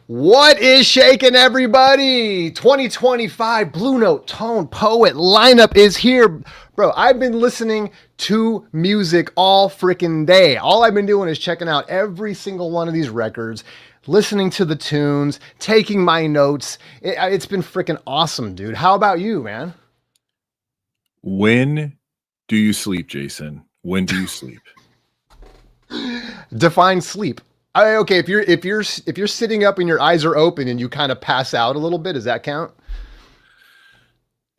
What is shaking, everybody? 2025 Blue Note Tone Poet lineup is here. Bro, I've been listening to music all freaking day. All I've been doing is checking out every single one of these records, listening to the tunes, taking my notes. It's been freaking awesome, dude. How about you, man? When do you sleep, Jason? When do you sleep? Define sleep. Okay, if you're sitting up and your eyes are open and you kind of pass out a little bit, does that count?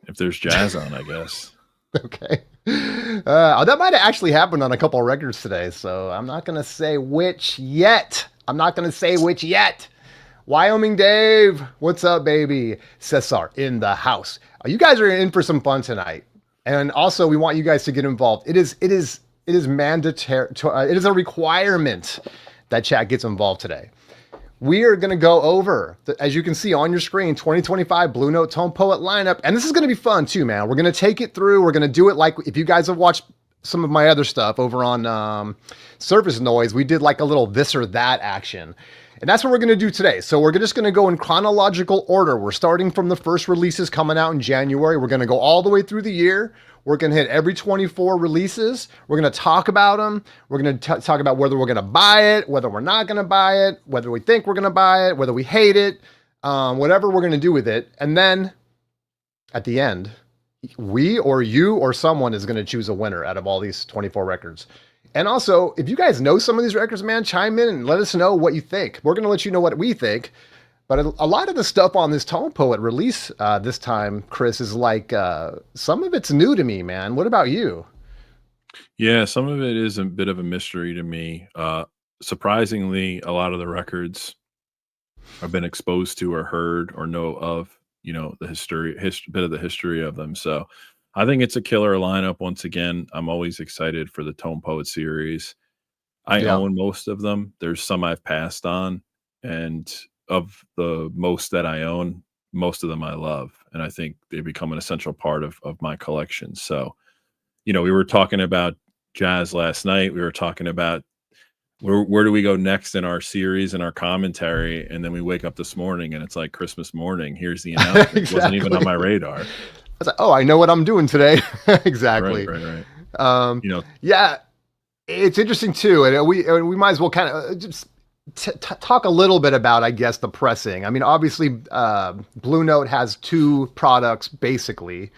If there's jazz on, I guess. Okay. That might have actually happened on a couple of records today, so I'm not going to say which yet. Wyoming Dave, what's up, baby? Cesar in the house. You guys are in for some fun tonight. And also, we want you guys to get involved. It is mandatory. It is a requirement that chat gets involved today. We are going to go over, as you can see on your screen, 2025 Blue Note Tone Poet lineup. And this is going to be fun too, man. We're going to take it through. We're going to do it like if you guys have watched some of my other stuff over on Surface Noise, we did like a little this or that action. And that's what we're going to do today. So we're just going to go in chronological order. We're starting from the first releases coming out in January. We're going to go all the way through the year. We're going to hit every 24 releases. We're going to talk about them. We're going to talk about whether we're going to buy it, whether we're not going to buy it, whether we think we're going to buy it, whether we hate it, whatever we're going to do with it. And then at the end, we or you or someone is going to choose a winner out of all these 24 records. And also, if you guys know some of these records, man, chime in and let us know what you think. We're going to let you know what we think. But a lot of the stuff on this Tone Poet release this time, Chris, is like some of it's new to me, man. What about you? Yeah, some of it is a bit of a mystery to me. Surprisingly, a lot of the records I've been exposed to or heard or know of, the bit of the history of them. So I think it's a killer lineup. Once again, I'm always excited for the Tone Poet series. I Yeah. own most of them. There's some I've passed on, and of the most that I own, most of them I love, and I think they become an essential part of my collection. So, we were talking about jazz last night. We were talking about where do we go next in our series and our commentary, and then we wake up this morning and it's like Christmas morning. Here's the announcement. It wasn't even on my radar. I was like, oh, I know what I'm doing today. Exactly. Right. Yeah, it's interesting too, and we might as well kind of just talk a little bit about, I guess, the pressing. I mean, obviously, Blue Note has two products basically.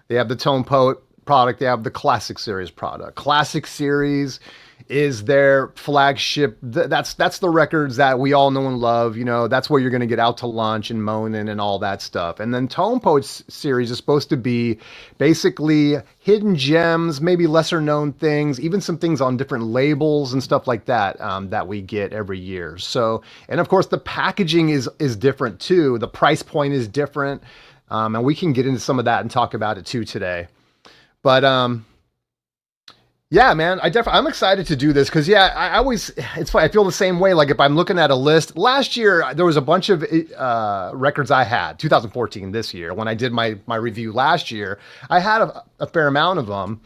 They have the Tone Poet product. They have the Classic Series product. Classic Series is their flagship. That's the records that we all know and love. That's where you're going to get out to lunch and moaning and all that stuff. And then Tone Poets series is supposed to be basically hidden gems, maybe lesser known things, even some things on different labels and stuff like that that we get every year. So, and of course the packaging is different too. The price point is different. And we can get into some of that and talk about it too today. But yeah, man, I'm excited to do this because it's funny. I feel the same way. Like if I'm looking at a list, last year there was a bunch of records I had. 2014, this year, when I did my review last year, I had a fair amount of them,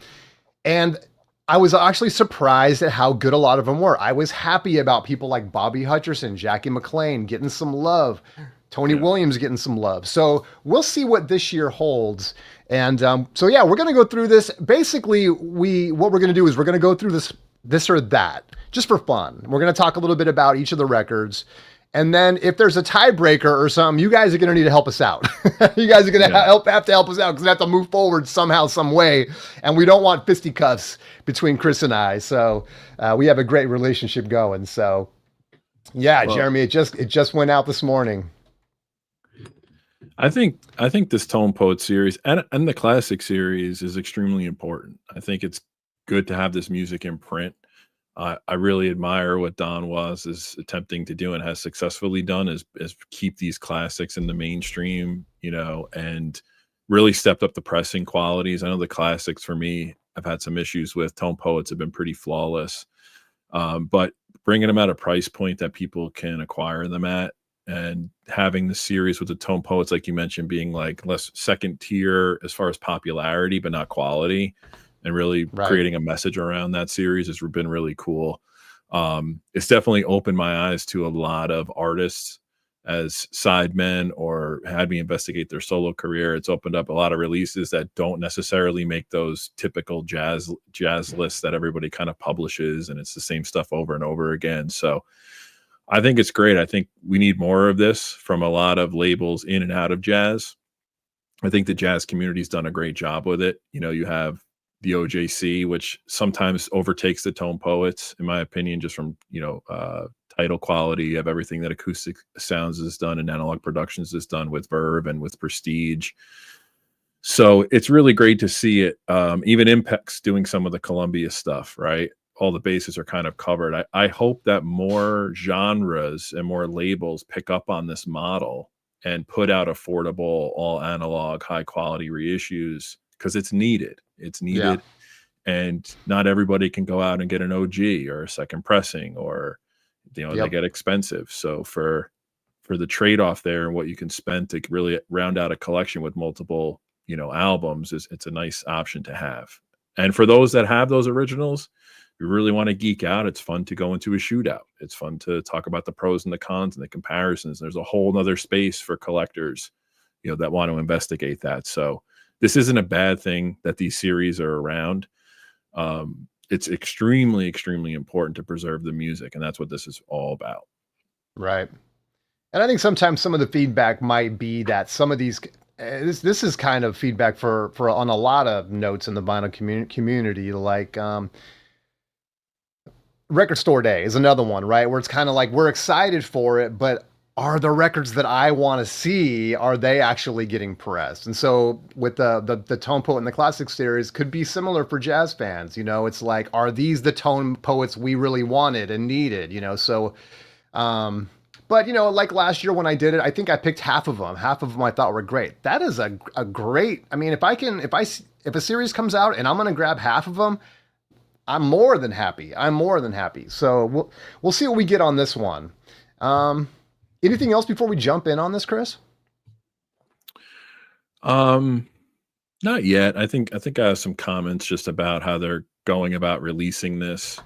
and I was actually surprised at how good a lot of them were. I was happy about people like Bobby Hutcherson, Jackie McLean getting some love, Tony Williams getting some love. So we'll see what this year holds. And so yeah, we're gonna go through this. Basically, what we're gonna do is we're gonna go through this or that just for fun. We're gonna talk a little bit about each of the records, and then if there's a tiebreaker or something, you guys are gonna need to help us out. You guys are gonna have to help us out because we have to move forward somehow, some way, and we don't want fisticuffs between Chris and I. So we have a great relationship going. So yeah, well, Jeremy, it just went out this morning. I think this Tone Poet series and the Classic series is extremely important. I think it's good to have this music in print. I really admire what Don Was is attempting to do and has successfully done is keep these classics in the mainstream, and really stepped up the pressing qualities. I know the classics for me, I've had some issues with. Tone Poets have been pretty flawless, but bringing them at a price point that people can acquire them at, and having the series with the Tone Poets, like you mentioned, being like less second tier as far as popularity, but not quality, and really creating a message around that series has been really cool. It's definitely opened my eyes to a lot of artists as sidemen or had me investigate their solo career. It's opened up a lot of releases that don't necessarily make those typical jazz lists that everybody kind of publishes, and it's the same stuff over and over again. So I think it's great. I think we need more of this from a lot of labels in and out of jazz. I think the jazz community's done a great job with it. You know, you have the OJC, which sometimes overtakes the Tone Poets, in my opinion, just from, title quality of everything that Acoustic Sounds has done and Analog Productions has done with Verve and with Prestige. So it's really great to see it. Even Impex doing some of the Columbia stuff, right? All the bases are kind of covered. I hope that more genres and more labels pick up on this model and put out affordable, all analog, high quality reissues, because it's needed. It's needed. Yeah. And not everybody can go out and get an OG or a second pressing, or, they get expensive. So for the trade-off there and what you can spend to really round out a collection with multiple, albums, it's a nice option to have. And for those that have those originals, you really want to geek out, it's fun to go into a shootout. It's fun to talk about the pros and the cons and the comparisons. There's a whole nother space for collectors, that want to investigate that. So this isn't a bad thing that these series are around. It's extremely, extremely important to preserve the music, and that's what this is all about. Right. And I think sometimes some of the feedback might be that some of these, this is kind of feedback for on a lot of notes in the vinyl community, like, Record Store Day is another one, right? Where it's kind of like, we're excited for it, but are the records that I want to see, are they actually getting pressed? And so with the Tone Poet and the Classic series could be similar for jazz fans. It's like, are these the Tone Poets we really wanted and needed? So, but like last year when I did it, I think I picked half of them. Half of them I thought were great. That is a great, I mean, if a series comes out and I'm going to grab half of them, I'm more than happy. So we'll see what we get on this one. Anything else before we jump in on this, Chris? Not yet. I think I have some comments just about how they're going about releasing this.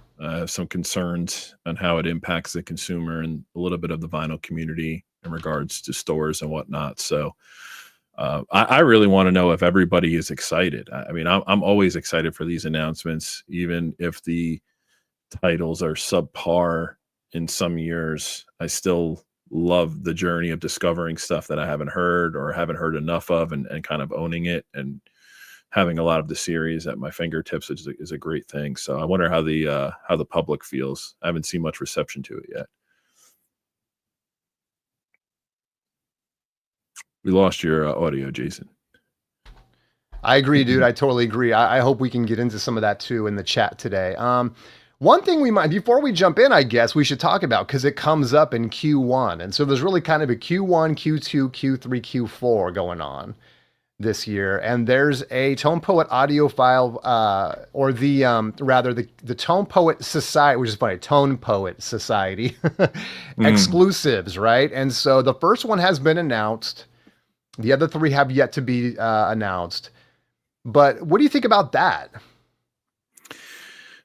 Some concerns on how it impacts the consumer and a little bit of the vinyl community in regards to stores and whatnot. So I really want to know if everybody is excited. I mean, I'm always excited for these announcements, even if the titles are subpar in some years. I still love the journey of discovering stuff that I haven't heard or haven't heard enough of, and kind of owning it and having a lot of the series at my fingertips is a great thing. So I wonder how the public feels. I haven't seen much reception to it yet. We lost your audio, Jason. I agree, dude. I totally agree. I hope we can get into some of that too in the chat today. One thing we might, before we jump in, I guess we should talk about, because it comes up in Q1. And so there's really kind of a Q1, Q2, Q3, Q4 going on this year. And there's a Tone Poet audiophile, or the Tone Poet Society, which is funny, Tone Poet Society exclusives, right? And so the first one has been announced. The other three have yet to be announced. But what do you think about that?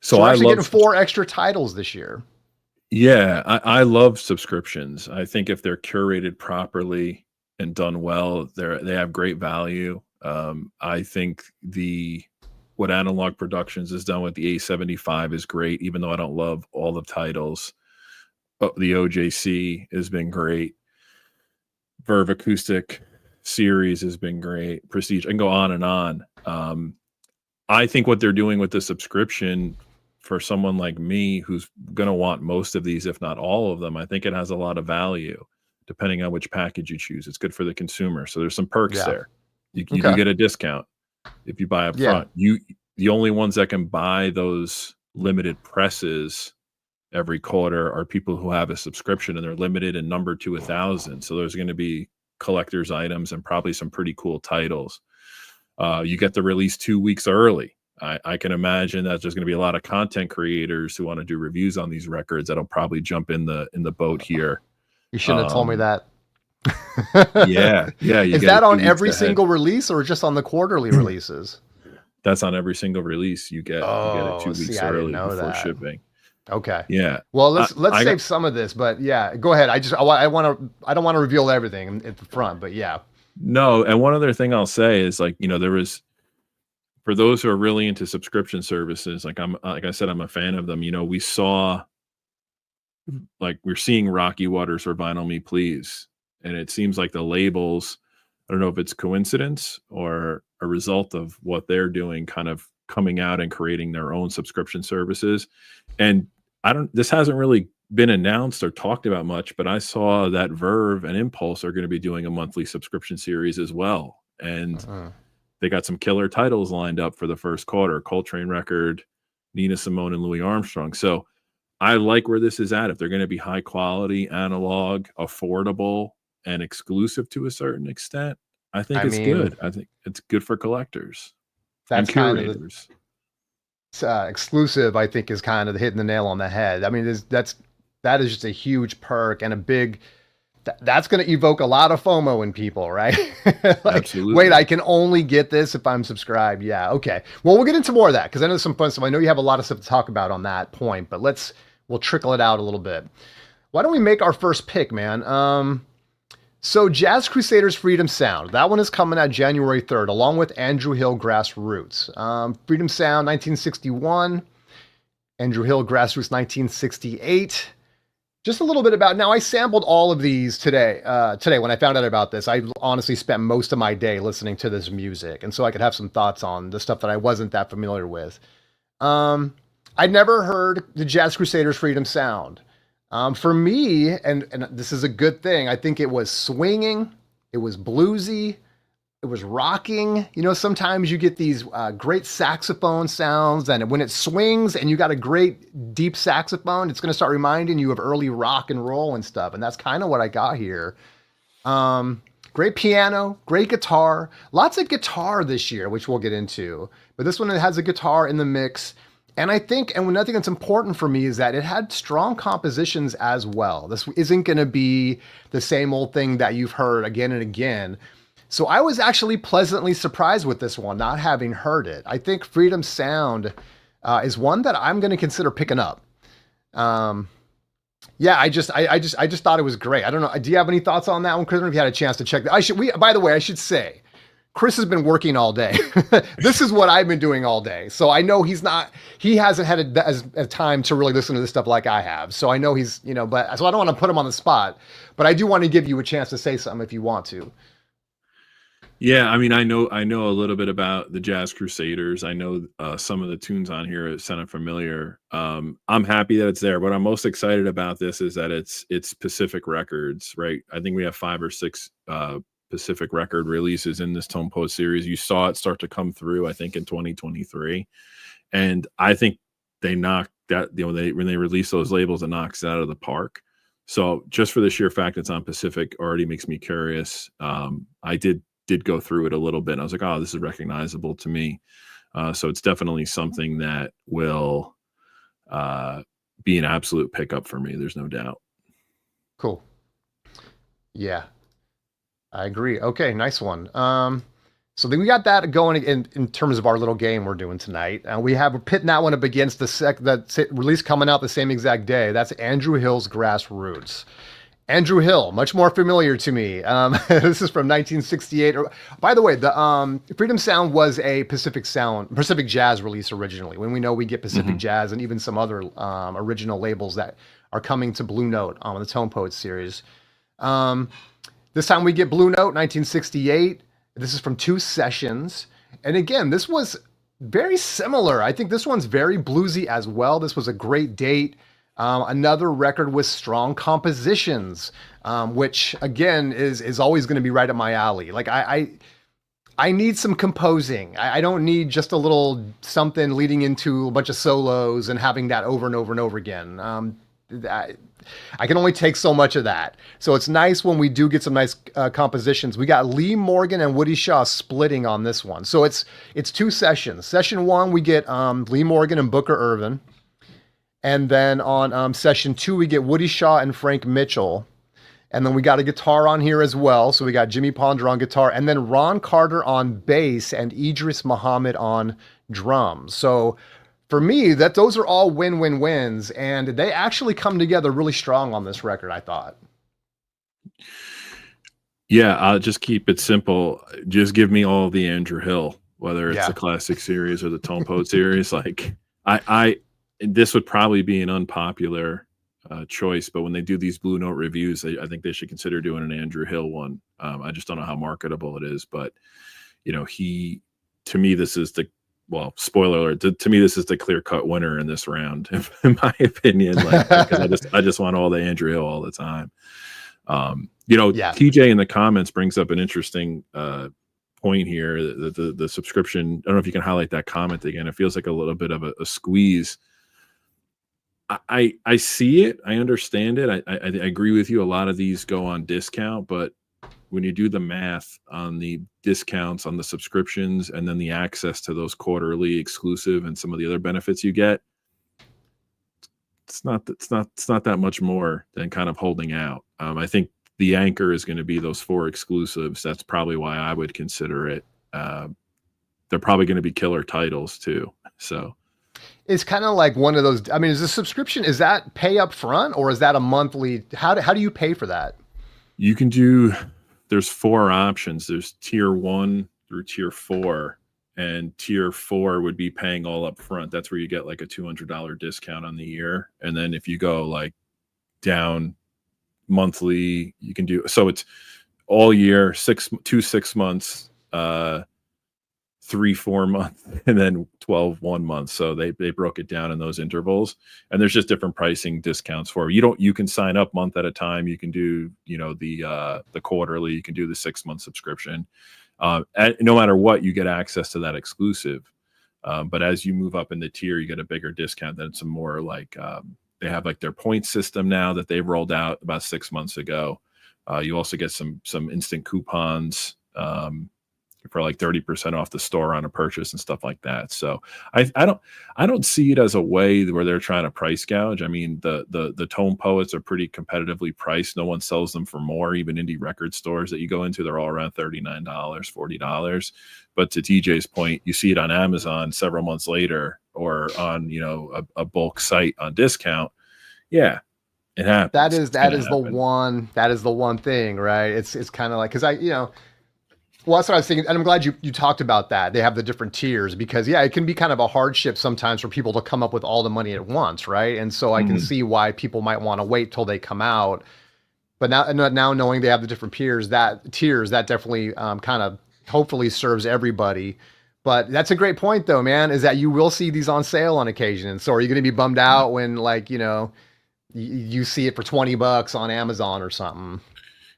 So we're actually getting 4 extra titles this year. Yeah, I love subscriptions. I think if they're curated properly and done well, they have great value. I think what Analog Productions has done with the A75 is great, even though I don't love all the titles. The OJC has been great. Verve Acoustic series has been great. Prestige, I can go on and on. I think what they're doing with the subscription, for someone like me who's going to want most of these, if not all of them, I think it has a lot of value depending on which package you choose. It's good for the consumer. So there's some perks there. You do get a discount if you buy up front. The only ones that can buy those limited presses every quarter are people who have a subscription, and they're limited and numbered to 1,000. So there's going to be collector's items and probably some pretty cool titles. You get the release 2 weeks early. I can imagine that there's going to be a lot of content creators who want to do reviews on these records that'll probably jump in the boat here. You shouldn't have told me that. Yeah. Is that on every single release or just on the quarterly releases? That's on every single release. You get it 2 weeks early before shipping. Okay. Yeah. Well, I, let's I got save some of this, but yeah, go ahead. I don't want to reveal everything at the front, but yeah. no, and one other thing I'll say is like, there was for those who are really into subscription services, like I said, I'm a fan of them. We saw like we're seeing Rocky Waters or Vinyl Me Please, and it seems like the labels, I don't know if it's coincidence or a result of what they're doing, kind of coming out and creating their own subscription services. And this hasn't really been announced or talked about much, but I saw that Verve and Impulse are going to be doing a monthly subscription series as well. And Uh-huh. they got some killer titles lined up for the first quarter: Coltrane record, Nina Simone, and Louis Armstrong. So I like where this is at. If they're going to be high quality, analog, affordable, and exclusive to a certain extent, I think I it's mean, good. I think it's good for collectors and that's kind of the curators. exclusive. I think is kind of hitting the nail on the head. I mean, that is just a huge perk and a big. That's going to evoke a lot of FOMO in people, right? Like, wait, Absolutely. I can only get this if I'm subscribed. Yeah, okay. Well, we'll get into more of that because I know some fun stuff. I know you have a lot of stuff to talk about on that point, but we'll trickle it out a little bit. Why don't we make our first pick, man? So Jazz Crusaders Freedom Sound. That one is coming out January 3rd, along with Andrew Hill Grassroots. Freedom Sound 1961, Andrew Hill Grassroots 1968. Just a little bit about now. I sampled all of these today. Today, when I found out about this, I honestly spent most of my day listening to this music, and so I could have some thoughts on the stuff that I wasn't that familiar with. I'd never heard the Jazz Crusaders Freedom Sound. For me, and this is a good thing, I think it was swinging, it was bluesy, it was rocking. Sometimes you get these great saxophone sounds, and when it swings and you got a great deep saxophone, it's going to start reminding you of early rock and roll and stuff. And that's kind of what I got here. Great piano, great guitar, lots of guitar this year, which we'll get into. But this one has a guitar in the mix. And I think, and another thing that's important for me is that it had strong compositions as well. This isn't going to be the same old thing that you've heard again and again. So I was actually pleasantly surprised with this one, not having heard it. I think Freedom Sound is one that I'm going to consider picking up. Yeah, I just thought it was great. I don't know. Do you have any thoughts on that one, Chris? If you had a chance to check that, by the way, I should say, Chris has been working all day. This is what I've been doing all day. So I know he hasn't had a time to really listen to this stuff like I have. So I know he's, but so I don't want to put him on the spot, but I do want to give you a chance to say something if you want to. Yeah, I mean, I know a little bit about the Jazz Crusaders. I know some of the tunes on here sound familiar. I'm happy that it's there. What I'm most excited about this is that it's Pacific Records, right? I think we have 5 or 6 Pacific record releases in this Tone Poet series. You saw it start to come through, I think, in 2023, and I think they knocked that. When they release those labels, it knocks it out of the park. So just for the sheer fact it's on Pacific already makes me curious. I did go through it a little bit. And I was like, oh, this is recognizable to me. So it's definitely something that will be an absolute pickup for me. There's no doubt. Cool. Yeah, I agree. Okay, nice one. So then we got that going in terms of our little game we're doing tonight. We're pitting that one up against the release coming out the same exact day. That's Andrew Hill's Grassroots. Andrew Hill, much more familiar to me. This is from 1968. By the way, the Freedom Sound was a Pacific Jazz release originally. When we know we get Pacific Jazz and even some other original labels that are coming to Blue Note on the Tone Poets series. This time we get Blue Note, 1968. This is from 2 sessions. And again, this was very similar. I think this one's very bluesy as well. This was a great date. Another record with strong compositions, which again is always going to be right up my alley. Like I need some composing. I don't need just a little something leading into a bunch of solos and having that over and over and over again. I can only take so much of that. So it's nice when we do get some nice compositions. We got Lee Morgan and Woody Shaw splitting on this one. So it's 2 sessions. Session 1, we get Lee Morgan and Booker Ervin. And then on session 2, we get Woody Shaw and Frank Mitchell. And then we got a guitar on here as well. So we got Jimmy Ponder on guitar, and then Ron Carter on bass and Idris Muhammad on drums. So For me, that those are all win-win-wins, and they actually come together really strong on this record, I thought. Yeah, I'll just keep it simple. Just give me all the Andrew Hill, whether it's the Yeah. classic series or the Tone Poet series. Like I this would probably be an unpopular choice, but when they do these Blue Note reviews, I think they should consider doing an Andrew Hill one. I just don't know how marketable it is, but he, to me, this is the, well, spoiler alert, to me, this is the clear cut winner in this round, in my opinion. Like, because I just want all the Andrew Hill all the time. Yeah. TJ in the comments brings up an interesting point here. The subscription. I don't know if you can highlight that comment again. It feels like a little bit of a squeeze. I see it. I understand it. I agree with you. A lot of these go on discount, but when you do the math on the discounts on the subscriptions and then the access to those quarterly exclusive and some of the other benefits you get, it's not that much more than kind of holding out. I think the anchor is going to be those 4 exclusives. That's probably why I would consider it. They're probably going to be killer titles too. So It's kind of like one of those. I mean, is the subscription, is that pay up front or is that a monthly? How do you pay for that? you can do, there's 4 options. There's tier 1 through tier 4. And tier 4 would be paying all up front. That's where you get like a $200 discount on the year. And then if you go like down monthly, you can do, so it's all year, 6 months, 3 4 months, and then 12 1 month. So they broke it down in those intervals, and there's just different pricing discounts for you can sign up month at a time. You can do the quarterly, you can do the 6-month subscription. No matter what, you get access to that exclusive. But as you move up in the tier, you get a bigger discount. Then some more like they have like their point system now that they rolled out about 6 months ago. You also get some instant coupons for like 30% off the store on a purchase and stuff like that. So I don't see it as a way where they're trying to price gouge. I mean, the Tone Poets are pretty competitively priced. No one sells them for more. Even indie record stores that you go into, they're all around $39, $40. But to TJ's point, you see it on Amazon several months later or on a bulk site on discount. Yeah, it happens. That is the one thing, right? It's kind of like, because well, that's what I was thinking. And I'm glad you talked about that. They have the different tiers because, yeah, it can be kind of a hardship sometimes for people to come up with all the money at once, right? And so I can see why people might want to wait till they come out. But now knowing they have the different tiers, that definitely kind of hopefully serves everybody. But that's a great point, though, man, is that you will see these on sale on occasion. And so are you going to be bummed out when, like, you see it for $20 on Amazon or something?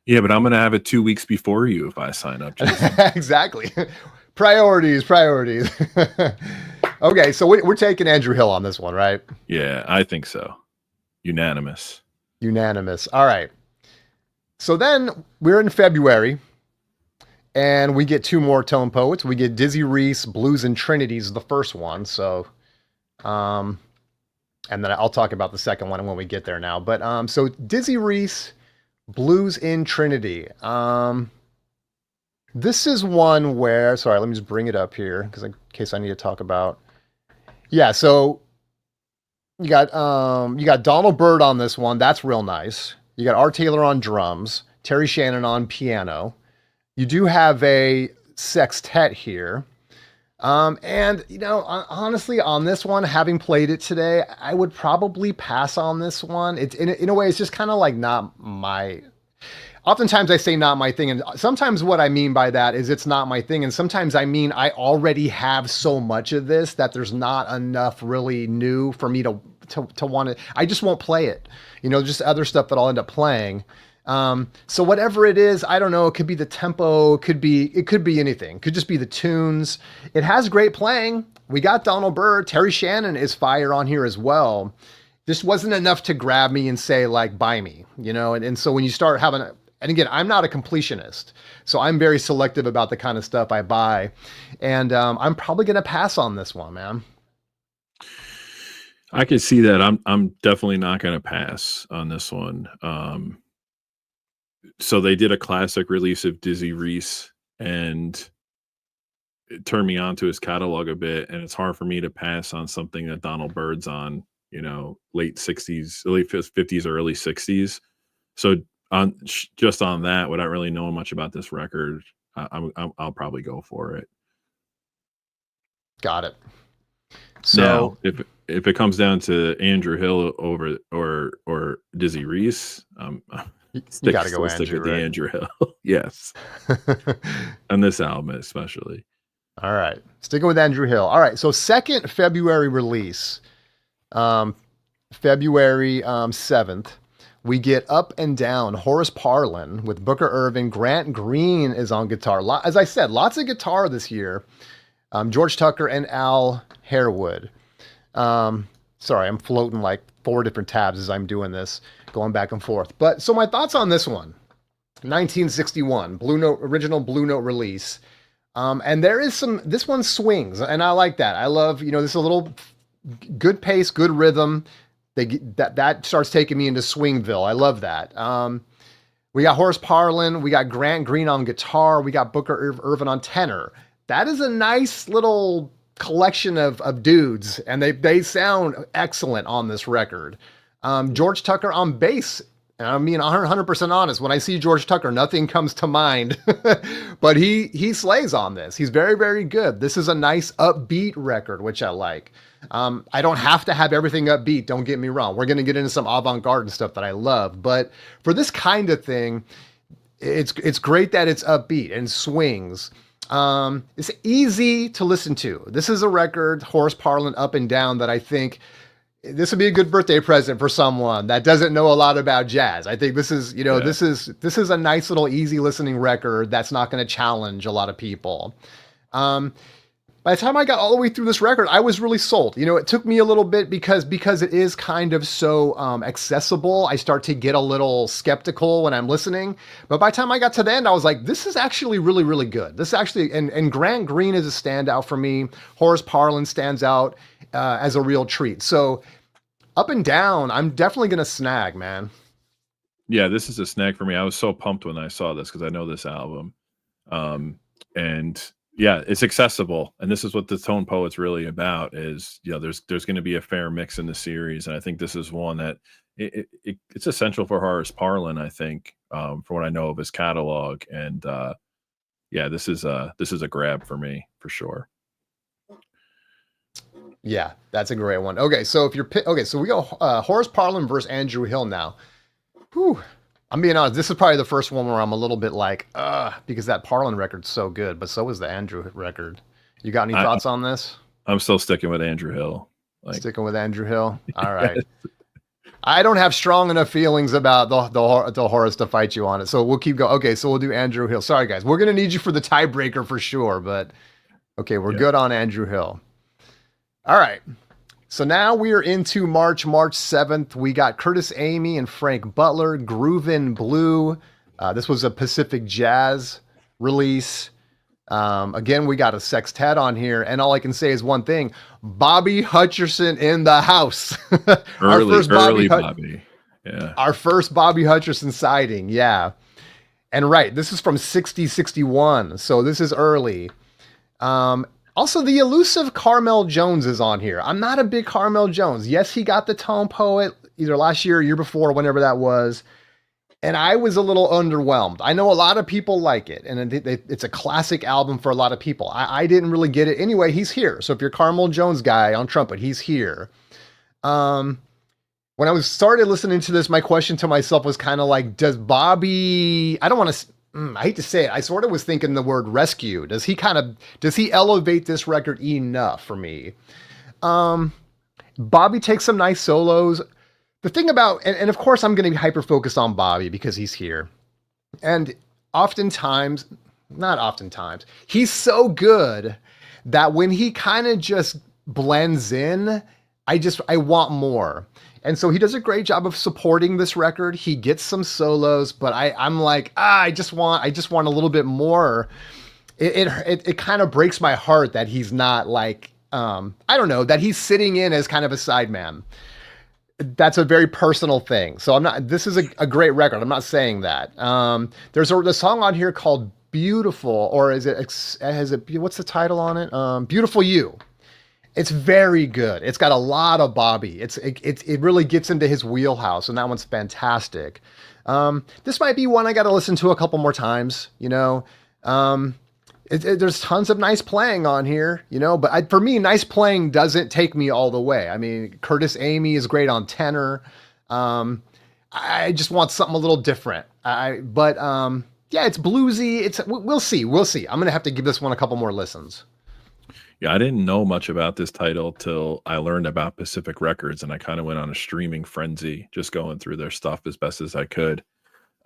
Yeah, but I'm going to have it 2 weeks before you if I sign up. Exactly. Priorities. Okay, so we're taking Andrew Hill on this one, right? Yeah, I think so. Unanimous. All right. So then we're in February, and we get 2 more Tone Poets. We get Dizzy Reese, Blues and Trinities is the first one. So, and then I'll talk about the second one when we get there now. But so Dizzy Reese, Blues in Trinity. This is one where, sorry, let me just bring it up here because in case I need to talk about. Yeah, so you got Donald Byrd on this one. That's real nice. You got Art Taylor on drums, Terry Shannon on piano. You do have a sextet here. And honestly, on this one, having played it today, I would probably pass on this one. It's in a way, it's just kind of like not my. Oftentimes I say not my thing, and sometimes what I mean by that is it's not my thing, and sometimes I mean I already have so much of this that there's not enough really new for me to want to. I just won't play it, just other stuff that I'll end up playing. So whatever it is, I don't know. It could be the tempo. It could be anything. It could just be the tunes. It has great playing. We got Donald Byrd. Terry Shannon is fire on here as well. This wasn't enough to grab me and say like, buy me, and so when you start having and again, I'm not a completionist, so I'm very selective about the kind of stuff I buy. And I'm probably going to pass on this one, man. I can see that. I'm definitely not going to pass on this one. So they did a classic release of Dizzy Reese, and it turned me on to his catalog a bit, and it's hard for me to pass on something that Donald Byrd's on, late 60s, late 50s, early 60s. So just on that, without really knowing much about this record, I'll probably go for it. Got it. So now, if it comes down to Andrew Hill over or Dizzy Reese, you got to go stick Andrew, with the right? Andrew Hill. Yes. On this album especially. All right. Sticking with Andrew Hill. All right. So second February release, February 7th, we get Up and Down, Horace Parlan with Booker Irving. Grant Green is on guitar. As I said, lots of guitar this year. George Tucker and Al Harewood. Sorry, I'm floating like 4 different tabs as I'm doing this, going back and forth. But so my thoughts on this one, 1961, original Blue Note release. And there is this one swings, and I like that. I love, this is a little good pace, good rhythm. That starts taking me into Swingville. I love that. We got Horace Parlan, we got Grant Green on guitar, we got Booker Irvin on tenor. That is a nice little collection of dudes, and they sound excellent on this record. George Tucker on bass. And I'm being 100% honest. When I see George Tucker, nothing comes to mind, but he slays on this. He's very, very good. This is a nice upbeat record, which I like. I don't have to have everything upbeat. Don't get me wrong. We're going to get into some avant-garde and stuff that I love, but for this kind of thing, it's great that it's upbeat and swings. It's easy to listen to. This is a record, Horace Parlan, Up and Down, that I think this would be a good birthday present for someone that doesn't know a lot about jazz. I think this is, this is a nice little easy listening record that's not going to challenge a lot of people. By the time I got all the way through this record, I was really sold. It took me a little bit because it is kind of so accessible. I start to get a little skeptical when I'm listening. But by the time I got to the end, I was like, this is actually really, really good. This actually, and Grant Green is a standout for me. Horace Parlan stands out as a real treat. So Up and Down, I'm definitely going to snag, man. Yeah, this is a snag for me. I was so pumped when I saw this because I know this album. And yeah, it's accessible. And this is what the Tone Poet's really about is, there's going to be a fair mix in the series. And I think this is one that it's essential for Horace Parlan, I think, from what I know of his catalog. And yeah, this is a grab for me for sure. Yeah, that's a great one. Okay, so so we go Horace Parlan versus Andrew Hill now. Whew. I'm being honest, this is probably the first one where I'm a little bit like, because that Parlan record's so good, but so is the Andrew record. You got any thoughts on this? I'm still sticking with Andrew Hill. Sticking with Andrew Hill? All right. I don't have strong enough feelings about the Horace to fight you on it, so we'll keep going. Okay, so we'll do Andrew Hill. Sorry, guys. We're going to need you for the tiebreaker for sure, but okay, we're good on Andrew Hill. All right. So now we are into March 7th. We got Curtis Amy and Frank Butler, Groovin' Blue. This was a Pacific Jazz release. Again, we got a sextet on here, and all I can say is one thing: Bobby Hutcherson in the house. early Bobby. Yeah. Our first Bobby Hutcherson sighting. Yeah. And right, this is from 60-61, so this is early. Also, the elusive Carmel Jones is on here. I'm not a big Carmel Jones. Yes, he got the Tone Poet either last year or year before, whenever that was. And I was a little underwhelmed. I know a lot of people like it, and it's a classic album for a lot of people. I didn't really get it. Anyway, he's here. So if you're a Carmel Jones guy on trumpet, he's here. When I started listening to this, my question to myself was kind of like, does Bobby... I don't want to... I hate to say it. I sort of was thinking the word rescue. Does he elevate this record enough for me? Bobby takes some nice solos. The thing about, and of course I'm going to be hyper focused on Bobby because he's here. And not oftentimes, he's so good that when he kind of just blends in, I want more. And so he does a great job of supporting this record. He gets some solos, but I'm like, I just want a little bit more. It kind of breaks my heart that he's not like, I don't know, that he's sitting in as kind of a sideman. That's a very personal thing. So this is a great record. I'm not saying that. There's a song on here called beautiful, or is it has it? What's the title on it? Beautiful You. It's very good. It's got a lot of Bobby. It really gets into his wheelhouse, and that one's fantastic. This might be one I got to listen to a couple more times. Um, there's tons of nice playing on here, but for me, nice playing doesn't take me all the way. I mean, Curtis Amy is great on tenor. I just want something a little different. Yeah, it's bluesy. We'll see. We'll see. I'm gonna have to give this one a couple more listens. Yeah, I didn't know much about this title till I learned about Pacific Records, and I kind of went on a streaming frenzy, just going through their stuff as best as I could.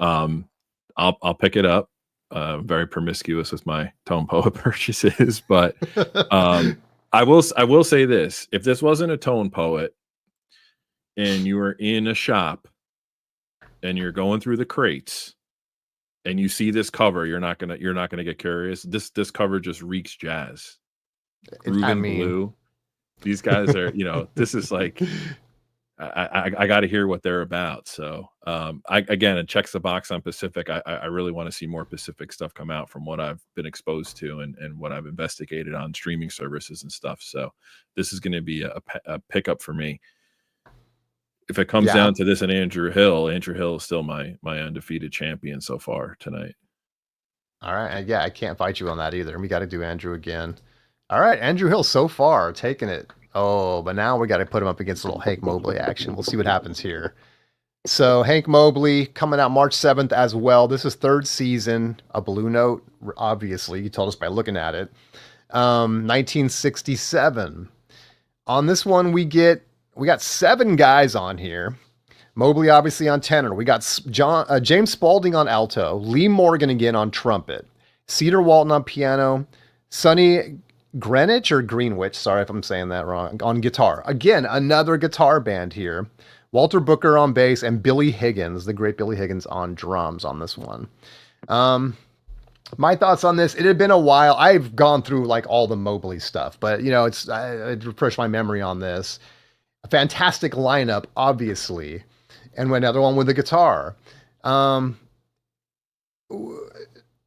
Um, I'll pick it up. Very promiscuous with my Tone Poet purchases, but I will say this: if this wasn't a Tone Poet, and you were in a shop, and you're going through the crates, and you see this cover, you're not gonna get curious. This cover just reeks jazz. I Groovin mean, Blue. These guys are, this is like I got to hear what they're about. So again, it checks the box on Pacific. I really want to see more Pacific stuff come out from what I've been exposed to and what I've investigated on streaming services and stuff. So this is going to be a pickup for me. If it comes yeah. down to this and Andrew Hill is still my undefeated champion so far tonight. All right. Yeah, I can't fight you on that either. We got to do Andrew again. All right, Andrew Hill so far taking it. Oh, but now we got to put him up against a little Hank Mobley action. We'll see what happens here. So Hank Mobley coming out March 7th as well. This is third season, a Blue Note, obviously. You told us by looking at it. 1967. On this one, we got 7 guys on here. Mobley obviously on tenor. We got James Spaulding on alto, Lee Morgan again on trumpet, Cedar Walton on piano, Sonny Greenwich or Greenwich, sorry if I'm saying that wrong, on guitar. Again, another guitar band here. Walter Booker on bass and Billy Higgins, the great Billy Higgins, on drums on this one. My thoughts on this, it had been a while. I've gone through like all the Mobley stuff, but I'd refresh my memory on this. A fantastic lineup, obviously, and another one with the guitar.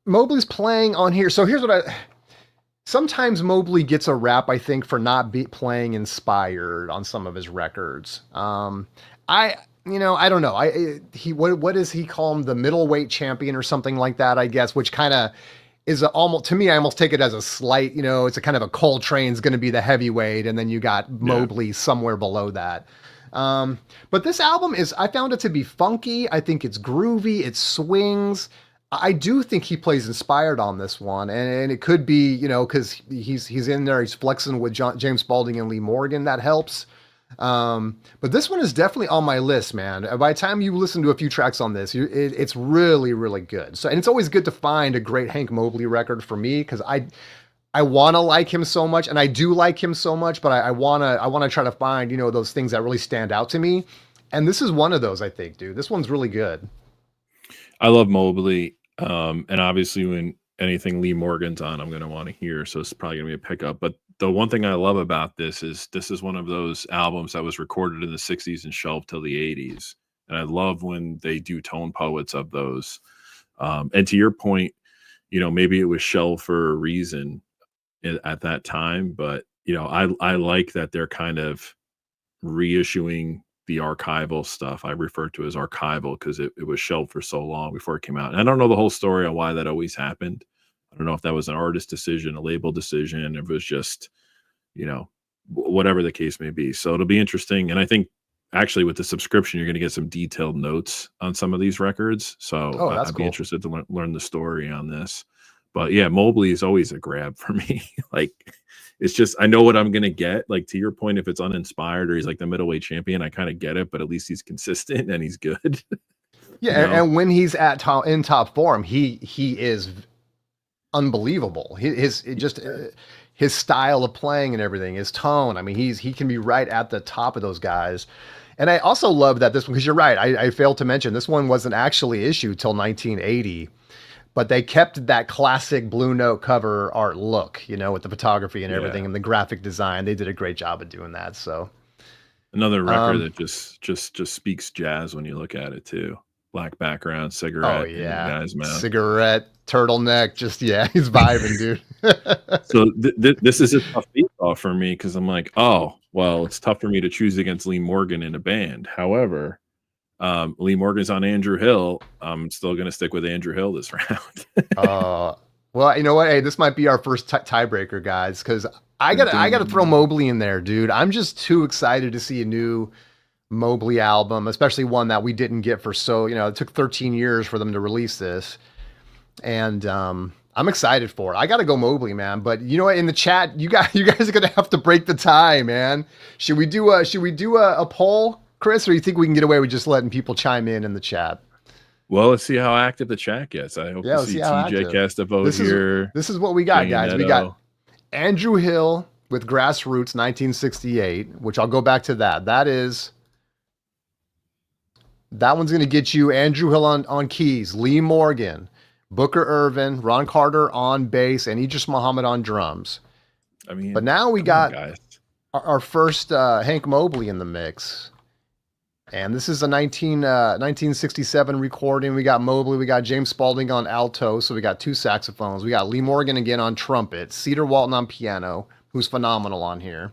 Mobley's playing on here. So here's what sometimes Mobley gets a rap, I think, for not playing inspired on some of his records. I don't know. What does he call him? The middleweight champion or something like that, I guess, which kind of is almost, to me, I almost take it as a slight, it's a kind of a Coltrane's going to be the heavyweight. And then you got Mobley somewhere below that. But this album I found it to be funky. I think it's groovy. It swings. I do think he plays inspired on this one, and it could be, because he's in there, he's flexing with James Spaulding and Lee Morgan. That helps. But this one is definitely on my list, man. By the time you listen to a few tracks on this, it's really, really good. So, and it's always good to find a great Hank Mobley record for me, because I want to like him so much, and I do like him so much, but I want to try to find, those things that really stand out to me. And this is one of those, I think, dude. This one's really good. I love Mobley. And obviously when anything Lee Morgan's on, I'm going to want to hear. So it's probably going to be a pickup. But the one thing I love about this is one of those albums that was recorded in the 60s and shelved till the 80s. And I love when they do Tone Poets of those. And to your point, maybe it was shelved for a reason at that time. But, I like that they're kind of reissuing the archival stuff. I refer to as archival because it was shelved for so long before it came out. And I don't know the whole story on why that always happened. I don't know if that was an artist decision, a label decision, if it was just, whatever the case may be. So it'll be interesting. And I think actually with the subscription, you're going to get some detailed notes on some of these records. So I'd be interested to learn the story on this. But yeah, Mobley is always a grab for me. Like, it's just, I know what I'm going to get. Like, to your point, if it's uninspired or he's like the middleweight champion, I kind of get it, but at least he's consistent and he's good. Yeah. And when he's in top form, he is unbelievable. His style of playing and everything, his tone. I mean, he can be right at the top of those guys. And I also love that this one, because you're right. I failed to mention this one wasn't actually issued till 1980. But they kept that classic Blue Note cover art look, with the photography and everything and the graphic design. They did a great job of doing that. So another record that just speaks jazz when you look at it too. black background, Oh cigarette in the yeah, guy's mouth. cigarette, turtleneck, just yeah, he's vibing, dude. So this is a tough face-off for me because I'm like, oh, well, it's tough for me to choose against Lee Morgan in a band. However, Lee Morgan's on Andrew Hill. I'm still going to stick with Andrew Hill this round. uh, well, you know what? Hey, this might be our first tiebreaker, guys, because I gotta throw Mobley in there, dude. I'm just too excited to see a new Mobley album, especially one that we didn't get for it took 13 years for them to release this. And I'm excited for it. I got to go Mobley, man. But you know what? In the chat, you guys are gonna have to break the tie, man. Should we do a poll, Chris, or you think we can get away with just letting people chime in the chat? Well, let's see how active the chat gets. I hope to Let's see how TJ active. cast a vote here. This is what we got, guys. We Neto. got Andrew Hill with Grassroots 1968, which I'll go back to that. That one's gonna get you Andrew Hill on keys, Lee Morgan, Booker Irvin, Ron Carter on bass, and Idris Muhammad on drums. I mean, but now we got guys. Our first Hank Mobley in the mix. And this is a 1967 recording. We got Mobley, we got James Spaulding on alto, so we got 2 saxophones. We got Lee Morgan again on trumpet, Cedar Walton on piano, who's phenomenal on here.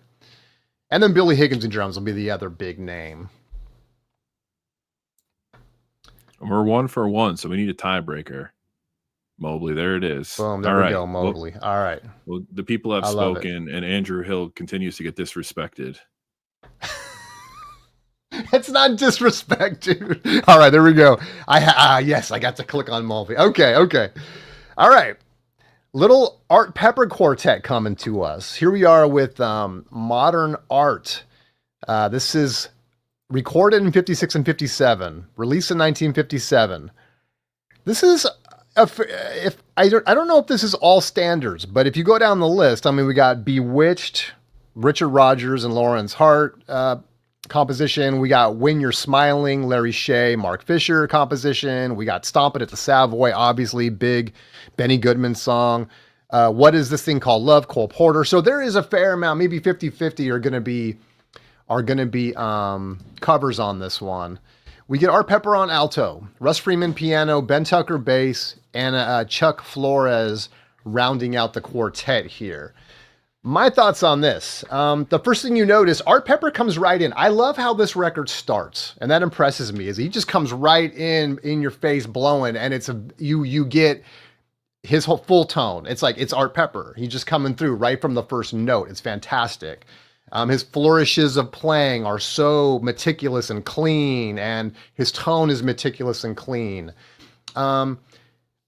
And then Billy Higgins in drums will be the other big name. We're 1 for 1, so we need a tiebreaker. Mobley, there it is. Boom, there we go, Mobley. Well, all right. Well, the people have spoken, and Andrew Hill continues to get disrespected. It's not disrespect, dude. All right, there we go. Yes, I got to click on Mobley. Okay. All right. Little Art Pepper Quartet coming to us. Here we are with Modern Art. This is recorded in 56 and 57, released in 1957. This is if I don't know if this is all standards, but if you go down the list, I mean, we got Bewitched, Richard Rodgers and Lawrence Hart composition. We got When You're Smiling, Larry Shea, Mark Fisher composition. We got Stomp It at the Savoy, obviously big Benny Goodman song. What Is This Thing Called Love, Cole Porter. So there is a fair amount, maybe 50-50 are going to be covers on this one. We get Art Pepper on alto, Russ Freeman piano, Ben Tucker bass, and Chuck Flores rounding out the quartet here. My thoughts on this. The first thing you notice, Art Pepper comes right in. I love how this record starts, and that impresses me, is he just comes right in your face blowing, and you get his whole full tone. It's like, it's Art Pepper. He's just coming through right from the first note. It's fantastic. His flourishes of playing are so meticulous and clean, and his tone is meticulous and clean. Even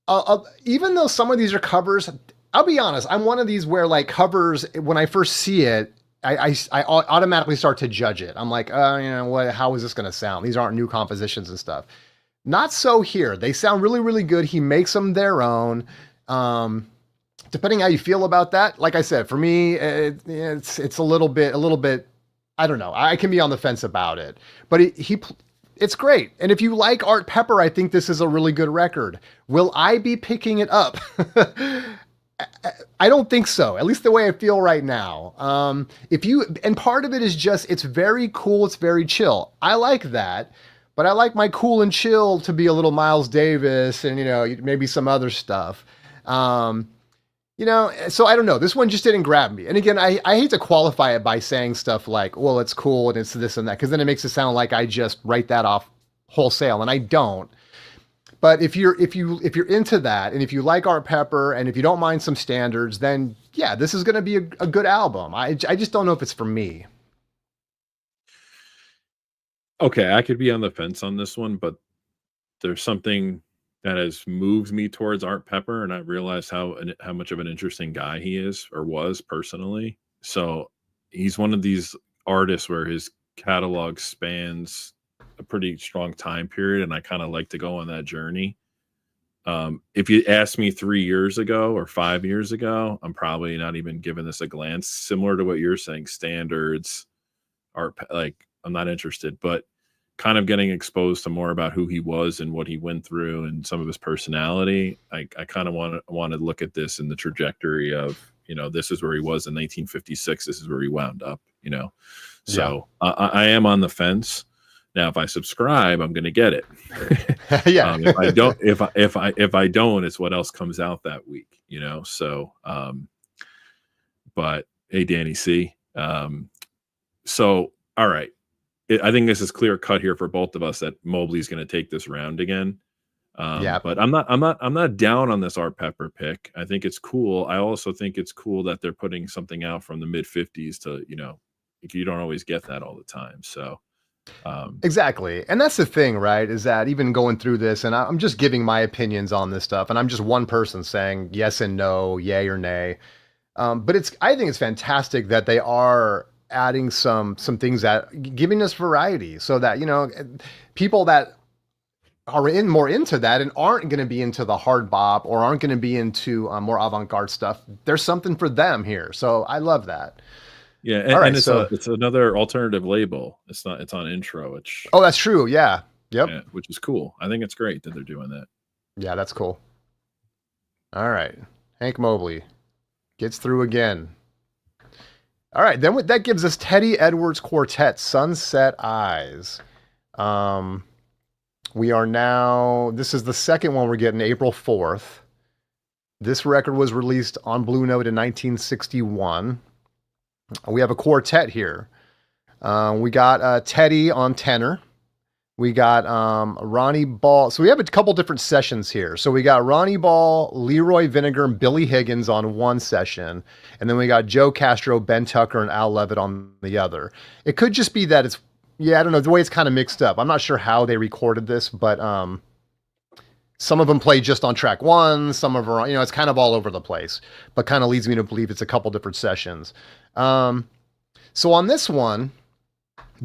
though some of these are covers, I'll be honest, I'm one of these where like covers, when I first see it, I automatically start to judge it. I'm like, how is this going to sound? These aren't new compositions and stuff. Not so here. They sound really, really good. He makes them their own. Depending how you feel about that, like I said, for me, it's a little bit. I don't know. I can be on the fence about it, but it's great. And if you like Art Pepper, I think this is a really good record. Will I be picking it up? I don't think so. At least the way I feel right now. And part of it is just, it's very cool. It's very chill. I like that, but I like my cool and chill to be a little Miles Davis and, maybe some other stuff. So I don't know. This one just didn't grab me. And again, I hate to qualify it by saying stuff like, well, it's cool and it's this and that, because then it makes it sound like I just write that off wholesale, and I don't. But if you're into that, and if you like Art Pepper, and if you don't mind some standards, then yeah, this is going to be a good album. I just don't know if it's for me. Okay, I could be on the fence on this one, but there's something that has moved me towards Art Pepper, and I realized how much of an interesting guy he is, or was, personally. So he's one of these artists where his catalog spans a pretty strong time period, and I kind of like to go on that journey. If you asked me 3 years ago or 5 years ago, I'm probably not even giving this a glance. Similar to what you're saying, standards, art, like I'm not interested, but kind of getting exposed to more about who he was and what he went through and some of his personality. I kind of want to look at this in the trajectory of, this is where he was in 1956. This is where he wound up, So I am on the fence. Now, if I subscribe, I'm going to get it. Yeah. If I don't, it's what else comes out that week, you know? So, but hey, Danny C. So, all right. I think this is clear cut here for both of us that Mobley's going to take this round again. Yeah. But I'm not down on this Art Pepper pick. I think it's cool. I also think it's cool that they're putting something out from the mid 50s to, you know, you don't always get that all the time. So, Exactly. And that's the thing, right? Is that even going through this, and I'm just giving my opinions on this stuff, and I'm just one person saying yes and no, yay or nay. But I think it's fantastic that they are adding some things that giving us variety so that, you know, people that are more into that and aren't going to be into the hard bop or aren't going to be into more avant-garde stuff, there's something for them here. So I love that. Yeah, All right, it's another alternative label. It's on intro, which oh, that's true. Yeah. Yep. yeah, which is cool. I think it's great that they're doing that. Yeah, that's cool. All right. Hank Mobley gets through again. All right, then that gives us Teddy Edwards Quartet, Sunset Eyes. We are now, this is the second one we're getting, April 4th. This record was released on Blue Note in 1961. We have a quartet here. We got Teddy on tenor. We got Ronnie Ball. So we have a couple different sessions here. So we got Ronnie Ball, Leroy Vinegar, and Billy Higgins on one session. And then we got Joe Castro, Ben Tucker, and Al Levitt on the other. It could just be that it's, yeah, I don't know, the way it's kind of mixed up. I'm not sure how they recorded this, but some of them play just on track one. Some of them, you know, it's kind of all over the place, but kind of leads me to believe it's a couple different sessions. So on this one,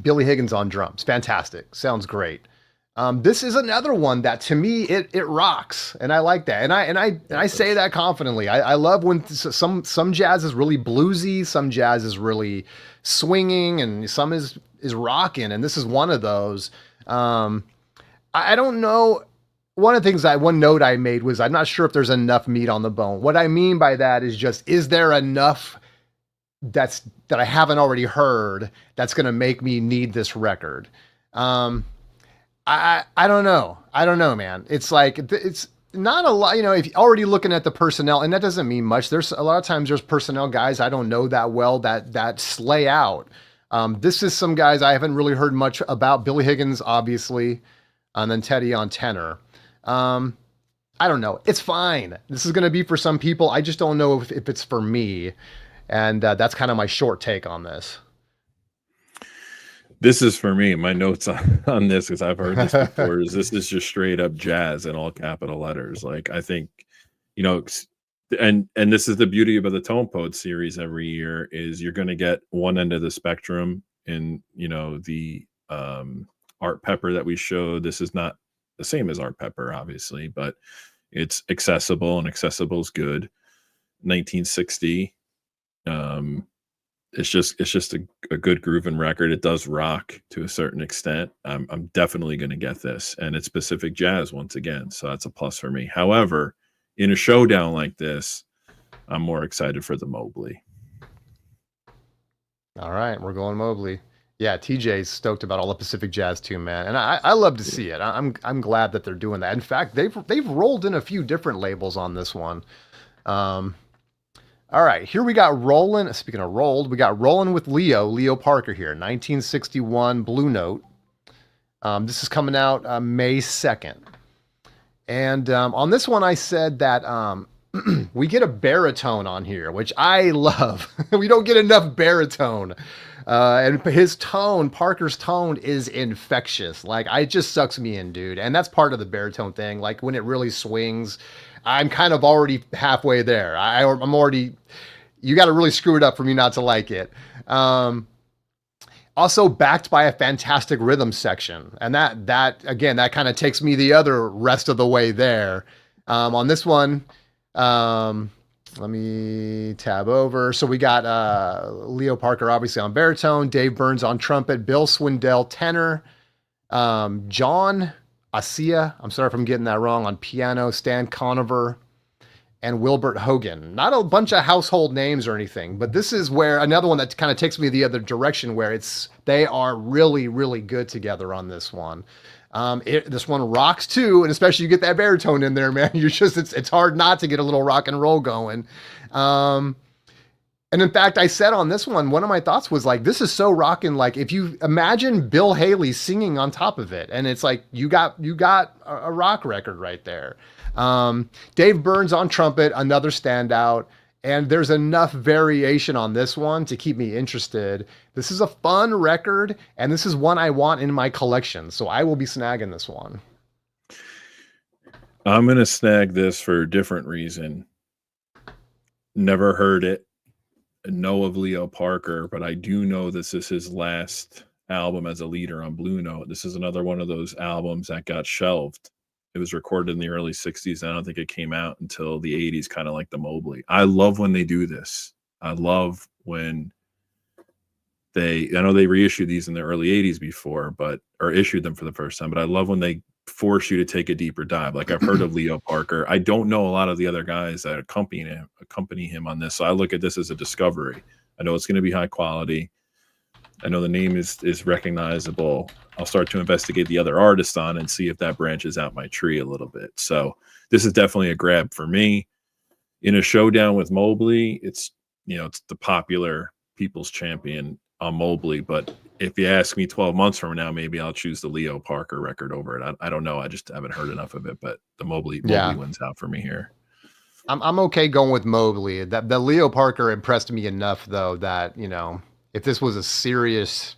Billy Higgins on drums. Fantastic. Sounds great. This is another one that to me, it rocks. And I like that. And I say that confidently. I love when some jazz is really bluesy, some jazz is really swinging, and some is rocking. And this is one of those. I don't know. One of the things one note I made was, I'm not sure if there's enough meat on the bone. What I mean by that is just, is there enough that I haven't already heard that's going to make me need this record? I don't know. I don't know, man. It's like, it's not a lot, you know, if you're already looking at the personnel, and that doesn't mean much. There's a lot of times there's personnel guys I don't know that well that slay out. This is some guys I haven't really heard much about. Billy Higgins, obviously, and then Teddy on tenor. I don't know. It's fine. This is going to be for some people. I just don't know if it's for me. And that's kind of my short take on this. This is for me. My notes on this, because I've heard this before, is this is just straight up jazz in all capital letters. Like, I think, you know, and this is the beauty of the Tone Poet series every year, is you're going to get one end of the spectrum in, you know, the Art Pepper that we showed. This is not the same as Art Pepper, obviously, but it's accessible, and accessible is good. 1960. It's just a good grooving record. It does rock to a certain extent. I'm definitely going to get this, and it's Pacific jazz once again, so that's a plus for me. However, in a showdown like this, I'm more excited for the Mobley. All right, we're going Mobley. Yeah, TJ's stoked about all the Pacific jazz too, man, and I love to see it. I'm glad that they're doing that. In fact, they've rolled in a few different labels on this one. All right, here we got Rollin'. Speaking of rolled, we got Rollin' with Leo Parker here, 1961 Blue Note. This is coming out May 2nd. And on this one, I said that we get a baritone on here, which I love. We don't get enough baritone. And his tone, Parker's tone, is infectious. Like, it just sucks me in, dude. And that's part of the baritone thing. Like, when it really swings, I'm kind of already halfway there. I'm already, you got to really screw it up for me not to like it. Also backed by a fantastic rhythm section. And that again, that kind of takes me the other rest of the way there. On this one, let me tab over. So we got Leo Parker, obviously, on baritone, Dave Burns on trumpet, Bill Swindell tenor, John Asia, I'm sorry if I'm getting that wrong, on piano, Stan Conover, and Wilbert Hogan. Not a bunch of household names or anything, but this is where another one that kind of takes me the other direction, where they are really, really good together on this one. This one rocks too, and especially you get that baritone in there, man. It's hard not to get a little rock and roll going. And in fact, I said on this one of my thoughts was like, this is so rocking. Like, if you imagine Bill Haley singing on top of it, and it's like, you got a rock record right there. Dave Burns on trumpet, another standout. And there's enough variation on this one to keep me interested. This is a fun record, and this is one I want in my collection. So I will be snagging this one. I'm going to snag this for a different reason. Never heard it. Know of Leo Parker, but I do know this is his last album as a leader on Blue Note. This is another one of those albums that got shelved. It was recorded in the early 60s. I don't think it came out until the 80s, kind of like the Mobley. I love when they do this. I love when I know they reissued these in the early 80s before, or issued them for the first time, but I love when they force you to take a deeper dive. Like, I've heard of Leo Parker. I don't know a lot of the other guys that accompany him on this. So I look at this as a discovery. I know it's going to be high quality. I know the name is recognizable. I'll start to investigate the other artists on and see if that branches out my tree a little bit. So this is definitely a grab for me. In a showdown with Mobley, it's the popular people's champion on Mobley, but if you ask me 12 months from now, maybe I'll choose the Leo Parker record over it. I don't know. I just haven't heard enough of it, but the Mobley wins out for me here. I'm okay going with Mobley. The Leo Parker impressed me enough, though, that, if this was a serious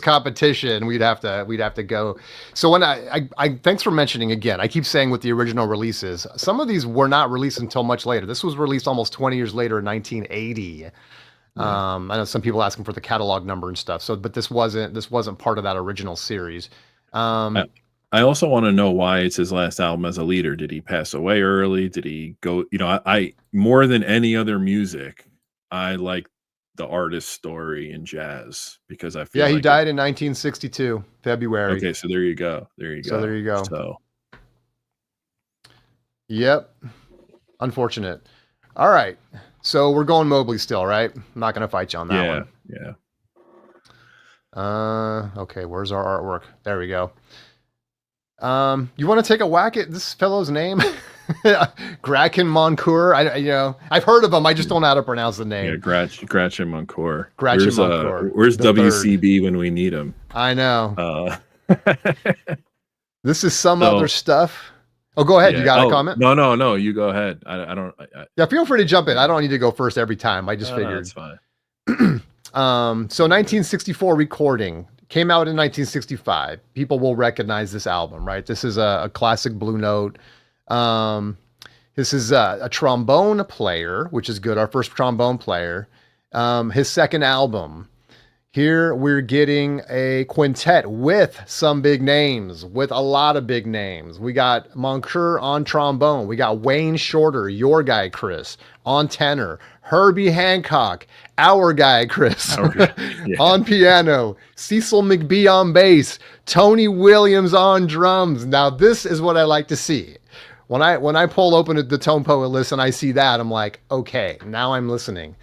competition, we'd have to go. So when I thanks for mentioning again, I keep saying with the original releases, some of these were not released until much later. This was released almost 20 years later in 1980. I know some people asking for the catalog number and stuff. So, but this wasn't part of that original series. I also want to know why it's his last album as a leader. Did he pass away early? Did he go? I more than any other music, I like the artist story in jazz, because I feel he died in 1962 February. Okay, so there you go. So, yep, unfortunate. All right. So we're going Mobley still, right? I'm not going to fight you on that one. Yeah. Okay, where's our artwork? There we go. You want to take a whack at this fellow's name? Grachan Moncur. I've heard of him. I just don't know how to pronounce the name. Yeah, Grachan Moncur. Moncur. Where's WCB when we need him? I know. This is some other stuff. Oh, go ahead. Yeah. You got a comment? No. You go ahead. I don't. Yeah, feel free to jump in. I don't need to go first every time. I just figured. That's fine. So 1964 recording. Came out in 1965. People will recognize this album, right? This is a classic Blue Note. This is a trombone player, which is good. Our first trombone player. His second album. Here we're getting a quintet with some big names, with a lot of big names. We got Moncur on trombone. We got Wayne Shorter, your guy, Chris, on tenor. Herbie Hancock, our guy, Chris, on piano. Cecil McBee on bass. Tony Williams on drums. Now, this is what I like to see. When I pull open the Tone Poet list and I see that, I'm like, okay, now I'm listening.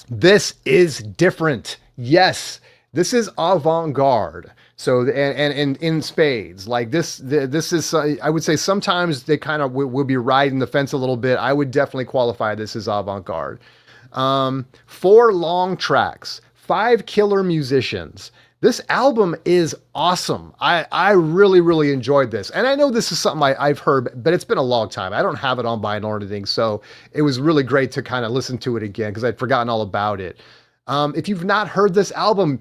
This is different. Yes, this is avant-garde. So, and in spades, like this is, I would say sometimes they kind of will be riding the fence a little bit. I would definitely qualify this as avant-garde. 4 long tracks, 5 killer musicians. This album is awesome. I really, really enjoyed this. And I know this is something I've heard, but it's been a long time. I don't have it on vinyl or anything. So it was really great to kind of listen to it again because I'd forgotten all about it. If you've not heard this album,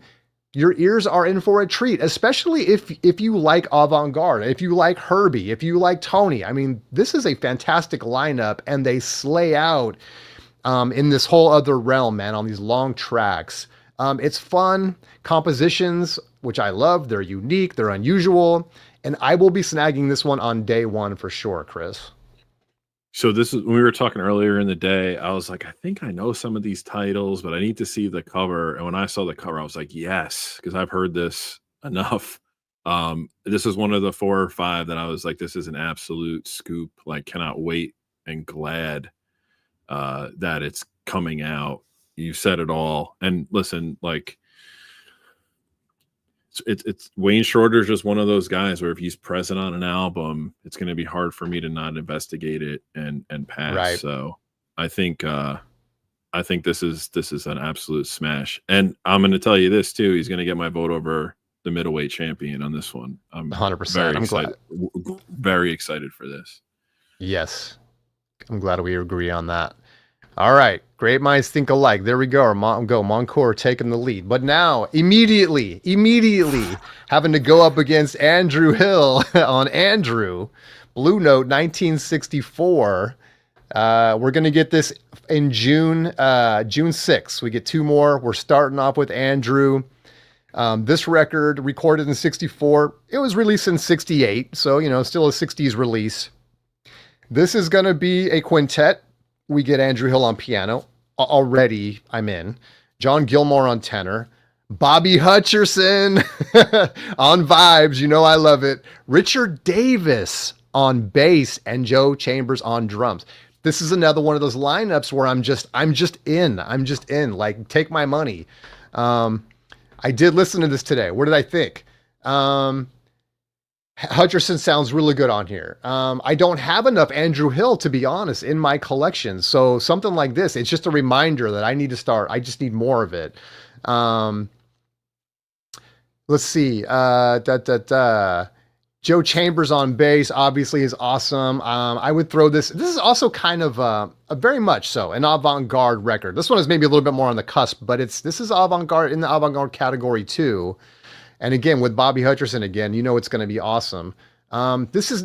your ears are in for a treat, especially if you like avant-garde, if you like Herbie, if you like Tony. I mean, this is a fantastic lineup, and they slay out in this whole other realm, man, on these long tracks. It's fun compositions, which I love. They're unique, they're unusual, and I will be snagging this one on day one for sure, Chris. So this is when we were talking earlier in the day. I was like, I think I know some of these titles, but I need to see the cover. And when I saw the cover, I was like, yes, because I've heard this enough This is one of the 4 or 5 that I was like, this is an absolute scoop. Like, cannot wait and glad that it's coming out. You said it all. And listen, like, it's Wayne Shorter's just one of those guys where if he's present on an album, it's going to be hard for me to not investigate it and pass. Right. So I think this is an absolute smash. And I'm going to tell you this too. He's going to get my vote over the middleweight champion on this one. I'm 100%. I'm glad. Very excited for this. Yes. I'm glad we agree on that. All right. Great minds think alike. There we go. Moncur taking the lead. But now, immediately having to go up against Andrew Hill on Andrew. Blue Note 1964. We're going to get this in June 6th. We get 2 more. We're starting off with Andrew. This record recorded in 64. It was released in 68. So, still a 60s release. This is going to be a quintet. We get Andrew Hill on piano. Already, I'm in. John Gilmore on tenor. Bobby Hutcherson on vibes. I love it. Richard Davis on bass and Joe Chambers on drums. This is another one of those lineups where I'm just in. Like, take my money. I did listen to this today. What did I think? Hutcherson sounds really good on here. I don't have enough Andrew Hill, to be honest, in my collection. So something like this, it's just a reminder that I need to start. I just need more of it. Let's see. Joe Chambers on bass obviously is awesome. I would throw this. This is also kind of a very much so an avant-garde record. This one is maybe a little bit more on the cusp, but this is avant-garde, in the avant-garde category too. And again, with Bobby Hutcherson again, it's going to be awesome. This is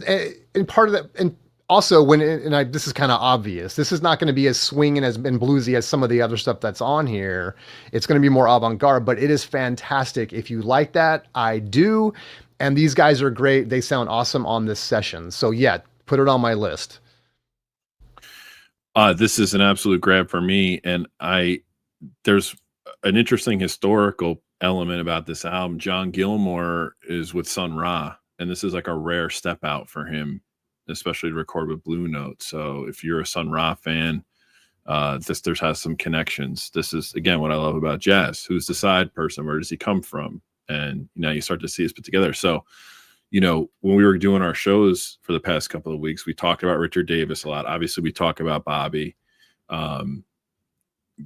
in part of that, and also this is kind of obvious. This is not going to be as swinging and bluesy as some of the other stuff that's on here. It's going to be more avant-garde, but it is fantastic. If you like that, I do. And these guys are great. They sound awesome on this session. So yeah, put it on my list. This is an absolute grab for me. And there's an interesting historical element about this album. John Gilmore is with Sun Ra, and this is like a rare step out for him, especially to record with Blue Note. So if you're a Sun Ra fan, this has some connections. This is, again, what I love about jazz. Who's the side person? Where does he come from? And now you start to see us put together. So, when we were doing our shows for the past couple of weeks, we talked about Richard Davis a lot. Obviously, we talk about Bobby.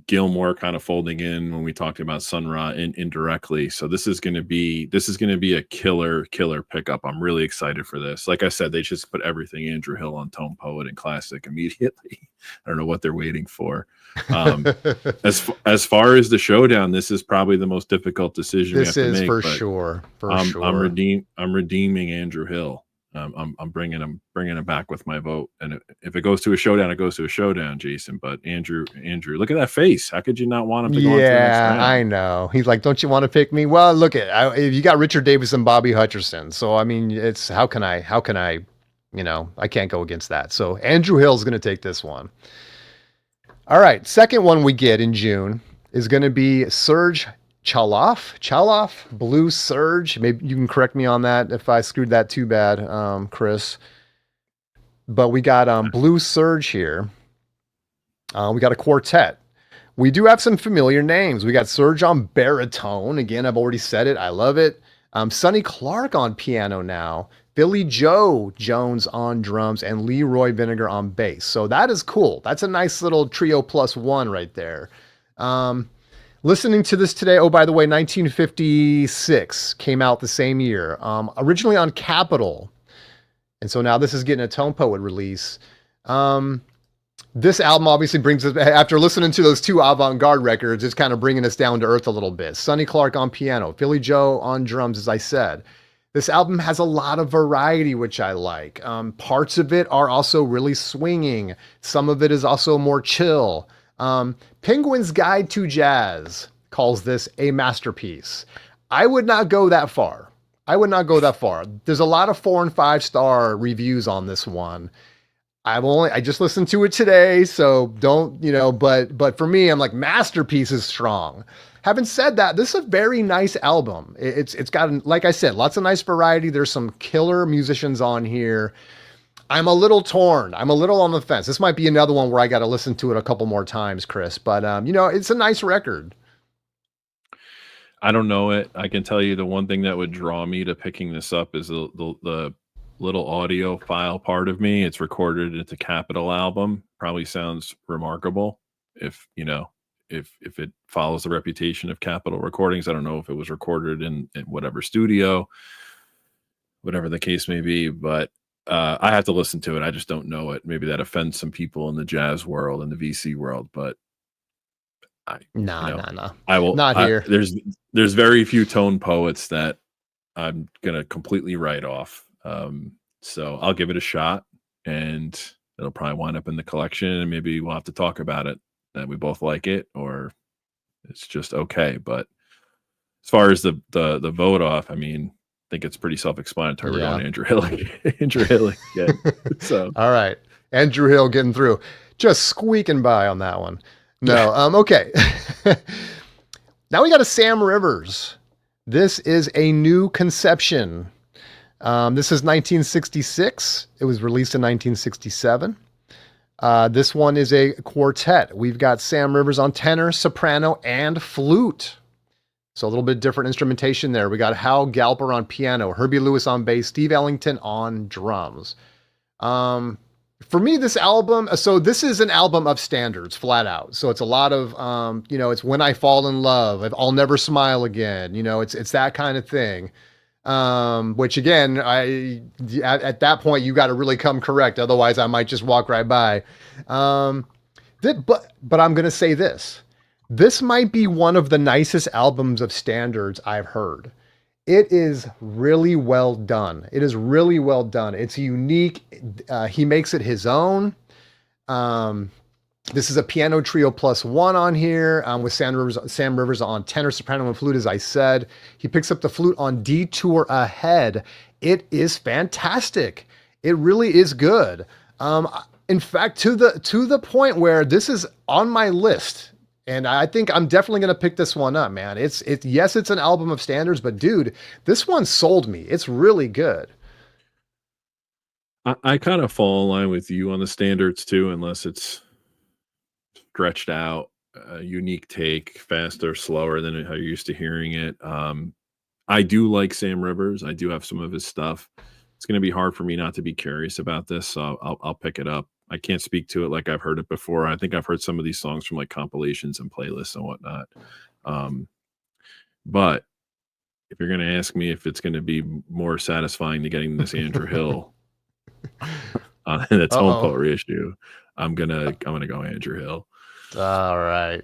Gilmore kind of folding in when we talked about Sun Ra indirectly. So this is going to be a killer pickup. I'm really excited for this. Like I said, they just put everything Andrew Hill on Tone Poet and Classic immediately. I don't know what they're waiting for. As far as the showdown, this is probably the most difficult decision this we have to make. For sure. I'm redeeming Andrew Hill. I'm bringing him back with my vote. And if it goes to a showdown, it goes to a showdown, Jason. But Andrew, look at that face. How could you not want him to go on to the next round? I know. He's like, don't you want to pick me? Well, look if you got Richard Davis and Bobby Hutcherson. So I mean, it's how can I? I can't go against that. So Andrew Hill's going to take this one. All right, second one we get in June is going to be Serge Chaloff, Blue Surge. Maybe you can correct me on that if I screwed that too bad, Chris. But we got Blue Surge here. We got a quartet. We do have some familiar names. We got Serge on baritone. Again, I've already said it. I love it. Sonny Clark on piano now. Billy Joe Jones on drums and Leroy Vinegar on bass. So that is cool. That's a nice little trio plus one right there. Listening to this today, oh, by the way, 1956 came out the same year, originally on Capitol. And so now this is getting a Tone Poet release. This album obviously brings us, after listening to those 2 avant-garde records, it's kind of bringing us down to earth a little bit. Sonny Clark on piano, Billy Joe on drums, as I said. This album has a lot of variety, which I like. Parts of it are also really swinging. Some of it is also more chill. Penguin's Guide to Jazz calls this a masterpiece. I would not go that far. There's a lot of 4 and 5 star reviews on this one. I just listened to it today, so don't, but for me, I'm like masterpiece is strong. Having said that, this is a very nice album. It's got, like I said, lots of nice variety. There's some killer musicians on here. I'm a little torn. I'm a little on the fence. This might be another one where I got to listen to it a couple more times, Chris. But it's a nice record. I don't know it. I can tell you the one thing that would draw me to picking this up is the little audio file part of me. It's recorded. It's a Capitol album. Probably sounds remarkable if if it follows the reputation of Capitol Recordings. I don't know if it was recorded in whatever studio, whatever the case may be, but I have to listen to it. I just don't know it. Maybe that offends some people in the jazz world and the VC world, but Nah. I will Not here. There's very few tone poets that I'm gonna completely write off. So I'll give it a shot, and it'll probably wind up in the collection, and maybe we'll have to talk about it, that we both like it, or it's just okay. But as far as the vote off, I mean, I think it's pretty self-explanatory. We're going Andrew Hill. Andrew Hill again. So all right. Andrew Hill getting through. Just squeaking by on that one. No. Okay. Now we got a Sam Rivers. This is a new conception. This is 1966. It was released in 1967. This one is a quartet. We've got Sam Rivers on tenor, soprano, and flute. So a little bit different instrumentation there. We got Hal Galper on piano, Herbie Lewis on bass, Steve Ellington on drums. For me, this album, so this is an album of standards, flat out. So it's a lot of, it's When I Fall in Love, I'll Never Smile Again. It's that kind of thing. Which again, at that point, you got to really come correct. Otherwise, I might just walk right by. But I'm going to say this. This might be one of the nicest albums of standards I've heard. It is really well done. It is really well done. It's unique. He makes it his own. This is a piano trio +1 on here with Sam Rivers on tenor, soprano, and flute, as I said. He picks up the flute on Detour Ahead. It is fantastic. It really is good. In fact, to the point where this is on my list. And I think I'm definitely going to pick this one up, man. Yes, it's an album of standards, but dude, this one sold me. It's really good. I kind of fall in line with you on the standards too, unless it's stretched out, a unique take, faster, slower than how you're used to hearing it. I do like Sam Rivers. I do have some of his stuff. It's going to be hard for me not to be curious about this, so I'll pick it up. I can't speak to it like I've heard it before. I think I've heard some of these songs from like compilations and playlists and whatnot. But if you're going to ask me if it's going to be more satisfying than getting this Andrew Hill in its home poetry issue, I'm gonna go Andrew Hill. All right.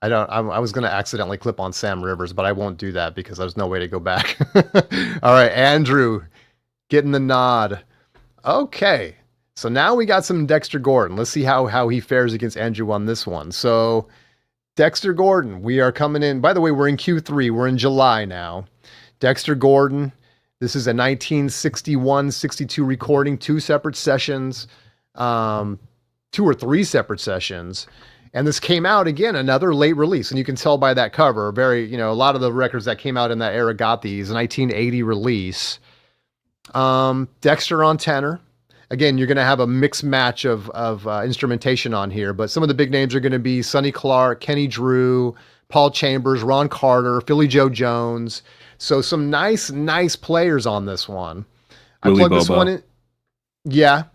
I was going to accidentally clip on Sam Rivers, but I won't do that because there's no way to go back. All right, Andrew getting the nod. Okay. So now we got some Dexter Gordon. Let's see how he fares against Andrew on this one. So Dexter Gordon, we are coming in. By the way, we're in Q3. We're in July now. Dexter Gordon. This is a 1961-62 recording, 2 separate sessions, 2 or 3 separate sessions. And this came out, again, another late release. And you can tell by that cover, a lot of the records that came out in that era got these, 1980 release. Dexter on tenor. Again, you're going to have a mixed match of instrumentation on here, but some of the big names are going to be Sonny Clark, Kenny Drew, Paul Chambers, Ron Carter, Philly Joe Jones. So some nice players on this one. Willie I plugged Bobo. this one in. Yeah.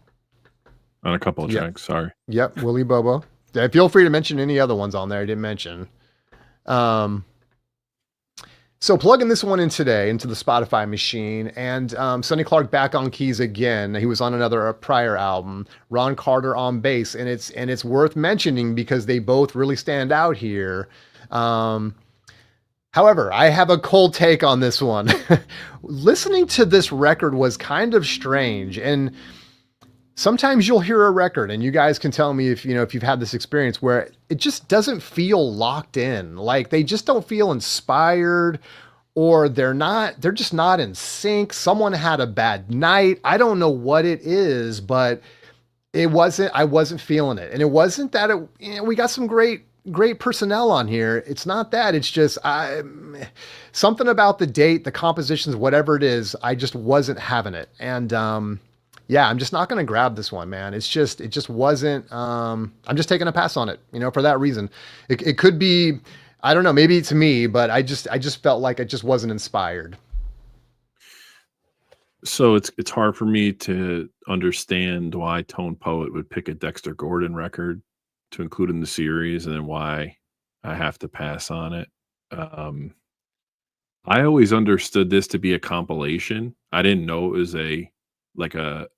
On a couple of tracks, sorry. Yep, Willie Bobo. Yeah, feel free to mention any other ones on there I didn't mention. So plugging this one in today into the Spotify machine, and Sonny Clark back on keys again. He was on another prior album. Ron Carter on bass, and it's worth mentioning because they both really stand out here. However, I have a cold take on this one. Listening to this record was kind of strange, and sometimes you'll hear a record, and you guys can tell me if you've had this experience where it just doesn't feel locked in. Like they just don't feel inspired, or they're just not in sync. Someone had a bad night. I don't know what it is, but I wasn't feeling it. And it wasn't that we got some great personnel on here. It's not that. It's just something about the date, the compositions, whatever it is, I just wasn't having it. And yeah, I'm just not going to grab this one, man. It just wasn't I'm just taking a pass on it, for that reason. It could be, I don't know, maybe it's me, but I just felt like it just wasn't inspired. So it's hard for me to understand why Tone Poet would pick a Dexter Gordon record to include in the series, and then why I have to pass on it. Um, I always understood this to be a compilation. I didn't know it was like a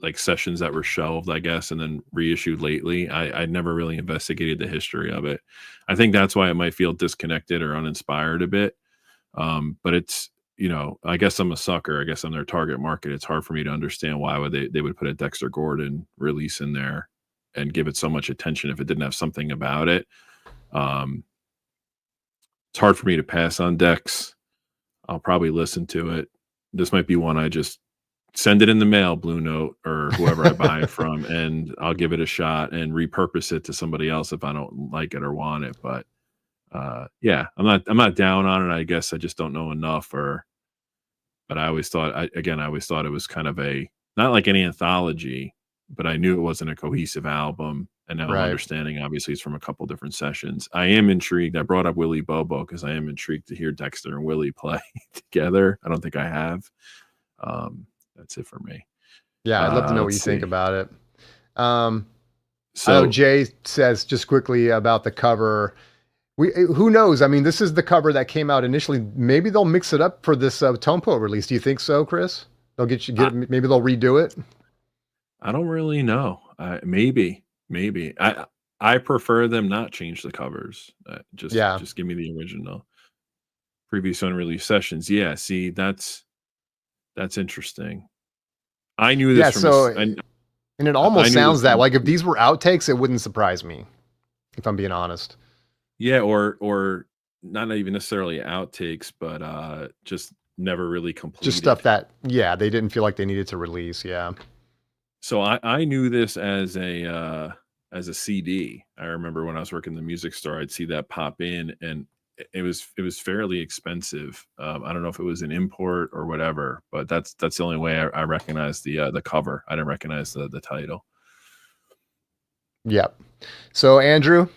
like sessions that were shelved, I guess, and then reissued lately. I never really investigated the history of it. I think that's why it might feel disconnected or uninspired a bit. But it's, I guess I'm a sucker. I guess I'm their target market. It's hard for me to understand why would they would put a Dexter Gordon release in there and give it so much attention if it didn't have something about it. Um, it's hard for me to pass on Dex. I'll probably listen to it. This might be one I just send it in the mail, Blue Note, or whoever I buy it from, and I'll give it a shot and repurpose it to somebody else if I don't like it or want it. But yeah, I'm not down on it. I guess I just don't know enough. But I always thought, I always thought it was kind of not like an anthology, but I knew it wasn't a cohesive album. And now I'm Right. understanding, obviously, it's from a couple different sessions. I am intrigued. I brought up Willie Bobo because I am intrigued to hear Dexter and Willie play together. I don't think I have. That's it for me. Yeah, I'd love to know what you Let's think see. about it. I know So Jay says just quickly about the cover. Who knows? I mean, this is the cover that came out initially. Maybe they'll mix it up for this Tone Poet release. Do you think so, Chris? They'll maybe they'll redo it. I don't really know. Maybe. I prefer them not change the covers. Yeah. Just give me the original. Previous unreleased sessions. Yeah. See, that's interesting. I knew Yeah. this from So, I and it I almost knew this sounds that from like if these were outtakes, it wouldn't surprise me, if I'm being honest. yeah, or not even necessarily outtakes, but just never really Just stuff completed. that, yeah, they didn't feel like they needed to release. Yeah. So I knew this as a CD. I remember when I was working in the music store, I'd see that pop in, and it was fairly expensive. I don't know if it was an import or whatever, but that's the only way I recognized the cover. I didn't recognize the title. Yep. So Andrew,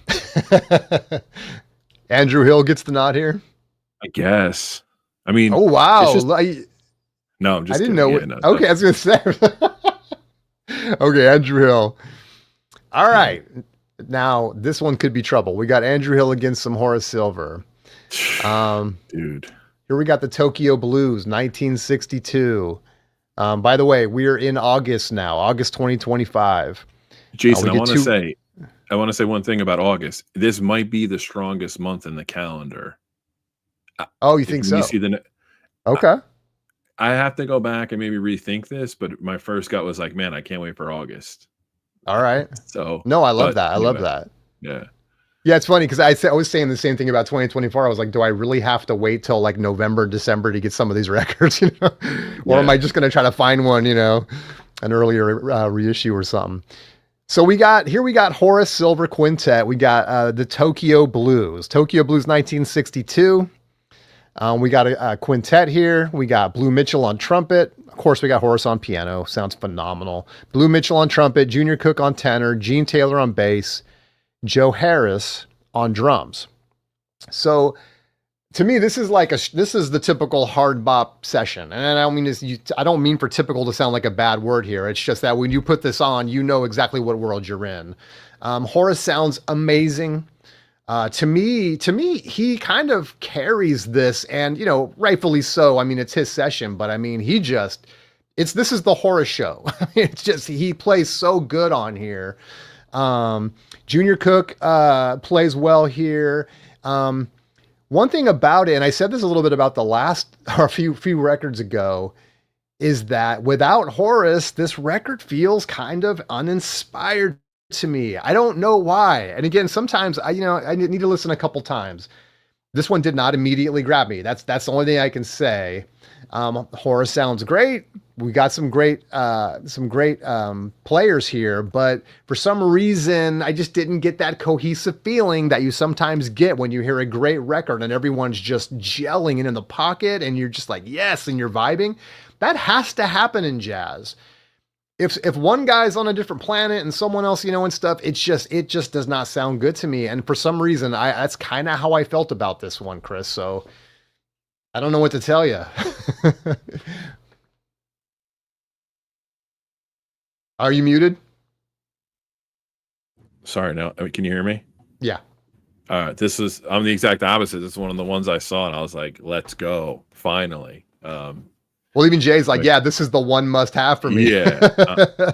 Andrew Hill gets the nod here. I guess. I mean, Oh wow! it's just no. I'm I just didn't kidding. know. Yeah, no. Okay, I was gonna say. Okay, Andrew Hill. All right. Now this one could be trouble. We got Andrew Hill against some Horace Silver. Dude. Here we got the Tokyo Blues, 1962. By the way, we're in August now, August 2025. Jason, We I get want to two. say one thing about August. This might be the strongest month in the calendar. Oh, you If think when you so? see Okay. I have to go back and maybe rethink this, but my first gut was like, man, I can't wait for August. All right. So, No, I love but that. I love anyway, that. yeah, Yeah, it's funny because I was saying the same thing about 2024. I was like, do I really have to wait till like November, December to get some of these records, or am yeah. I just going to try to find one, an earlier reissue or something? So we got Horace Silver Quintet. We got the Tokyo Blues, 1962. We got a quintet here. We got Blue Mitchell on trumpet. Of course, we got Horace on piano. Sounds phenomenal. Blue Mitchell on trumpet, Junior Cook on tenor, Gene Taylor on bass, Joe Harris on drums. So to me, this is the typical hard bop session, and I don't mean I don't mean for typical to sound like a bad word here. It's just that when you put this on, you know exactly what world you're in. Horace sounds amazing. To me, he kind of carries this, and rightfully so. I mean, it's his session, but I mean, this is the Horace show. It's just he plays so good on here. Junior Cook plays well here. One thing about it, and I said this a little bit about the last or a few records ago, is that without Horace, this record feels kind of uninspired to me. I don't know why. And again, sometimes I need to listen a couple times. This one did not immediately grab me. That's the only thing I can say. Horror sounds great. We got some great players here, but for some reason, I just didn't get that cohesive feeling that you sometimes get when you hear a great record and everyone's just gelling in the pocket, and you're just like, yes, and you're vibing. That has to happen in jazz. If one guy's on a different planet and someone else, and stuff, it just does not sound good to me. And for some reason, that's kind of how I felt about this one, Chris. So I don't know what to tell you. Are you muted? Sorry, no. Can you hear me? Yeah. I'm the exact opposite. This is one of the ones I saw, and I was like, "Let's go, finally." Well, even Jay's like, "Yeah, this is the one must-have for me." Yeah,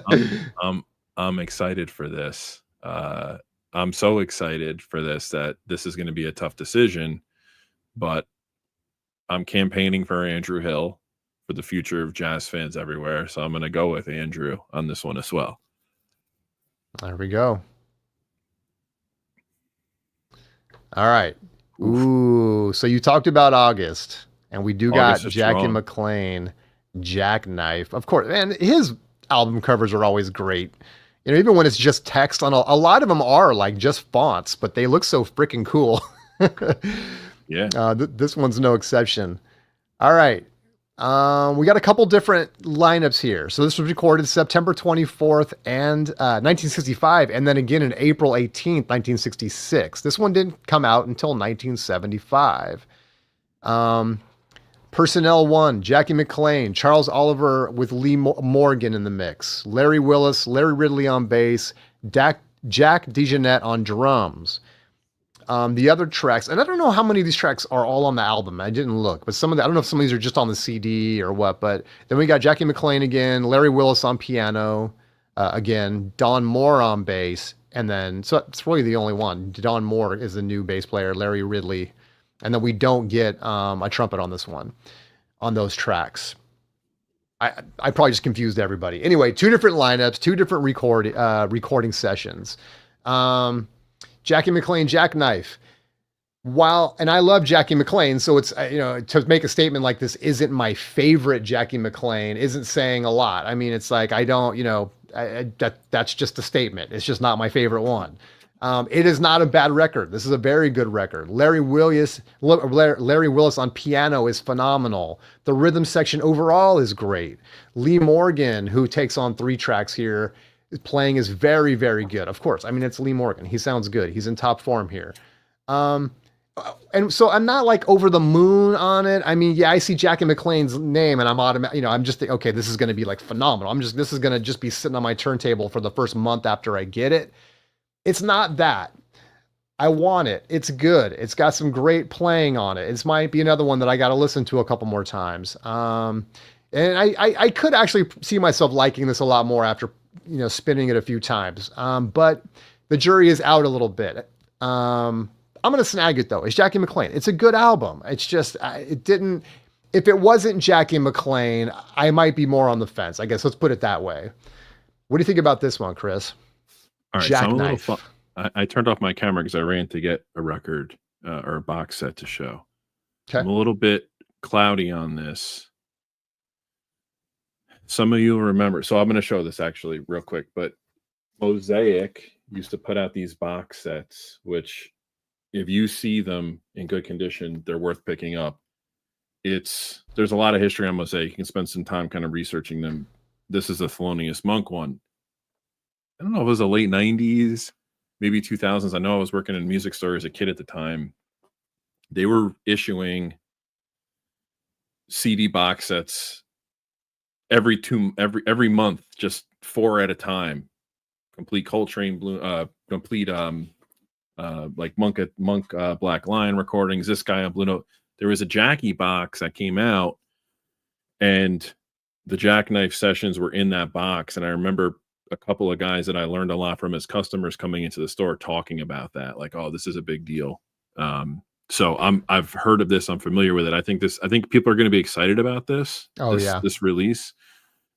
I'm excited for this. I'm so excited for this that this is going to be a tough decision, but I'm campaigning for Andrew Hill for the future of jazz fans everywhere. So I'm going to go with Andrew on this one as well. There we go. All right. Oof. Ooh, so you talked about August, and we do got August is Jackie strong. McLean, Jackknife. Of course, and his album covers are always great. Even when it's just text on a lot of them are like just fonts, but they look so freaking cool. Yeah. This one's no exception. All right. We got a couple different lineups here. So this was recorded September 24th and 1965, and then again in April 18th, 1966. This one didn't come out until 1975. Personnel 1, Jackie McLean, Charles Oliver with Lee Morgan in the mix, Larry Willis, Larry Ridley on bass, Jack DeJohnette on drums. The other tracks, and I don't know how many of these tracks are all on the album. I didn't look, but I don't know if some of these are just on the CD or what, but then we got Jackie McLean again, Larry Willis on piano, again, Don Moore on bass, and then, so it's really the only one. Don Moore is the new bass player, Larry Ridley, and then we don't get a trumpet on this one, on those tracks. I probably just confused everybody. Anyway, two different lineups, two different recording sessions. Jackie McLean, Jackknife. And I love Jackie McLean, so it's, to make a statement like this isn't my favorite Jackie McLean isn't saying a lot. I mean, it's like, I don't, that's just a statement. It's just not my favorite one. It is not a bad record. This is a very good record. Larry Willis on piano is phenomenal. The rhythm section overall is great. Lee Morgan, who takes on 3 tracks here, playing is very, very good. Of course. I mean, it's Lee Morgan. He sounds good. He's in top form here. And so I'm not like over the moon on it. I mean, yeah, I see Jackie McLean's name and I'm just thinking, okay, this is going to be like phenomenal. This is going to just be sitting on my turntable for the first month after I get it. It's not that. I want it. It's good. It's got some great playing on it. It might be another one that I got to listen to a couple more times. And I could actually see myself liking this a lot more after spinning it a few times. But the jury is out a little bit. I'm going to snag it though. It's Jackie McLean. It's a good album. It's just, if it wasn't Jackie McLean, I might be more on the fence. I guess let's put it that way. What do you think about this one, Chris? All right. Jackknife. So I turned off my camera because I ran to get a record or a box set to show. Okay. I'm a little bit cloudy on this. Some of you will remember. So I'm going to show this actually real quick, but Mosaic used to put out these box sets, which if you see them in good condition, they're worth picking up. There's a lot of history on Mosaic. You can spend some time kind of researching them. This is a Thelonious Monk one. I don't know if it was the late 90s, maybe 2000s. I know I was working in a music store as a kid at the time. They were issuing CD box sets every month, just 4 at a time. Complete Coltrane, complete like Monk Black Lion recordings. This guy on Blue Note. There was a Jackie box that came out, and the Jackknife sessions were in that box. And I remember a couple of guys that I learned a lot from as customers coming into the store talking about that, like, oh, this is a big deal. So I've heard of this. I'm familiar with it. I think people are going to be excited about this. This release.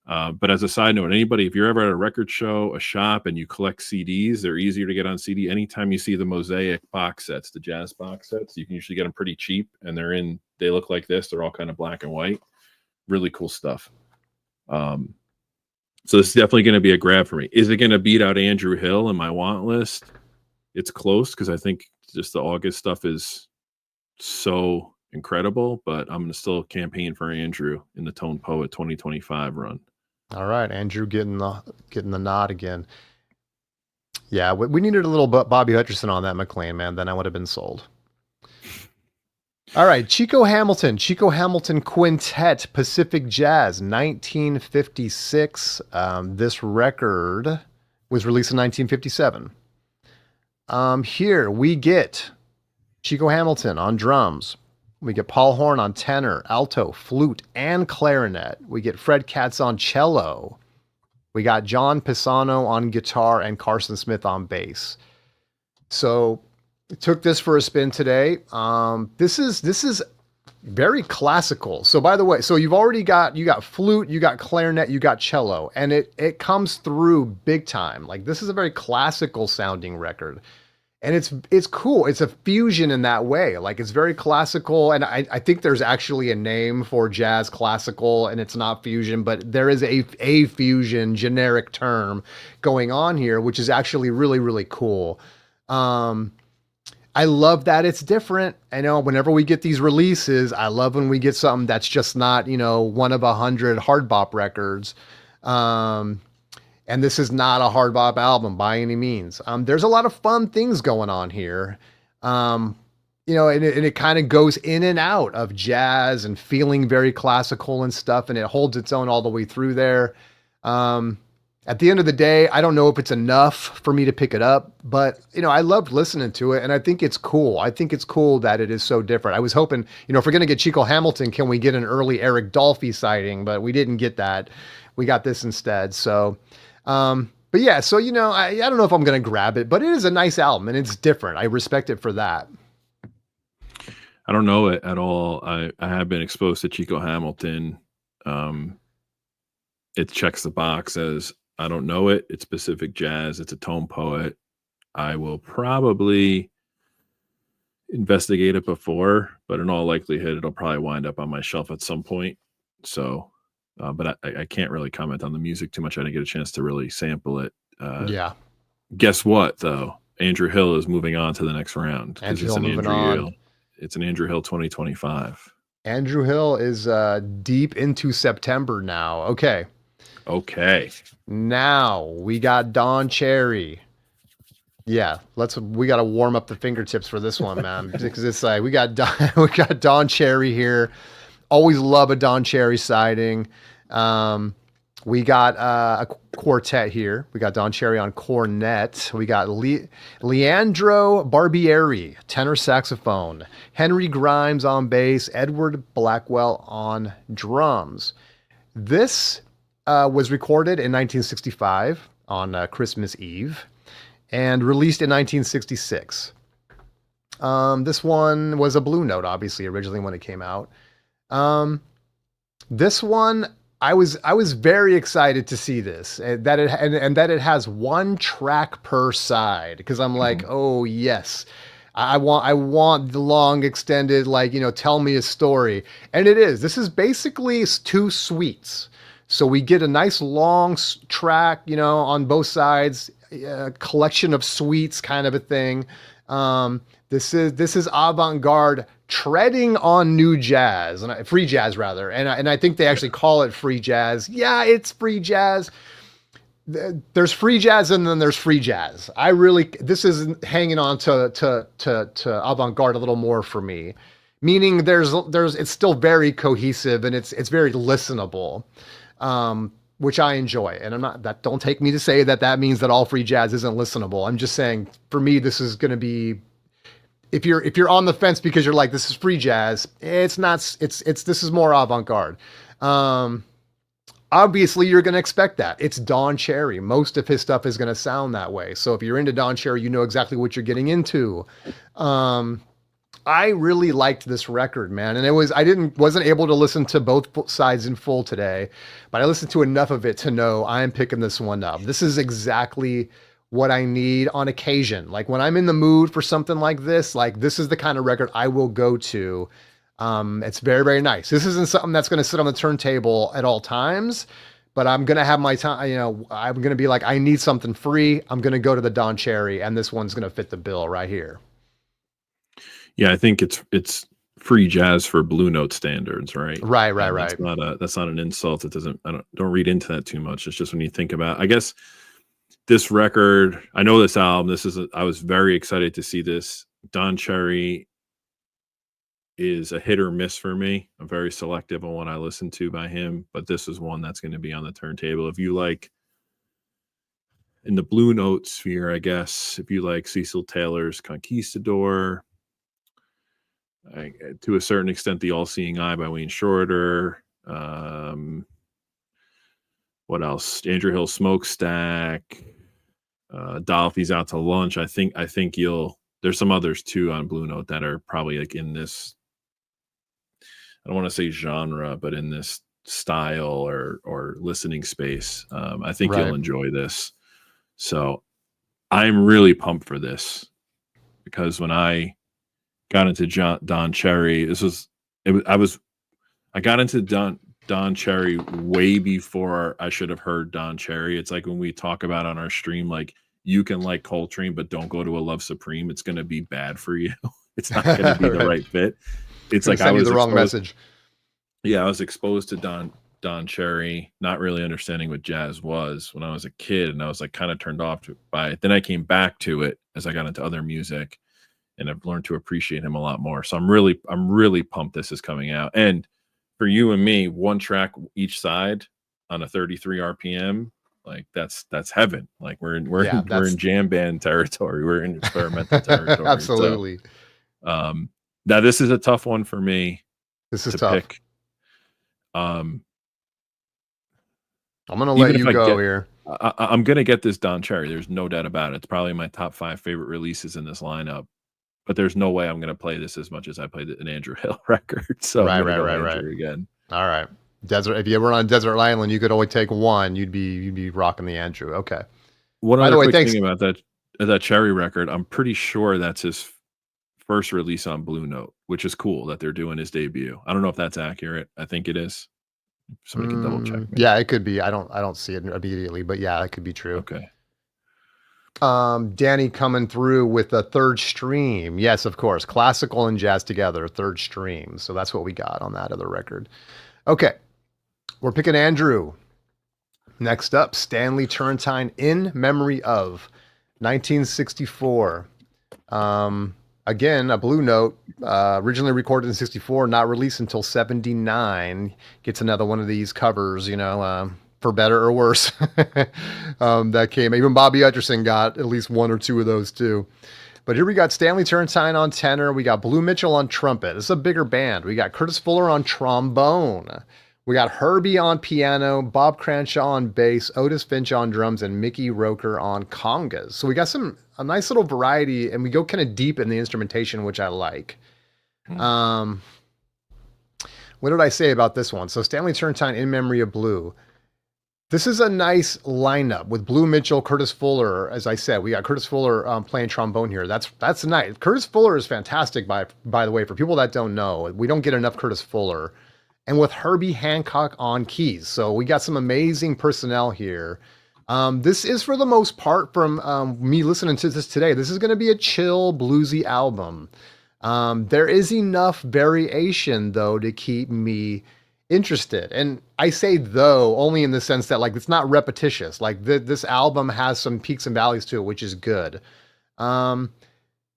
But as a side note, anybody, if you're ever at a record show, a shop, and you collect CDs, they're easier to get on CD. Anytime you see the Mosaic box sets, the jazz box sets, you can usually get them pretty cheap, and they look like this. They're all kind of black and white. Really cool stuff. So this is definitely going to be a grab for me. Is it going to beat out Andrew Hill in my want list? It's close because I think just the August stuff is so incredible, but I'm going to still campaign for Andrew in the Tone Poet 2025 run. All right, Andrew getting the nod again. Yeah, we needed a little Bobby Hutcherson on that McLean, man. Then I would have been sold. All right, Chico Hamilton Quintet, Pacific Jazz, 1956. This record was released in 1957. Here we get Chico Hamilton on drums. We get Paul Horn on tenor, alto, flute, and clarinet. We get Fred Katz on cello. We got John Pisano on guitar and Carson Smith on bass. So took this for a spin today. This is very classical. So by the way, so you got flute, you got clarinet, you got cello, and it comes through big time. Like, this is a very classical sounding record. And it's cool. It's a fusion in that way. Like, it's very classical. And I think there's actually a name for jazz classical, and it's not fusion, but there is a fusion generic term going on here, which is actually really, really cool. I love that it's different. I know whenever we get these releases, I love when we get something that's just not, one of 100 hard bop records. And this is not a hard bop album by any means. There's a lot of fun things going on here. And it kind of goes in and out of jazz and feeling very classical and stuff. And it holds its own all the way through there. At the end of the day, I don't know if it's enough for me to pick it up, but I loved listening to it, and I think it's cool. I think it's cool that it is so different. I was hoping, if we're going to get Chico Hamilton, can we get an early Eric Dolphy sighting? But we didn't get that. We got this instead. So, but yeah, so, I don't know if I'm going to grab it, but it is a nice album and it's different. I respect it for that. I don't know it at all. I have been exposed to Chico Hamilton. It checks the box as I don't know it. It's Pacific Jazz. It's a tone poet. I will probably investigate it before, but in all likelihood, it'll probably wind up on my shelf at some point. So, but I can't really comment on the music too much. I didn't get a chance to really sample it. Yeah. Guess what, though? Andrew Hill is moving on to the next round. Andrew it's Hill an moving Andrew on. Hill. It's an Andrew Hill 2025. Andrew Hill is deep into September now. Okay. Now we got Don Cherry. Yeah, we got to warm up the fingertips for this one, man, because it's like we got Don Cherry here. Always love a Don Cherry sighting. We got a quartet here. We got Don Cherry on cornet. We got Leandro Barbieri, tenor saxophone. Henry Grimes on bass. Edward Blackwell on drums. This was recorded in 1965 on Christmas Eve and released in 1966. This one was a Blue Note, obviously, originally when it came out. This one, I was very excited to see this, that it has one track per side, because I'm like, oh yes, I want the long extended, tell me a story. And it is. This is basically two suites. So we get a nice long track, on both sides, a collection of suites kind of a thing. This is avant-garde treading on new jazz, and free jazz rather. And I think they actually call it free jazz. Yeah, it's free jazz. There's free jazz and then there's free jazz. This is hanging on to avant-garde a little more for me. Meaning it's still very cohesive and it's very listenable. Which I enjoy. And don't take me to say that means that all free jazz isn't listenable. I'm just saying, for me, this is going to be, if you're on the fence because you're like, this is free jazz, it's not, this is more avant-garde. Obviously you're going to expect that. It's Don Cherry. Most of his stuff is going to sound that way. So if you're into Don Cherry, you know exactly what you're getting into. I really liked this record, man. And it was, I wasn't able to listen to both sides in full today, but I listened to enough of it to know I am picking this one up. This is exactly what I need on occasion. Like when I'm in the mood for something like this is the kind of record I will go to. It's very, very nice. This isn't something that's going to sit on the turntable at all times, but I'm going to have my time, I'm going to be like, I need something free. I'm going to go to the Don Cherry, and this one's going to fit the bill right here. Yeah, I think it's free jazz for Blue Note standards, right? Right. That's not an insult. It doesn't. I don't read into that too much. It's just when you think about, I guess this record. I know this album. I was very excited to see this. Don Cherry is a hit or miss for me. I'm very selective on what I listen to by him, but this is one that's going to be on the turntable. If you like, in the Blue Note sphere, I guess, if you like Cecil Taylor's Conquistador, to a certain extent, The All-Seeing Eye by Wayne Shorter. What else? Andrew Hill Smokestack. Dolphy's Out to Lunch. I think there's some others too on Blue Note that are probably like in this, I don't want to say genre, but in this style or listening space. I think you'll enjoy this. So I'm really pumped for this, because when I got into Don Cherry, I got into Don Cherry way before I should have heard Don Cherry. It's like when we talk about on our stream, like, you can like Coltrane, but don't go to a Love Supreme. It's going to be bad for you. It's not going to be the right fit. It's like I was the wrong message. Yeah, I was exposed to Don Cherry, not really understanding what jazz was when I was a kid, and I was like kind of turned off by it. Then I came back to it as I got into other music, and I've learned to appreciate him a lot more. So I'm really pumped this is coming out. And for you and me, one track each side on a 33 RPM, like that's heaven. Like we're in jam band territory. We're in experimental territory. Absolutely. So, now this is a tough one for me. This is tough. Pick. I'm gonna let you go here. I'm gonna get this Don Cherry. There's no doubt about it. It's probably my top 5 favorite releases in this lineup. But there's no way I'm gonna play this as much as I played an Andrew Hill record. So right. Again. All right. Desert. If you were on a desert island, you could only take one. You'd be rocking the Andrew. Okay. One other quick thing about that Cherry record, I'm pretty sure that's his first release on Blue Note, which is cool that they're doing his debut. I don't know if that's accurate. I think it is. Somebody can double check me. Yeah, it could be. I don't see it immediately, but yeah, it could be true. Okay. Danny coming through with a third stream. Yes, of course. Classical and jazz together, third stream. So that's what we got on that other record. Okay. We're picking Andrew. Next up, Stanley Turrentine, In Memory of, 1964. Again, a Blue Note, originally recorded in 64, not released until 79. Gets another one of these covers, for better or worse. That came. Even Bobby Hutcherson got at least one or two of those too. But here we got Stanley Turrentine on tenor. We got Blue Mitchell on trumpet. This is a bigger band. We got Curtis Fuller on trombone. We got Herbie on piano, Bob Cranshaw on bass, Otis Finch on drums, and Mickey Roker on congas. So we got a nice little variety, and we go kind of deep in the instrumentation, which I like. What did I say about this one? So Stanley Turrentine, In Memory of Blue. This is a nice lineup with Blue Mitchell, Curtis Fuller. As I said, we got Curtis Fuller playing trombone here. That's nice. Curtis Fuller is fantastic, by the way. For people that don't know, we don't get enough Curtis Fuller. And with Herbie Hancock on keys. So we got some amazing personnel here. This is, for the most part, from me listening to this today, this is going to be a chill, bluesy album. There is enough variation, though, to keep me interested. And I say though only in the sense that, like, it's not repetitious. Like this album has some peaks and valleys to it, which is good.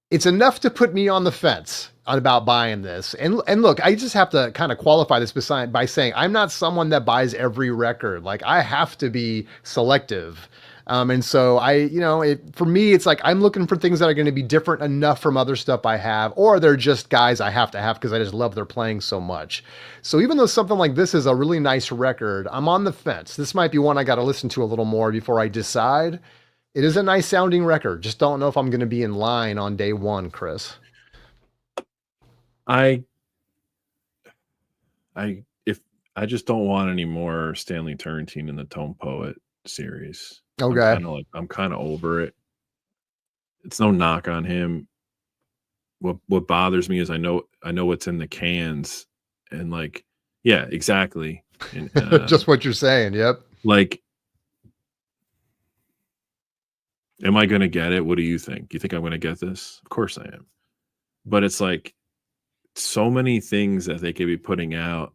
It's enough to put me on the fence about buying this. And look, I just have to kind of qualify this by saying I'm not someone that buys every record. Like, I have to be selective. And so for me, it's like I'm looking for things that are going to be different enough from other stuff I have, or they're just guys I have to have because I just love their playing so much. So even though something like this is a really nice record, I'm on the fence. This might be one I got to listen to a little more before I decide. It is a nice sounding record. Just don't know if I'm going to be in line on day one, Chris. I if I just don't want any more Stanley Turrentine in the Tone Poet series. Okay. I'm kind of over it. It's no knock on him. What bothers me is I know what's in the cans, and like, yeah, exactly. And Just what you're saying. Yep. like, am I going to get it? What do you think? You think I'm going to get this? Of course I am. But it's like so many things that they could be putting out,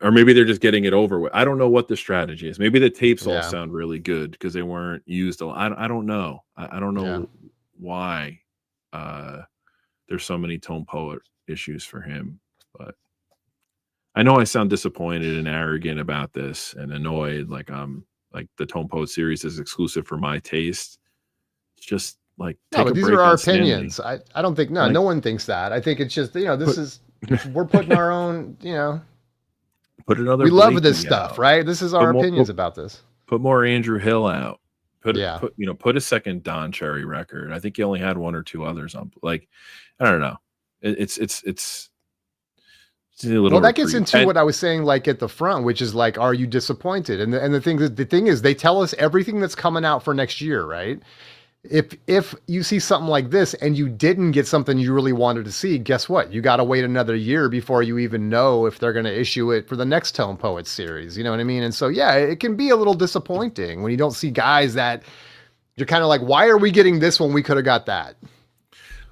or maybe they're just getting it over with. I don't know what the strategy is. Maybe the tapes all Yeah. sound really good because they weren't used a lot. I don't know. I don't know why there's so many Tone Poet issues for him. But I know I sound disappointed and arrogant about this and annoyed. Like the Tone Poet series is exclusive for my taste. It's just like, No, but these are our opinions. I don't think no one thinks that. I think it's just we're putting our own, put another. We love this stuff, right? This is our opinions about this. Put more Andrew Hill out. Put a second Don Cherry record. I think he only had one or two others on. Like, I don't know. It's a little. Well, that gets into what I was saying, like at the front, which is like, are you disappointed? And the thing is, they tell us everything that's coming out for next year, right? If you see something like this and you didn't get something you really wanted to see, guess what? You got to wait another year before you even know if they're going to issue it for the next Tone Poet series. You know what I mean? And so, yeah, it can be a little disappointing when you don't see guys that you're kind of like, why are we getting this when we could have got that?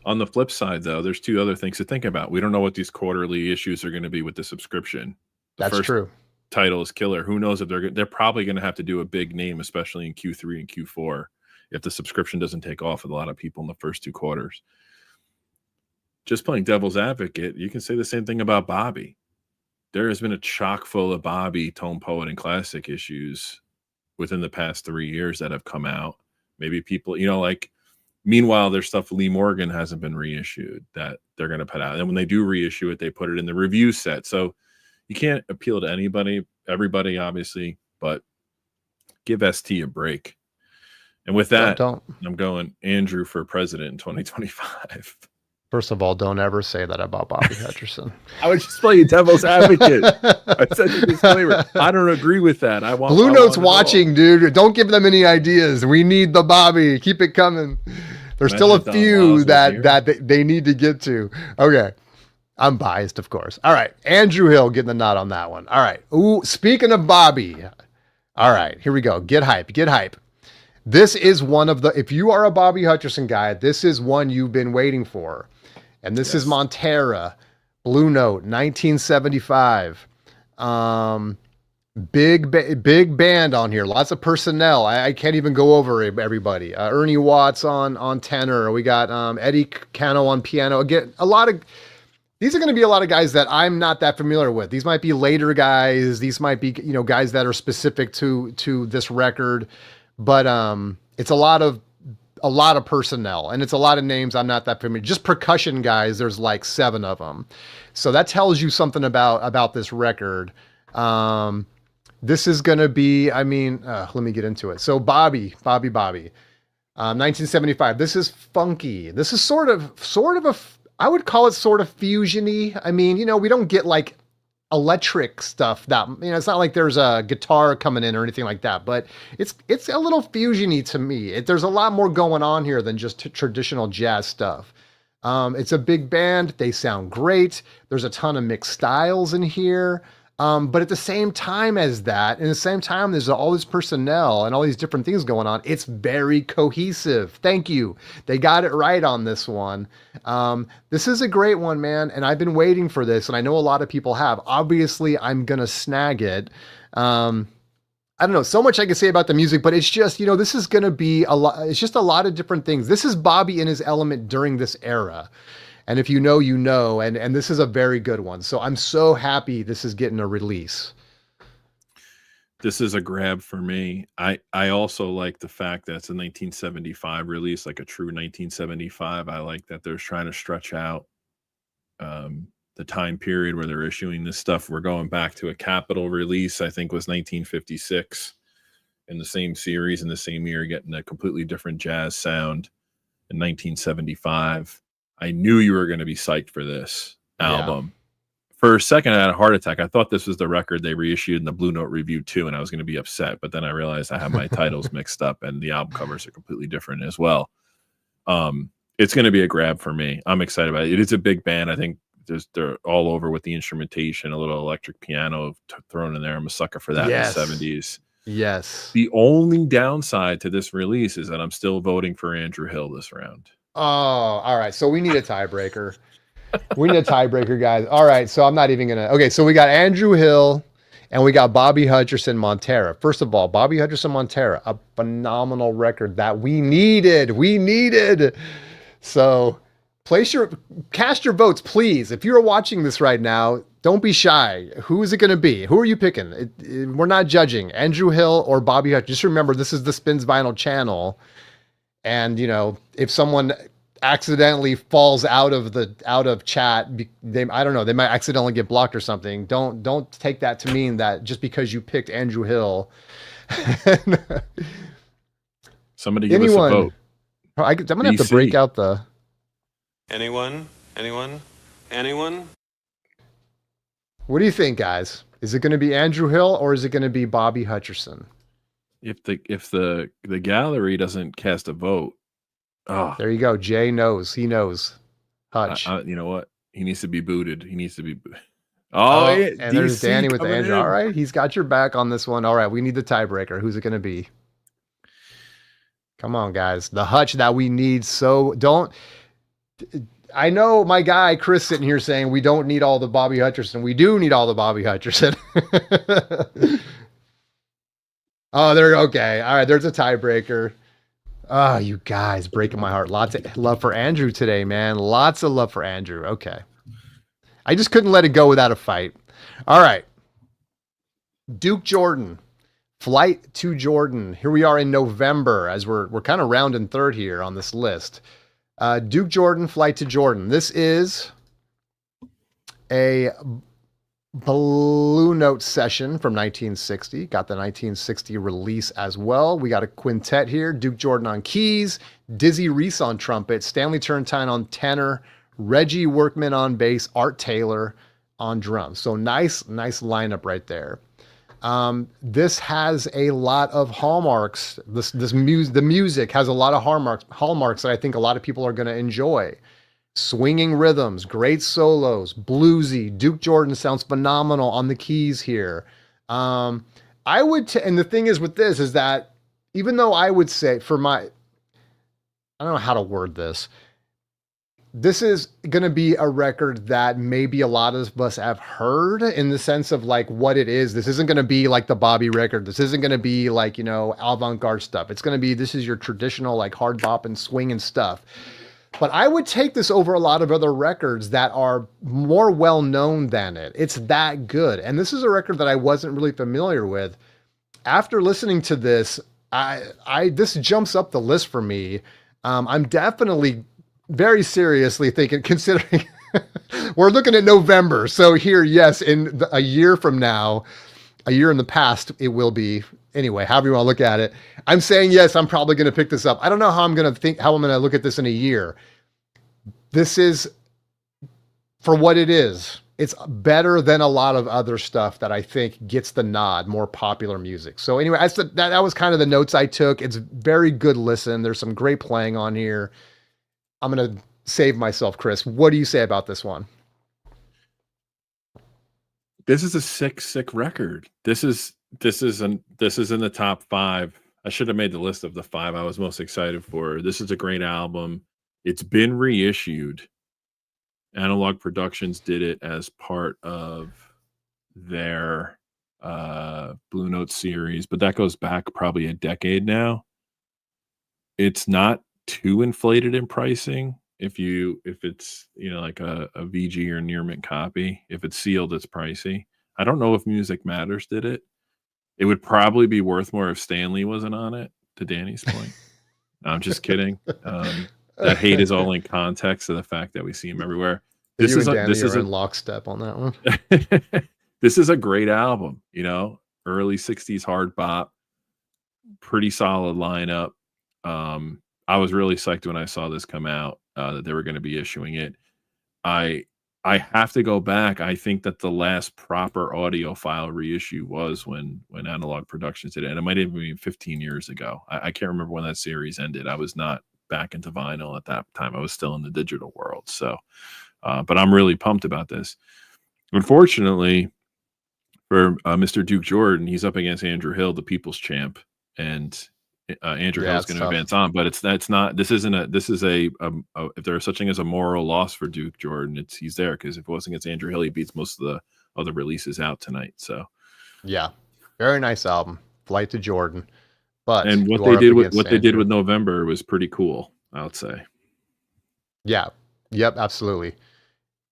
On the flip side, though, there's two other things to think about. We don't know what these quarterly issues are going to be with the subscription. That's true. Title is killer. Who knows if they're probably going to have to do a big name, especially in Q3 and Q4, if the subscription doesn't take off with a lot of people in the first two quarters. Just playing devil's advocate, you can say the same thing about Bobby. There has been a chock full of Bobby, Tone Poet, and Classic issues within the past 3 years that have come out. Maybe people, meanwhile, there's stuff Lee Morgan hasn't been reissued that they're going to put out. And when they do reissue it, they put it in the review set. So you can't appeal to everybody, obviously, but give ST a break. And with that, I'm going Andrew for president in 2025. First of all, don't ever say that about Bobby Hutcherson. I was just playing devil's advocate. I said the disclaimer. I don't agree with that. Blue Note's watching, dude. Don't give them any ideas. We need the Bobby. Keep it coming. There's still a few that they need to get to. Okay. I'm biased, of course. All right. Andrew Hill getting the nod on that one. All right. Ooh, speaking of Bobby. All right. Here we go. Get hype. Get hype. This is one of if you are a Bobby Hutcherson guy, this is one you've been waiting for. And this is Montera, Blue Note, 1975. Big band on here. Lots of personnel. I can't even go over everybody. Ernie Watts on tenor. We got Eddie Cano on piano. Again, these are going to be a lot of guys that I'm not that familiar with. These might be later guys. These might be guys that are specific to this record. But it's a lot of personnel, and it's a lot of names I'm not that familiar. Just percussion guys, there's like 7 of them. So that tells you something about this record. This is going to be, let me get into it. So Bobby, 1975. This is funky. This is sort of I would call it sort of fusion-y. We don't get like electric stuff that it's not like there's a guitar coming in or anything like that, but it's a little fusiony to me. There's a lot more going on here than just traditional jazz stuff. It's a big band. They sound great. There's a ton of mixed styles in here. But at the same time there's all this personnel and all these different things going on. It's very cohesive. Thank you. They got it right on this one. This is a great one, man. And I've been waiting for this, and I know a lot of people have. Obviously, I'm going to snag it. I don't know, so much I can say about the music, but it's just, this is going to be a lot. It's just a lot of different things. This is Bobby in his element during this era. And if you know, and this is a very good one. So I'm so happy this is getting a release. This is a grab for me. I also like the fact that it's a 1975 release, like a true 1975. I like that they're trying to stretch out the time period where they're issuing this stuff. We're going back to a Capitol release, I think was 1956, in the same series in the same year, getting a completely different jazz sound in 1975. I knew you were going to be psyched for this. album. For a second, I had a heart attack. I thought this was the record they reissued in the Blue Note review too, and I was going to be upset. But then I realized I have my titles mixed up, and the album covers are completely different as well. It's going to be a grab for me. I'm excited about it. It is a big band. I think they're all over with the instrumentation, a little electric piano thrown in there. I'm a sucker for that in the 70s. Yes. The only downside to this release is that I'm still voting for Andrew Hill this round. Oh, all right. So we need a tiebreaker. We need a tiebreaker, guys. All right. So I'm not even going to. Okay. So we got Andrew Hill and we got Bobby Hutcherson Montera. First of all, Bobby Hutcherson Montera, a phenomenal record that we needed. We needed. So cast your votes, please. If you're watching this right now, don't be shy. Who is it going to be? Who are you picking? We're not judging. Andrew Hill or Bobby Hutcherson. Just remember, this is the Spins Vinyl channel. And, you know, if someone accidentally falls out of chat, I don't know, they might accidentally get blocked or something. Don't take that to mean that just because you picked Andrew Hill. Somebody give us a vote. I'm going to have to break out the... Anyone? What do you think, guys? Is it going to be Andrew Hill or is it going to be Bobby Hutcherson? If the gallery doesn't cast a vote, there you go. Jay knows. He knows. Hutch. You know what? He needs to be booted. And there's Danny with Andrew. All right, he's got your back on this one. All right, we need the tiebreaker. Who's it going to be? Come on, guys. The Hutch that we need. So don't. I know my guy Chris sitting here saying we don't need all the Bobby Hutcherson. We do need all the Bobby Hutcherson. Oh, okay. All right, there's a tiebreaker. Oh, you guys breaking my heart. Lots of love for Andrew today, man. Lots of love for Andrew. Okay. I just couldn't let it go without a fight. All right. Duke Jordan. Flight to Jordan. Here we are in November as we're kind of rounding third here on this list. Duke Jordan, Flight to Jordan. This is a Blue Note session from 1960. Got the 1960 release as well. We got a quintet here. Duke Jordan on keys, Dizzy Reese on trumpet, Stanley Turrentine on tenor, Reggie Workman on bass, Art Taylor on drums. So nice lineup right there. This has a lot of hallmarks. The music has a lot of hallmarks that I think a lot of people are going to enjoy. Swinging rhythms, great solos, bluesy. Duke Jordan sounds phenomenal on the keys here. And the thing is with this is that even though I would say I don't know how to word this. This is going to be a record that maybe a lot of us have heard in the sense of like what it is. This isn't going to be like the Bobby record. This isn't going to be like, avant-garde stuff. It's going to be, this is your traditional like hard bop and swing and stuff. But I would take this over a lot of other records that are more well-known than it. It's that good. And this is a record that I wasn't really familiar with. After listening to this, this jumps up the list for me. I'm definitely very seriously considering we're looking at November. So here, yes, in a year from now, a year in the past, it will be, anyway, however you want to look at it. I'm saying, yes, I'm probably going to pick this up. I don't know how I'm going to look at this in a year. This is, for what it is, it's better than a lot of other stuff that I think gets the nod, more popular music. So anyway, that was kind of the notes I took. It's very good listen. There's some great playing on here. I'm going to save myself, Chris. What do you say about this one? This is a sick record. This is in the top 5. I should have made the list of the 5 I was most excited for. This is a great album. It's been reissued. Analog Productions did it as part of their Blue Note series, but that goes back probably a decade now. It's not too inflated in pricing. If it's like a VG or near mint copy, if it's sealed, it's pricey. I don't know if Music Matters did it. It would probably be worth more if Stanley wasn't on it, to Danny's point. No, I'm just kidding. That hate is all in context of the fact that we see him everywhere. This is in lockstep on that one. This is a great album, early 60s hard bop, pretty solid lineup. I was really psyched when I saw this come out, that they were going to be issuing it. I I have to go back. I think that the last proper audiophile reissue was when Analog Productions did it, and it might even be 15 years ago. I can't remember when that series ended. I was not back into vinyl at that time. I was still in the digital world. So, but I'm really pumped about this. Unfortunately, for Mr. Duke Jordan, he's up against Andrew Hill, the People's Champ, and Andrew Yeah, Hill's it's going to tough. advance on. But that's not. This isn't a. This is a if there's such thing as a moral loss for Duke Jordan, he's there, because if it wasn't against Andrew Hill, he beats most of the other releases out tonight. So, Yeah, very nice album, Flight to Jordan. But and you are up against what they did Andrew. with November was pretty cool, I would say. Yeah, yep, absolutely.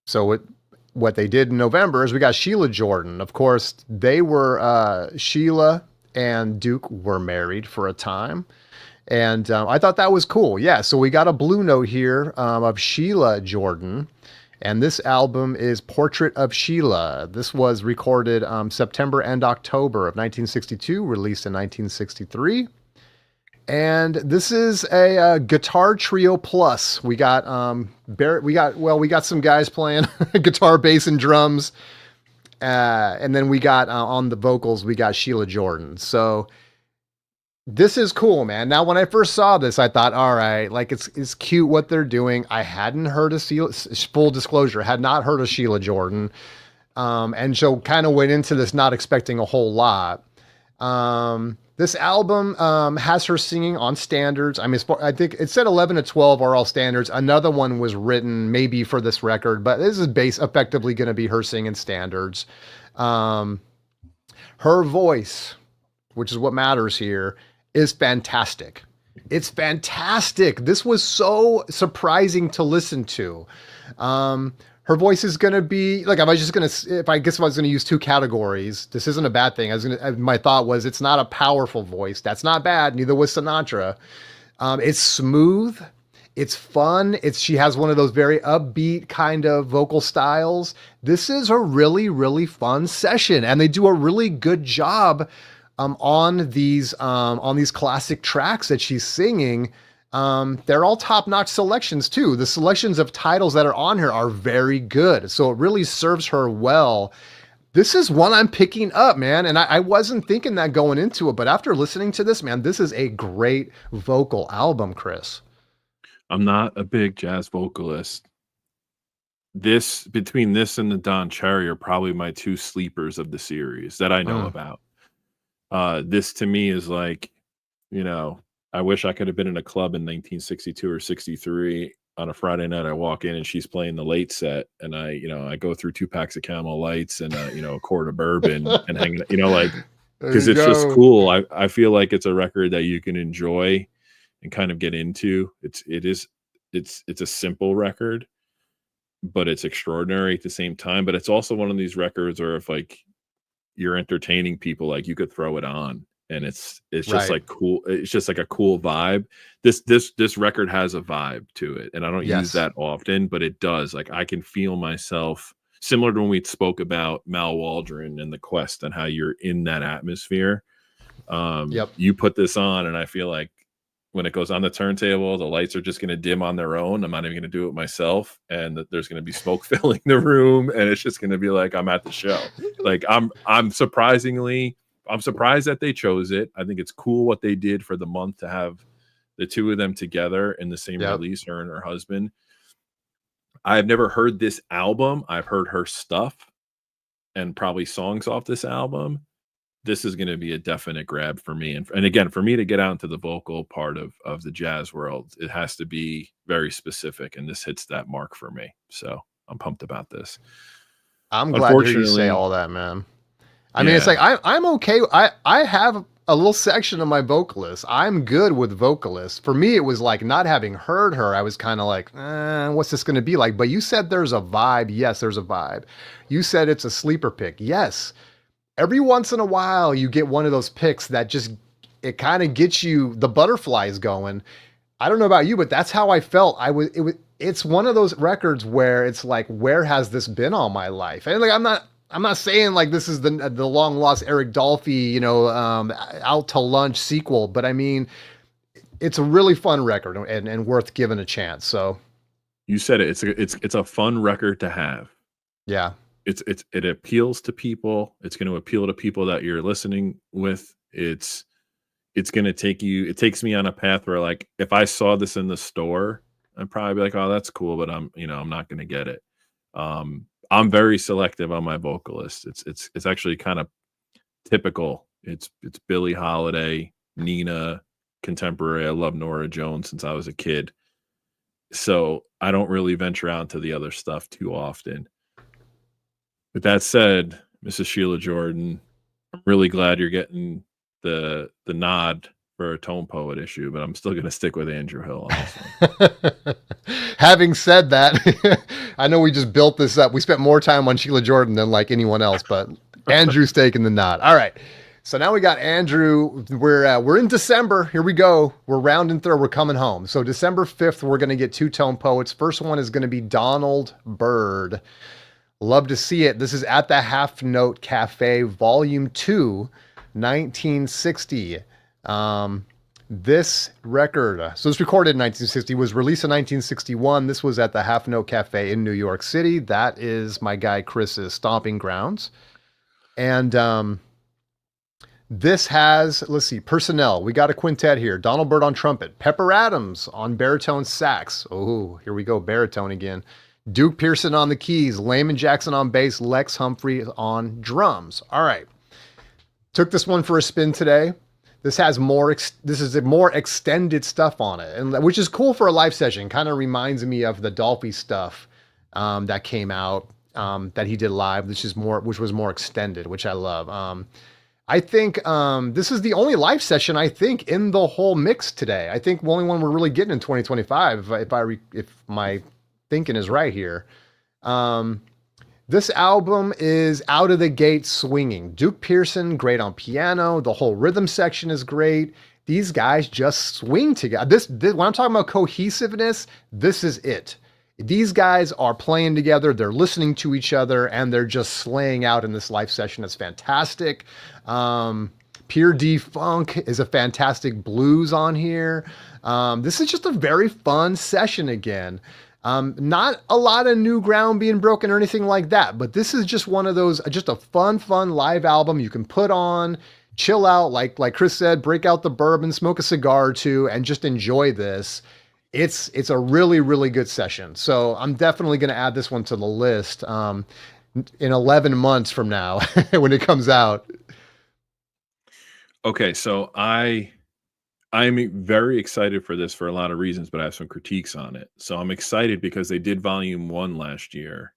So what they did in November is we got Sheila Jordan. Of course, they were Sheila and Duke were married for a time. And I thought that was cool. Yeah, so we got a blue note here of Sheila Jordan. And this album is Portrait of Sheila. This was recorded September and October of 1962, released in 1963. And this is a guitar trio plus. We got we got some guys playing guitar, bass, and drums, and then we got on the vocals we got Sheila Jordan. So this is cool, man. Now, when I first saw this, I thought, all right, like it's cute what they're doing. I hadn't heard of full disclosure, had not heard of Sheila Jordan, and so kind of went into this not expecting a whole lot. This album has her singing on standards. I mean, I think it said 11 to 12 are all standards. Another one was written maybe for this record, but this is effectively going to be her singing standards. Her voice, which is what matters here, is fantastic. It's fantastic. This was so surprising to listen to. Her voice is going to be like, if I was going to use two categories, this isn't a bad thing. My thought was it's not a powerful voice. That's not bad. Neither was Sinatra. It's smooth. It's fun. She has one of those very upbeat kind of vocal styles. This is a really, really fun session, and they do a really good job on these classic tracks that she's singing. They're all top-notch selections too. The selections of titles that are on here are very good. So it really serves her well. This is one I'm picking up, man. And I wasn't thinking that going into it, but after listening to this, man, this is a great vocal album, Chris. I'm not a big jazz vocalist. Between this and the Don Cherry are probably my two sleepers of the series that I know about. This to me is like, I wish I could have been in a club in 1962 or 63 on a Friday night. I walk in and she's playing the late set, and I go through 2 packs of Camel Lights and a quart of bourbon and hang, because it's just cool. I feel like it's a record that you can enjoy and kind of get into. It's a simple record, but it's extraordinary at the same time. But it's also one of these records where if like you're entertaining people, like you could throw it on. And it's just like cool. It's just like a cool vibe. This record has a vibe to it, and I don't use that often, but it does. Like I can feel myself, similar to when we spoke about Mal Waldron and The Quest and how you're in that atmosphere. You put this on, and I feel like when it goes on the turntable, the lights are just going to dim on their own. I'm not even going to do it myself, and there's going to be smoke filling the room, and it's just going to be like I'm at the show. Like I'm surprised that they chose it. I think it's cool what they did for the month to have the two of them together in the same release, her and her husband. I've never heard this album. I've heard her stuff and probably songs off this album. This is going to be a definite grab for me. And again, for me to get out into the vocal part of the jazz world, it has to be very specific. And this hits that mark for me. So I'm pumped about this. I'm glad to hear you say all that, man. I mean, it's like I'm okay. I have a little section of my vocalists. I'm good with vocalists. For me, it was like not having heard her. I was kind of like, what's this going to be like? But you said there's a vibe. Yes, there's a vibe. You said it's a sleeper pick. Yes. Every once in a while, you get one of those picks that it kind of gets you the butterflies going. I don't know about you, but that's how I felt. It's one of those records where it's like, where has this been all my life? And like, I'm not saying like this is the long lost Eric Dolphy, Out to Lunch sequel, but I mean, it's a really fun record and worth giving a chance. So you said it. It's a fun record to have. Yeah. It appeals to people. It's going to appeal to people that you're listening with. It's going to it takes me on a path where, like, if I saw this in the store, I'd probably be like, oh, that's cool, but I'm not going to get it. I'm very selective on my vocalists. It's actually kind of typical. It's Billie Holiday, Nina, contemporary. I love Nora Jones since I was a kid. So I don't really venture out into the other stuff too often. With that said, Mrs. Sheila Jordan, I'm really glad you're getting the nod for a Tone Poet issue, but I'm still going to stick with Andrew Hill on this one. Having said that, I know we just built this up. We spent more time on Sheila Jordan than like anyone else, but Andrew's taking the nod. All right. So now we got Andrew. We're in December. Here we go. We're rounding through. We're coming home. So December 5th, we're going to get 2 Tone Poets. First one is going to be Donald Byrd. Love to see it. This is At the Half Note Cafe, Volume 2, 1960. This record, so it's recorded in 1960, was released in 1961. This was at the Half Note Cafe in New York City. That is my guy Chris's stomping grounds. And this has, let's see, personnel. We got a quintet here. Donald Byrd on trumpet. Pepper Adams on baritone sax. Oh, here we go, baritone again. Duke Pearson on the keys. Layman Jackson on bass. Lex Humphrey on drums. All right. Took this one for a spin today. This has more extended stuff on it, and which is cool for a live session. Kind of reminds me of the Dolphy stuff that came out that he did live, which was more extended, which I love. I think this is the only live session I think in the whole mix today. I think the only one we're really getting in 2025, if my thinking is right here. This album is out of the gate swinging. Duke Pearson, great on piano. The whole rhythm section is great. These guys just swing together. This when I'm talking about cohesiveness, this is it. These guys are playing together. They're listening to each other, and they're just slaying out in this live session. It's fantastic. Pure D Funk is a fantastic blues on here. This is just a very fun session again. Not a lot of new ground being broken or anything like that, but this is just one of those, just a fun live album you can put on, chill out, like Chris said, break out the bourbon, smoke a cigar or two, and just enjoy this. It's a really, really good session. So I'm definitely going to add this one to the list in 11 months from now when it comes out. Okay, so I'm very excited for this for a lot of reasons, but I have some critiques on it. So I'm excited because they did volume 1 last year.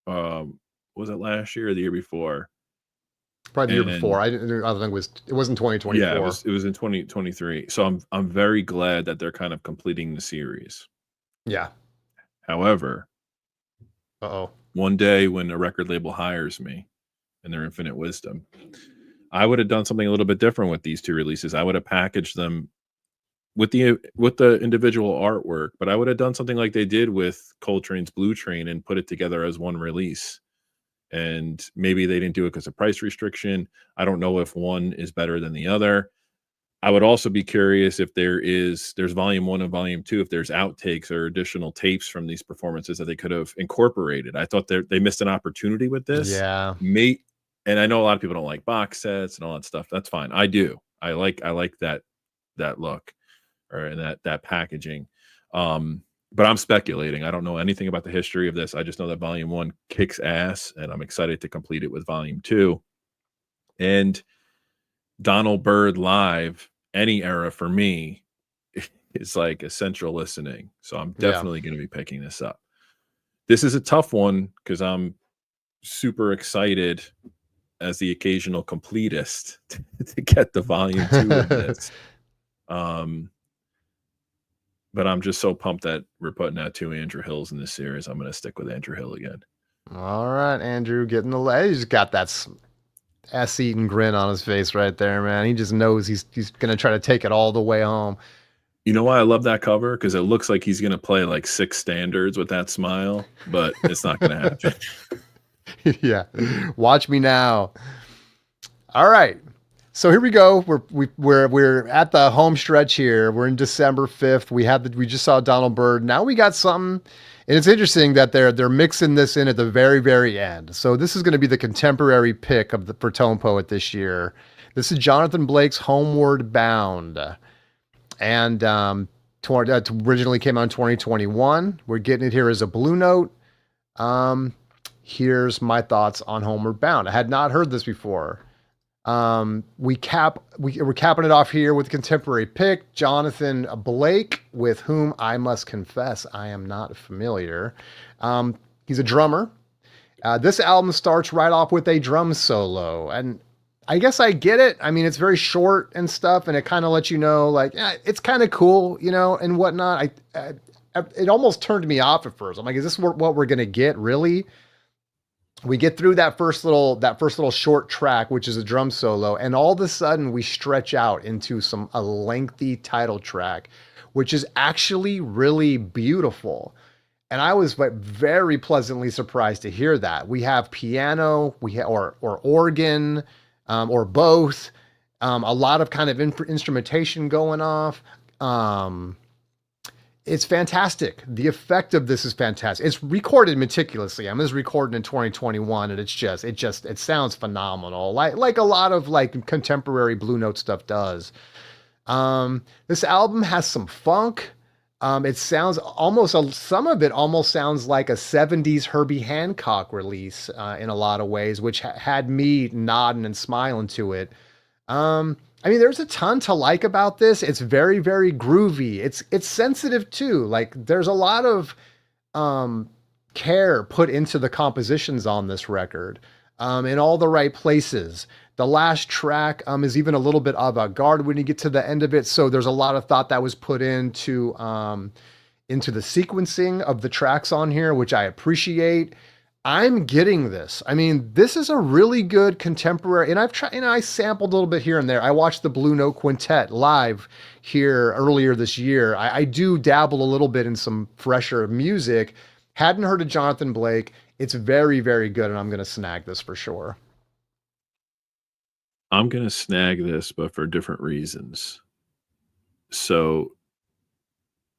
Was it last year or the year before? Probably the year before. I don't think it was in 2024. Yeah, it was in 2023. So I'm very glad that they're kind of completing the series. Yeah. However, one day when a record label hires me in their infinite wisdom, I would have done something a little bit different with these 2 releases. I would have packaged them with the individual artwork, but I would have done something like they did with Coltrane's Blue Train and put it together as one release. And maybe they didn't do it because of price restriction. I don't know if one is better than the other. I would also be curious if there's volume 1 and volume 2, if there's outtakes or additional tapes from these performances that they could have incorporated. I thought they missed an opportunity with this. Yeah. And I know a lot of people don't like box sets and all that stuff. That's fine. I do. I like that look or that packaging. But I'm speculating. I don't know anything about the history of this. I just know that volume 1 kicks ass, and I'm excited to complete it with volume 2. And Donald Byrd live, any era for me, is like essential listening. So I'm definitely going to be picking this up. This is a tough one because I'm super excited as the occasional completist to get the volume 2 of this. But I'm just so pumped that we're putting out 2 Andrew Hills in this series. I'm going to stick with Andrew Hill again. All right, Andrew, getting the leg. He's got that ass-eating grin on his face right there, man. He just knows he's going to try to take it all the way home. You know why I love that cover? Because it looks like he's going to play like 6 standards with that smile, but it's not going to happen. Yeah. Watch me now. All right. So here we go. We're at the home stretch here. We're in December 5th. We just saw Donald Byrd. Now we got something, and it's interesting that they're mixing this in at the very very end. So this is going to be the contemporary pick for Tone Poet this year. This is Jonathan Blake's Homeward Bound, and originally came out in 2021. We're getting it here as a Blue Note. Here's my thoughts on Homeward Bound. I had not heard this before. We're capping it off here with a contemporary pick, Jonathan Blake, with whom I must confess I am not familiar. He's a drummer. This album starts right off with a drum solo, and I guess I get it. I mean, it's very short and stuff, and it kind of lets you know, like, yeah, it's kind of cool, and whatnot. It almost turned me off at first. I'm like, is this what we're gonna get, really? We get through that first little short track, which is a drum solo, and all of a sudden we stretch out into a lengthy title track, which is actually really beautiful. And I was very pleasantly surprised to hear that. We have piano, or organ, or both, a lot of kind of instrumentation going off. It's fantastic. The effect of this is fantastic. It's recorded meticulously. This is recorded in 2021, and it sounds phenomenal. Like a lot of like contemporary Blue Note stuff does. This album has some funk. It sounds some of it almost sounds like a 70s Herbie Hancock release, in a lot of ways, which had me nodding and smiling to it. There's a ton to like about this. It's very, very groovy. It's sensitive too. Like there's a lot of care put into the compositions on this record, in all the right places. The last track is even a little bit avant-garde when you get to the end of it. So there's a lot of thought that was put into the sequencing of the tracks on here, which I appreciate. I'm getting this. This is a really good contemporary, and I've tried, I sampled a little bit here and there. I watched the Blue Note Quintet live here earlier this year. I do dabble a little bit in some fresher music. Hadn't heard of Jonathan Blake. It's very, very good, and I'm going to snag this for sure. I'm going to snag this, but for different reasons. So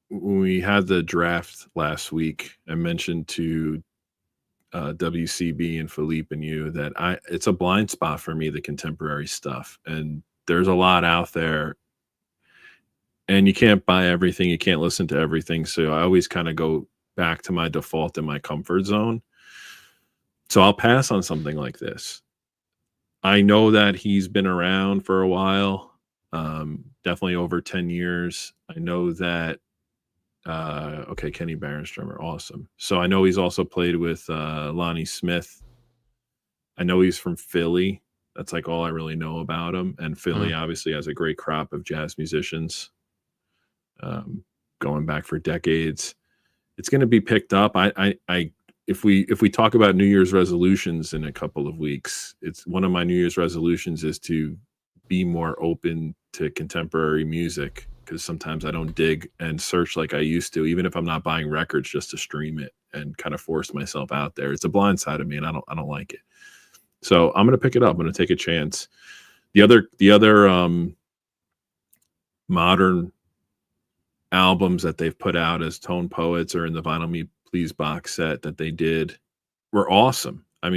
when we had the draft last week, I mentioned to WCB and Philippe and you that it's a blind spot for me, the contemporary stuff, and there's a lot out there, and you can't buy everything, you can't listen to everything, so I always kind of go back to my default in my comfort zone. So I'll pass on something like this. I know that he's been around for a while, definitely over 10 years. I know that Kenny Barron's drummer, awesome. So I know he's also played with Lonnie Smith. I know he's from Philly. That's like all I really know about him. And Philly obviously has a great crop of jazz musicians, going back for decades. It's going to be picked up. If we talk about New Year's resolutions in a couple of weeks, it's one of my New Year's resolutions is to be more open to contemporary music, because sometimes I don't dig and search like I used to, even if I'm not buying records, just to stream it and kind of force myself out there. It's a blind side of me, and I don't like it. So I'm going to pick it up. I'm going to take a chance. The other modern albums that they've put out as Tone Poets or in the Vinyl Me Please box set that they did were awesome. I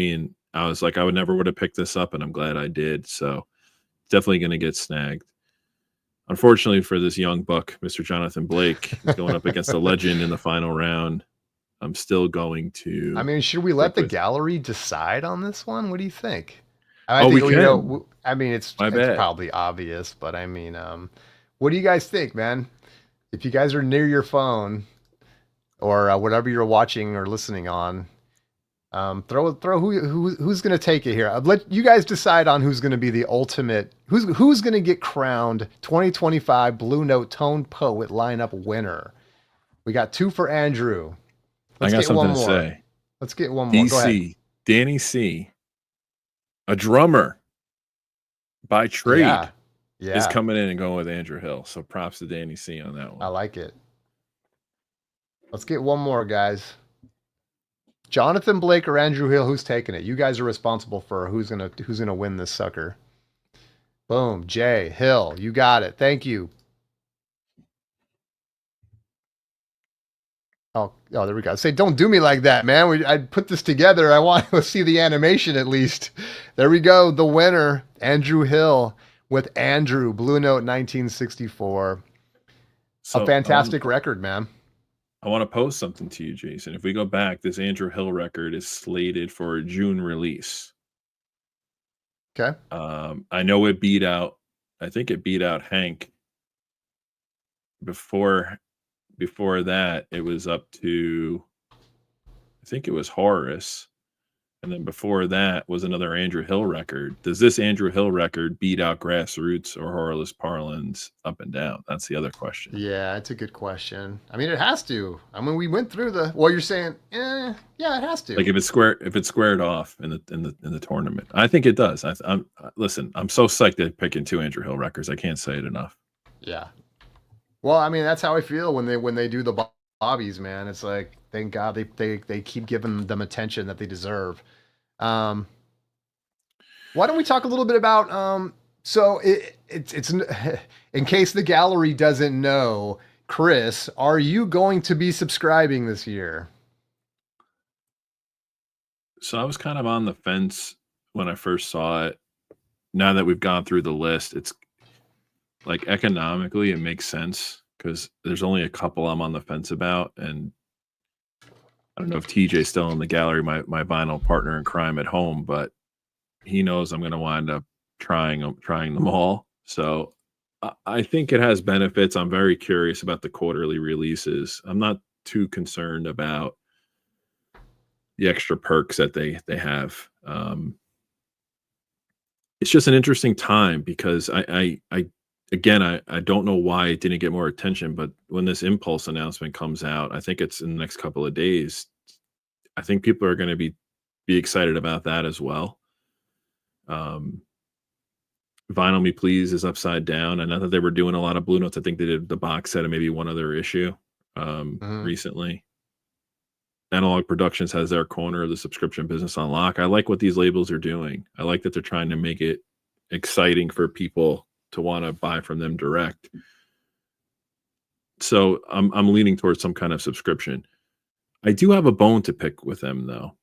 was like, I would have picked this up, and I'm glad I did. So definitely going to get snagged. Unfortunately for this young buck, Mr. Jonathan Blake, he's going up against a legend in the final round. I'm still going to. Should we let the gallery decide on this one? What do you think? We can. It's probably obvious, but what do you guys think, man? If you guys are near your phone or whatever you're watching or listening on, throw who's going to take it here. Let you guys decide on who's going to be the ultimate, who's going to get crowned 2025 Blue Note Tone Poet lineup winner. We got two for Andrew. I got something to say. Let's get one more. Go ahead. Danny C, a drummer by trade, is coming in and going with Andrew Hill. So props to Danny C on that one. I like it. Let's get one more, guys. Jonathan Blake or Andrew Hill, who's taking it? You guys are responsible for who's gonna win this sucker. Boom. Jay Hill, you got it. Thank you. Oh, there we go. Say, don't do me like that, man. I put this together. I want to see the animation at least. There we go. The winner, Andrew Hill with Andrew, Blue Note 1964. A So fantastic record, man. I want to post something to you, Jason. If we go back, this Andrew Hill record is slated for a June release. Okay. I know it beat out, I think it beat out Hank. Before that, it was up to, I think it was Horace. And then before that was another Andrew Hill record. Does this Andrew Hill record beat out Grassroots or Horace Parlin's Up and Down? That's the other question. Yeah, it's a good question. I mean, it has to. I mean, we went through well, you're saying, yeah, it has to. Like if it's squared off in the tournament, I think it does. Listen, I'm so psyched they're picking 2 Andrew Hill records. I can't say it enough. Yeah. Well, I mean, that's how I feel when they do the Bobbies, man. It's like, thank God they keep giving them attention that they deserve. Why don't we talk a little bit about so it's in case the gallery doesn't know, Chris, are you going to be subscribing this year? So I was kind of on the fence when I first saw it. Now that we've gone through the list, it's like economically it makes sense because there's only a couple I'm on the fence about, and I don't know if TJ's still in the gallery, my vinyl partner in crime at home, but he knows I'm going to wind up trying them all. So I think it has benefits. I'm very curious about the quarterly releases. I'm not too concerned about the extra perks that they have. It's just an interesting time because I don't know why it didn't get more attention, but when this Impulse announcement comes out, I think it's in the next couple of days. I think people are going to be excited about that as well. Vinyl Me Please is upside down. I know that they were doing a lot of Blue Notes. I think they did the box set and maybe one other issue recently. Analog Productions has their corner of the subscription business on lock. I like what these labels are doing. I like that they're trying to make it exciting for people to want to buy from them direct. So I'm leaning towards some kind of subscription. I do have a bone to pick with them though.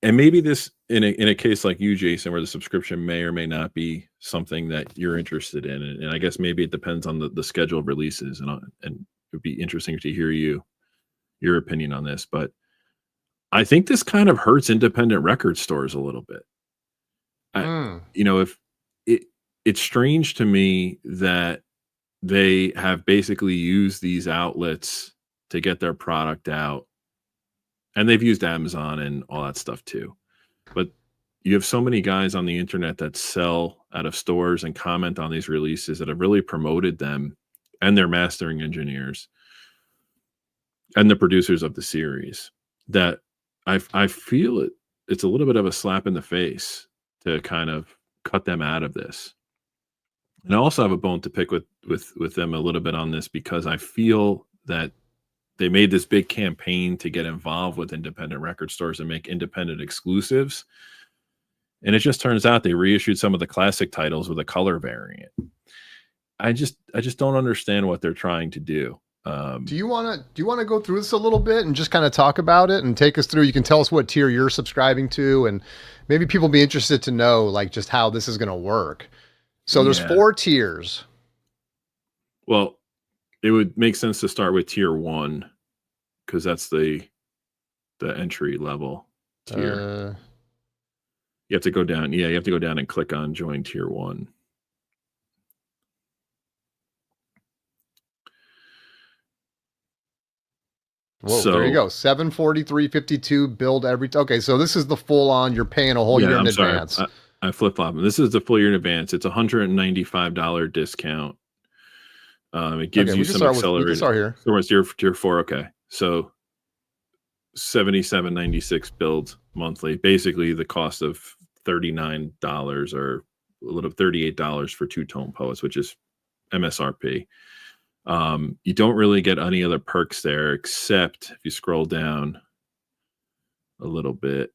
And maybe this in a case like you, Jason, where the subscription may or may not be something that you're interested in. And I guess maybe it depends on the schedule of releases, and it would be interesting to hear your opinion on this. But I think this kind of hurts independent record stores a little bit. If it's strange to me that they have basically used these outlets to get their product out, and they've used Amazon and all that stuff too. But you have so many guys on the internet that sell out of stores and comment on these releases that have really promoted them, and their mastering engineers and the producers of the series, that I feel it's a little bit of a slap in the face to kind of cut them out of this. And I also have a bone to pick with them a little bit on this, because I feel that they made this big campaign to get involved with independent record stores and make independent exclusives. And it just turns out they reissued some of the classic titles with a color variant. I just don't understand what they're trying to do. Do you want to go through this a little bit and just kind of talk about it and take us through? You can tell us what tier you're subscribing to, and maybe people be interested to know like just how this is going to work. So there's 4 tiers. Well, it would make sense to start with tier 1, because that's the entry level tier. You have to go down. Yeah, you have to go down and click on join tier 1. Whoa, so there you go. 743.52 build every. Okay, so this is the full on. You're paying a whole year in advance. I flip flop. This is the full year in advance. It's $195 discount. It gives you some accelerated. We can start here. So it's tier 4. Okay, so $77.96 build monthly. Basically, the cost of $39 or a little $38 for 2 Tone Poets, which is MSRP. You don't really get any other perks there, except if you scroll down a little bit,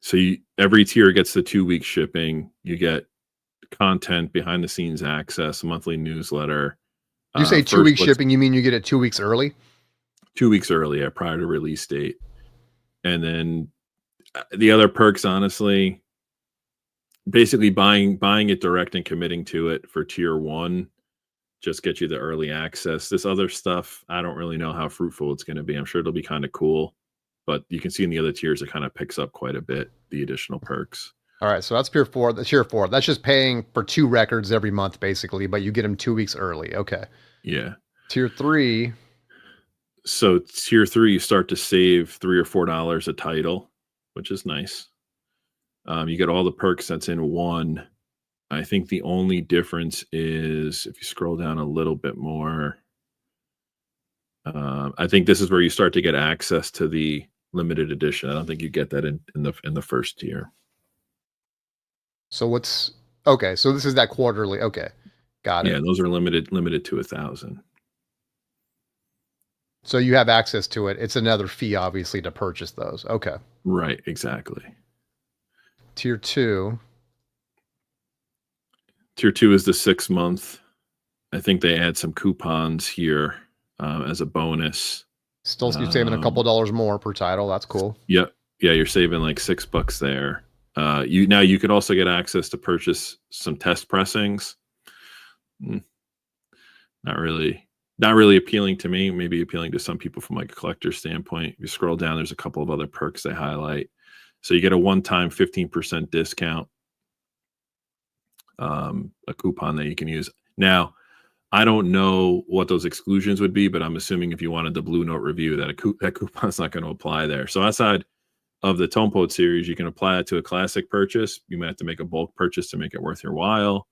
So every tier gets the 2-week shipping. You get content, behind the scenes access, a monthly newsletter. You say 2 First weeks looks shipping, you mean you get it 2 weeks early? 2 weeks early, prior to release date. And then the other perks, honestly, basically buying it direct and committing to it for tier 1 just get you the early access. This other stuff, I don't really know how fruitful it's going to be. I'm sure it'll be kind of cool, but you can see in the other tiers it kind of picks up quite a bit, the additional perks. All right, so that's tier 4. That's tier 4. That's just paying for 2 records every month, basically, but you get them 2 weeks early. Okay. Yeah. Tier 3. So tier 3, you start to save $3 or $4 a title, which is nice. You get all the perks that's in one. I think the only difference is if you scroll down a little bit more. I think this is where you start to get access to the limited edition. I don't think you get that in the first tier. So okay? So this is that quarterly. Okay, got it. Yeah, those are limited to 1,000. So you have access to it. It's another fee, obviously, to purchase those. Okay. Right, exactly. Tier 2. Tier 2 is the 6-month. I think they add some coupons here as a bonus. Still, you're saving a couple dollars more per title. That's cool. Yep. Yeah, you're saving like $6 there. You could also get access to purchase some test pressings. Not really appealing to me. Maybe appealing to some people from like a collector standpoint. If you scroll down, there's a couple of other perks they highlight. So you get a one-time 15% discount, a coupon that you can use. Now, I don't know what those exclusions would be, but I'm assuming if you wanted the Blue Note review, that coupon's not going to apply there. So outside of the Tone Poet series, you can apply it to a classic purchase. You might have to make a bulk purchase to make it worth your while.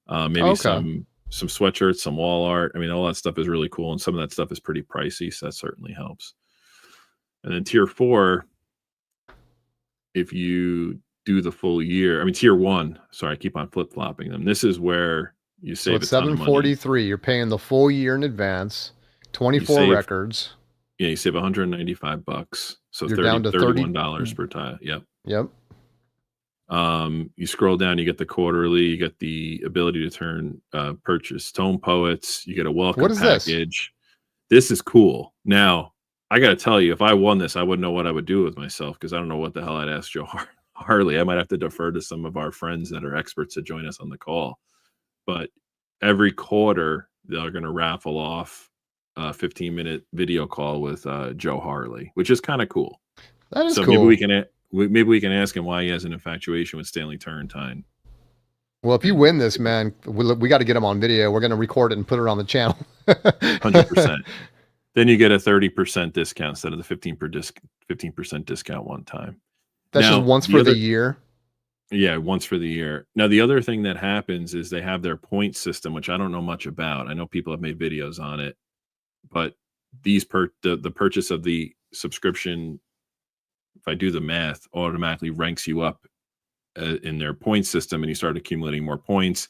Maybe some sweatshirts, some wall art. I mean, all that stuff is really cool, and some of that stuff is pretty pricey, so that certainly helps. And then tier 4, if you do the full year, I mean tier 1. Sorry, I keep on flip flopping them. This is where you save. So it's $743. You're paying the full year in advance. 24 records. Yeah, you save $195. So you're down to $31 per title. Yep. Yep. You scroll down, you get the quarterly, you get the ability to turn purchase Tone Poets, you get a welcome package. This is cool. Now, I got to tell you, if I won this, I wouldn't know what I would do with myself because I don't know what the hell I'd ask Joe Harley. I might have to defer to some of our friends that are experts to join us on the call. But every quarter, they're going to raffle off a 15-minute video call with Joe Harley, which is kind of cool. That is cool. Maybe we can ask him why he has an infatuation with Stanley Turrentine. Well, if you win this, man, we got to get him on video. We're going to record it and put it on the channel. 100%. Then you get a 30% discount instead of the 15% discount one time. That's just once for the year? Yeah, once for the year. Now, the other thing that happens is they have their point system, which I don't know much about. I know people have made videos on it, but the purchase of the subscription, if I do the math, automatically ranks you up in their point system, and you start accumulating more points.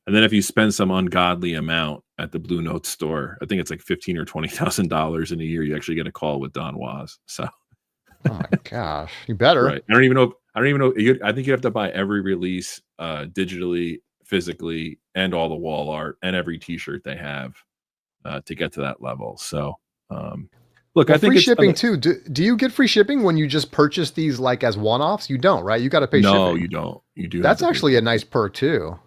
And then if you spend some ungodly amount at the Blue Note store, I think it's like $15,000 or $20,000 in a year, you actually get a call with Don Was. So, oh my gosh, you better. Right. I don't even know. I think you have to buy every release digitally, physically, and all the wall art and every T-shirt they have to get to that level. So, look, I think free shipping too. Do you get free shipping when you just purchase these like as one-offs? You don't, right? You got to pay shipping. No, you don't. You do. That's actually a nice perk too.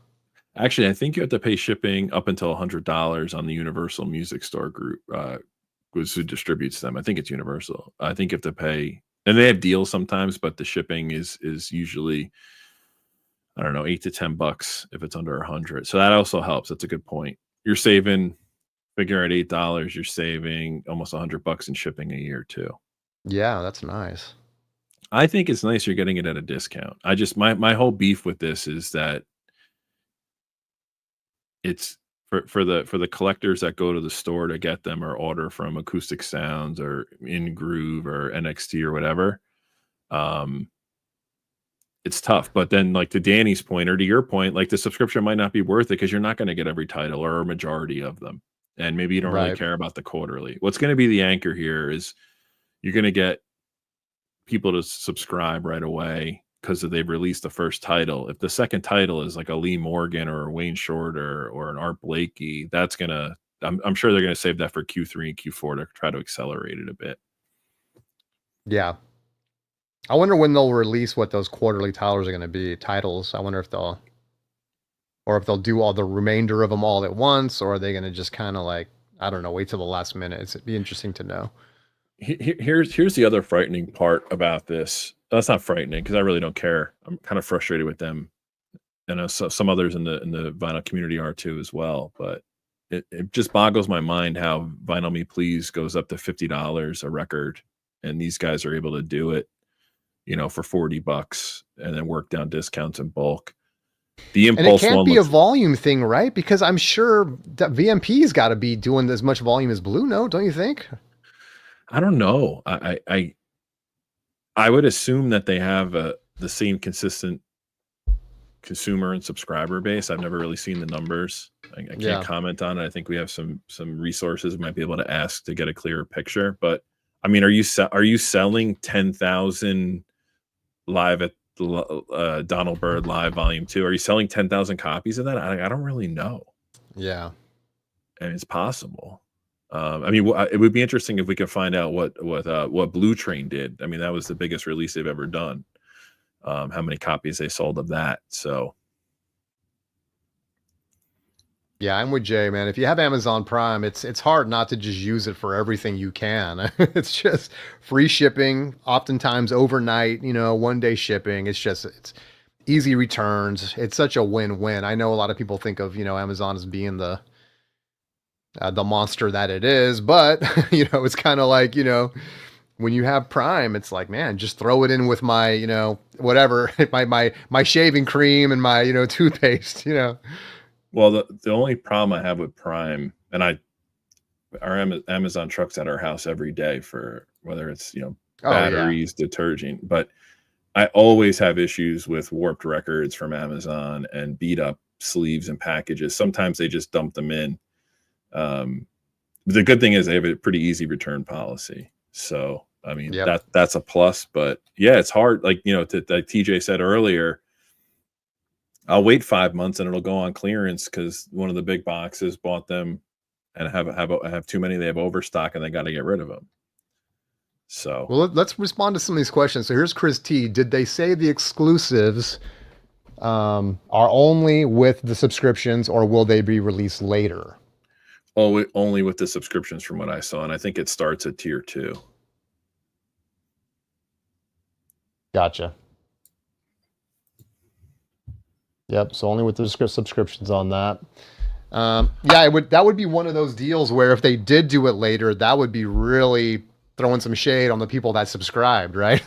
Actually, I think you have to pay shipping up until $100 on the Universal Music Store group, who distributes them. I think it's Universal. I think you have to pay, and they have deals sometimes, but the shipping is usually, I don't know, $8 to $10 if it's under 100. So that also helps. That's a good point. You're saving, figure at $8, you're saving almost $100 in shipping a year too. Yeah, that's nice. I think it's nice you're getting it at a discount. My whole beef with this is that it's for the collectors that go to the store to get them or order from Acoustic Sounds or In Groove or NXT or whatever. It's tough. But then, like to Danny's point or to your point, like the subscription might not be worth it because you're not going to get every title or a majority of them. And maybe you don't really care about the quarterly. What's going to be the anchor here is you're going to get people to subscribe right away because they've released the first title. If the second title is like a Lee Morgan or a Wayne Shorter or an Art Blakey, that's gonna. I'm sure they're gonna save that for Q3 and Q4 to try to accelerate it a bit. Yeah. I wonder when they'll release what those quarterly titles are going to be. Titles. I wonder if they'll do all the remainder of them all at once, or are they going to just kind of like, I don't know, wait till the last minute? It'd be interesting to know. Here's the other frightening part about this. That's not frightening because I really don't care. I'm kind of frustrated with them, and some others in the vinyl community are too as well. But it just boggles my mind how Vinyl Me Please goes up to $50 a record, and these guys are able to do it, for $40 and then work down discounts in bulk. The impulse and it can't be a volume thing, right? Because I'm sure that VMP's got to be doing as much volume as Blue Note, don't you think? I don't know. I would assume that they have the same consistent consumer and subscriber base. I've never really seen the numbers. I can't comment on it. I think we have some resources we might be able to ask to get a clearer picture. But I mean, are you selling 10,000 live at the Donald Byrd Live Volume 2? Are you selling 10,000 copies of that? I don't really know. Yeah, and it's possible. I mean, it would be interesting if we could find out what Blue Train did. I mean, that was the biggest release they've ever done. How many copies they sold of that? So, yeah, I'm with Jay, man. If you have Amazon Prime, it's hard not to just use it for everything you can. It's just free shipping, oftentimes overnight, one day shipping. It's easy returns. It's such a win-win. I know a lot of people think of, Amazon as being the monster that it is, but it's kind of like, when you have Prime, it's like, man, just throw it in with my, whatever, my shaving cream and my, toothpaste, Well, the only problem I have with Prime, and our Amazon truck's at our house every day for whether it's, batteries, detergent, but I always have issues with warped records from Amazon and beat up sleeves and packages. Sometimes they just dump them in. The good thing is they have a pretty easy return policy. So, I mean, that's a plus, but yeah, it's hard. Like, like TJ said earlier, I'll wait 5 months and it'll go on clearance because one of the big boxes bought them and have too many. They have overstock and they got to get rid of them. So, well, let's respond to some of these questions. So here's Chris T. Did they say the exclusives are only with the subscriptions, or will they be released later? Only with the subscriptions from what I saw, and I think it starts at tier 2. Gotcha. Yep. So only with the subscriptions on that. That would be one of those deals where if they did do it later, that would be really throwing some shade on the people that subscribed, right?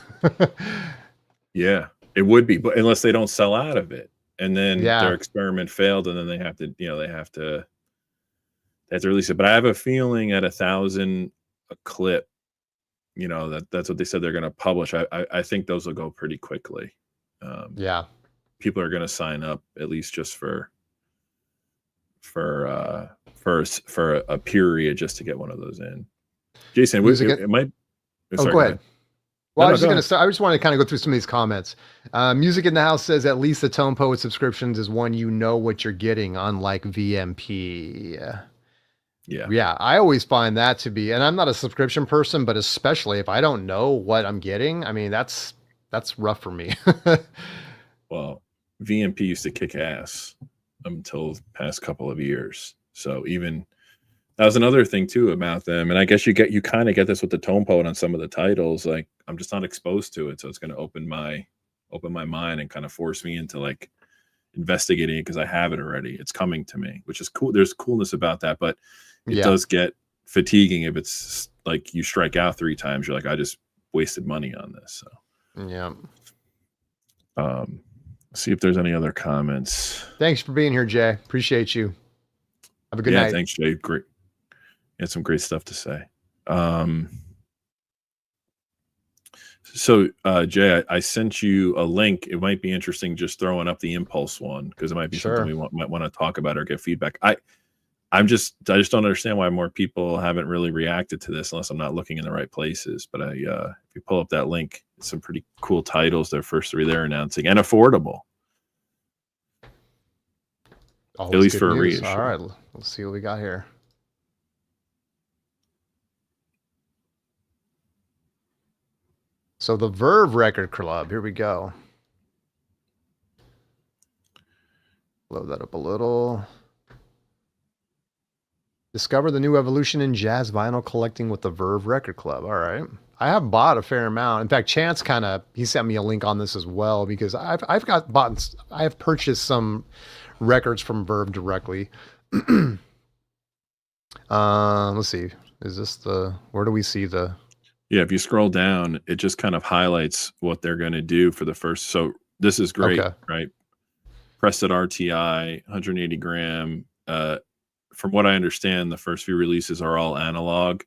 Yeah, it would be, but unless they don't sell out of it, and then their experiment failed, and then they have to release it. But I have a feeling at 1,000 a clip, that's what they said they're going to publish. I think those will go pretty quickly. People are going to sign up at least just for a period just to get one of those in. Jason, it might. Sorry, go ahead. Well, I was just going to start. I just wanted to kind of go through some of these comments. Music in the House says at least the Tone Poet subscriptions is one you know what you're getting, unlike VMP. Yeah. I always find that to be, and I'm not a subscription person, but especially if I don't know what I'm getting, I mean, that's rough for me. Well, VMP used to kick ass until the past couple of years. So that was another thing too about them. And I guess you kind of get this with the Tone Poet on some of the titles. Like, I'm just not exposed to it. So it's going to open my mind and kind of force me into like investigating it because I have it already. It's coming to me, which is cool. There's coolness about that, but it does get fatiguing if it's like you strike out 3 times. You're like, I just wasted money on this. So yeah. See if there's any other comments. Thanks for being here, Jay. Appreciate you. Have a good night. Yeah, thanks, Jay. Great. You had some great stuff to say. So, Jay, I sent you a link. It might be interesting just throwing up the Impulse one because it might be something we might want to talk about or get feedback. I just don't understand why more people haven't really reacted to this unless I'm not looking in the right places. But if you pull up that link, it's some pretty cool titles. Their first three they're announcing, and affordable. Always at least good for a news. reissue. All right, let's see what we got here. So the Verve Record Club. Here we go. Load that up a little. Discover the new evolution in jazz vinyl collecting with the Verve Record Club. All right. I have bought a fair amount. In fact, Chance he sent me a link on this as well because I have purchased some records from Verve directly. Let's see. Is this where do we see the? Yeah, if you scroll down, it just kind of highlights what they're going to do for the first. So this is great, Okay. right? Prested RTI, 180 gram. From what I understand, the first few releases are all analog.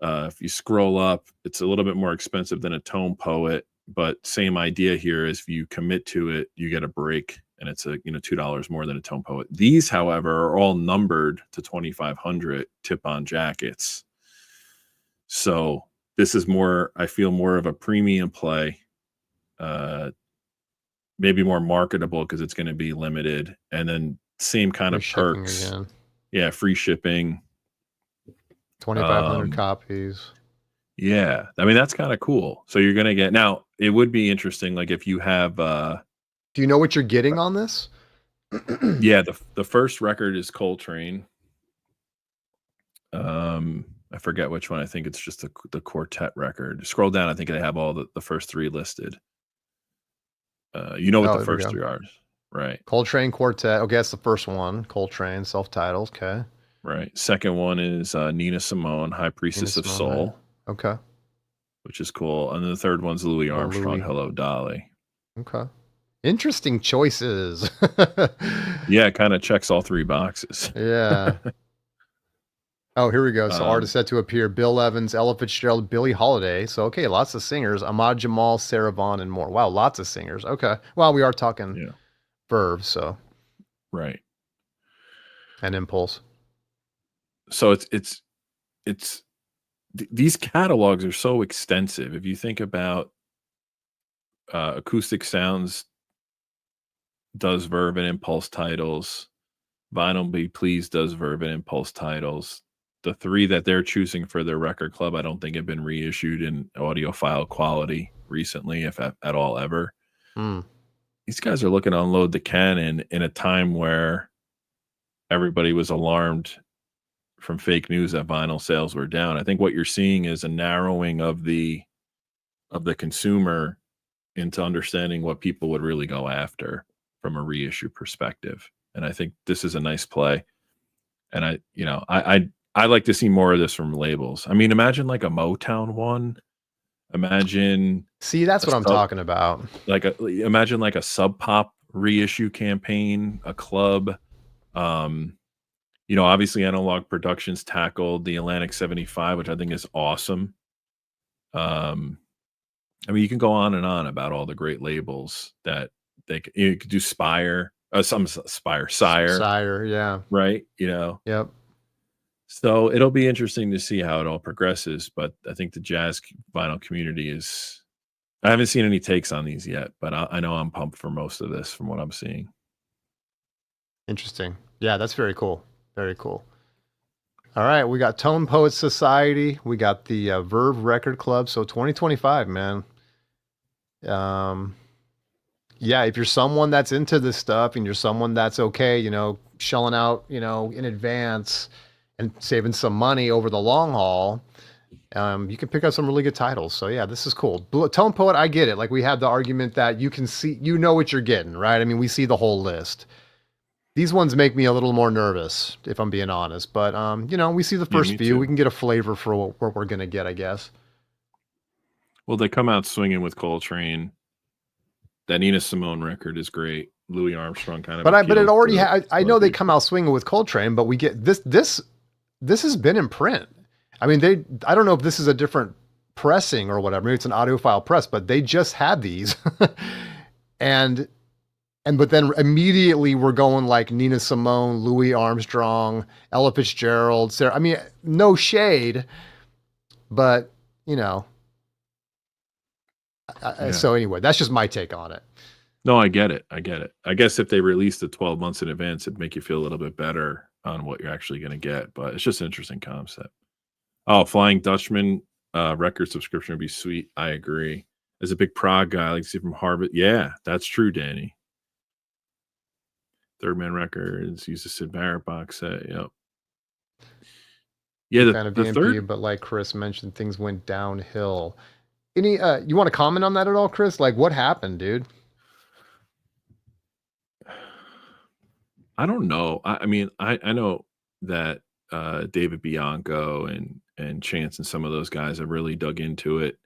If you scroll up, it's a little bit more expensive than a Tone Poet, but same idea here is if you commit to it, you get a break, and it's $2 more than a Tone Poet. These, however, are all numbered to 2,500 tip-on jackets. So this is I feel more of a premium play, maybe more marketable because it's going to be limited, and then same kind of perks. Again. Yeah, free shipping. 2,500 copies. Yeah, I mean that's kind of cool. So you're gonna get now. It would be interesting, like if you have. Do you know what you're getting on this? Yeah, the first record is Coltrane. I forget which one. I think it's just the quartet record. Scroll down. I think they have all the first three listed. You know what the first three are, right? Coltrane Quartet. Okay, that's the first one. Coltrane, self-titled. Okay. Right. Second one is Nina Simone, High Priestess of Soul. Okay. Which is cool. And then the third one's Louis Armstrong, Hello Dolly. Okay. Interesting choices. Yeah, it kind of checks all three boxes. Yeah. Oh, here we go. So artists set to appear: Bill Evans, Ella Fitzgerald, Billie Holiday. So, okay, lots of singers. Ahmad Jamal, Sarah Vaughan, and more. Wow, lots of singers. Okay. Well, we are talking Verve, so. Right. And Impulse. So these catalogs are so extensive. If you think about Acoustic Sounds does Verve and Impulse titles, Vinyl Be Pleased does Verve and Impulse titles. The three that they're choosing for their record club, I don't think have been reissued in audiophile quality recently, if at all ever. These guys are looking to unload the cannon in a time where everybody was alarmed from fake news that vinyl sales were down. I think what you're seeing is a narrowing of the consumer into understanding what people would really go after from a reissue perspective. And I think this is a nice play. And I like to see more of this from labels. I mean, imagine like a Motown one. Imagine. See, that's what I'm talking about. Imagine like a Sub Pop reissue campaign, a club. Obviously Analog Productions tackled the Atlantic 75, which I think is awesome. I mean, you can go on and on about all the great labels that you could do Sire, yeah. Right. Yep. So it'll be interesting to see how it all progresses. But I think the jazz vinyl community I haven't seen any takes on these yet, but I know I'm pumped for most of this from what I'm seeing. Interesting. Yeah, that's very cool. Very cool. All right, we got Tone Poets Society. We got the Verve Record Club. So 2025, man. Yeah, if you're someone that's into this stuff and you're someone that's okay, shelling out, in advance and saving some money over the long haul, you can pick up some really good titles. So yeah, this is cool. Tone Poet, I get it. Like we had the argument that you can see, what you're getting, right? I mean, we see the whole list. These ones make me a little more nervous, if I'm being honest. But, we see the first few. We can get a flavor for what we're going to get, I guess. Well, they come out swinging with Coltrane. That Nina Simone record is great. Louis Armstrong kind of. But it already had. I know they come out swinging with Coltrane, but we get this. This has been in print. I mean, I don't know if this is a different pressing or whatever. Maybe it's an audiophile press, but they just had these, and but then immediately we're going like Nina Simone, Louis Armstrong, Ella Fitzgerald, Sarah. I mean, no shade, but you know. Yeah. So anyway, that's just my take on it. No, I get it. I get it. I guess if they released it 12 months in advance, it'd make you feel a little bit better on what you're actually going to get. But it's just an interesting concept. Oh, Flying Dutchman record subscription would be sweet. I agree. As a big prog guy, I like to see from Harvard. Yeah, that's true, Danny. Third Man Records, use the Sid Barrett box set. Yep. Yeah, Fan of the DMP, third. but like Chris mentioned, things went downhill. Any you want to comment on that at all, Chris? Like what happened, dude? I don't know. I mean, I know that David Bianco and Chance and some of those guys have really dug into it.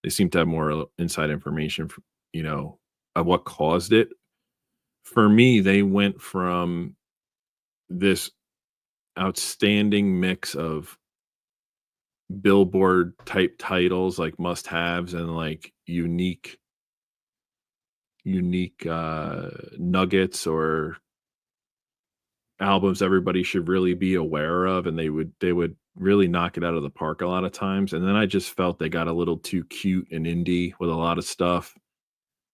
They seem to have more inside information, you know, of what caused it. For me, they went from this outstanding mix of Billboard type titles, like must haves and like unique nuggets or albums everybody should really be aware of, and they would really knock it out of the park a lot of times. And then I just felt they got a little too cute and indie with a lot of stuff.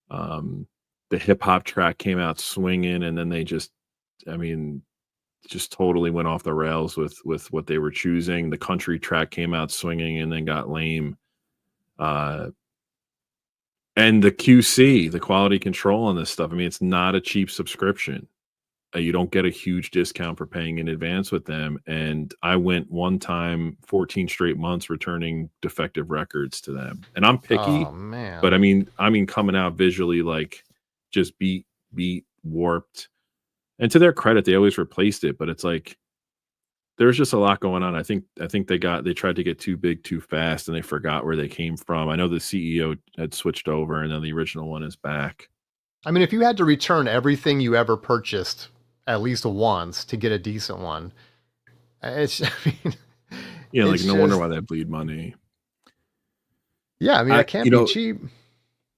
The hip hop track came out swinging, and then they just, I mean, just totally went off the rails with what they were choosing. The country track came out swinging and then got lame. And the QC, the quality control on this stuff, I mean, it's not a cheap subscription. You don't get a huge discount for paying in advance with them. And I went one time, 14 straight months returning defective records to them. And I'm picky, Oh man. but I mean coming out visually like just beat warped. And to their credit, they always replaced it, but it's like there's just a lot going on. I think they tried to get too big too fast and they forgot where they came from. I know the CEO had switched over and then the original one is back. I mean, if you had to return everything you ever purchased at least once to get a decent one, it's, I mean, Yeah, like it's no wonder just- why they bleed money. Yeah, I mean, that can't be cheap.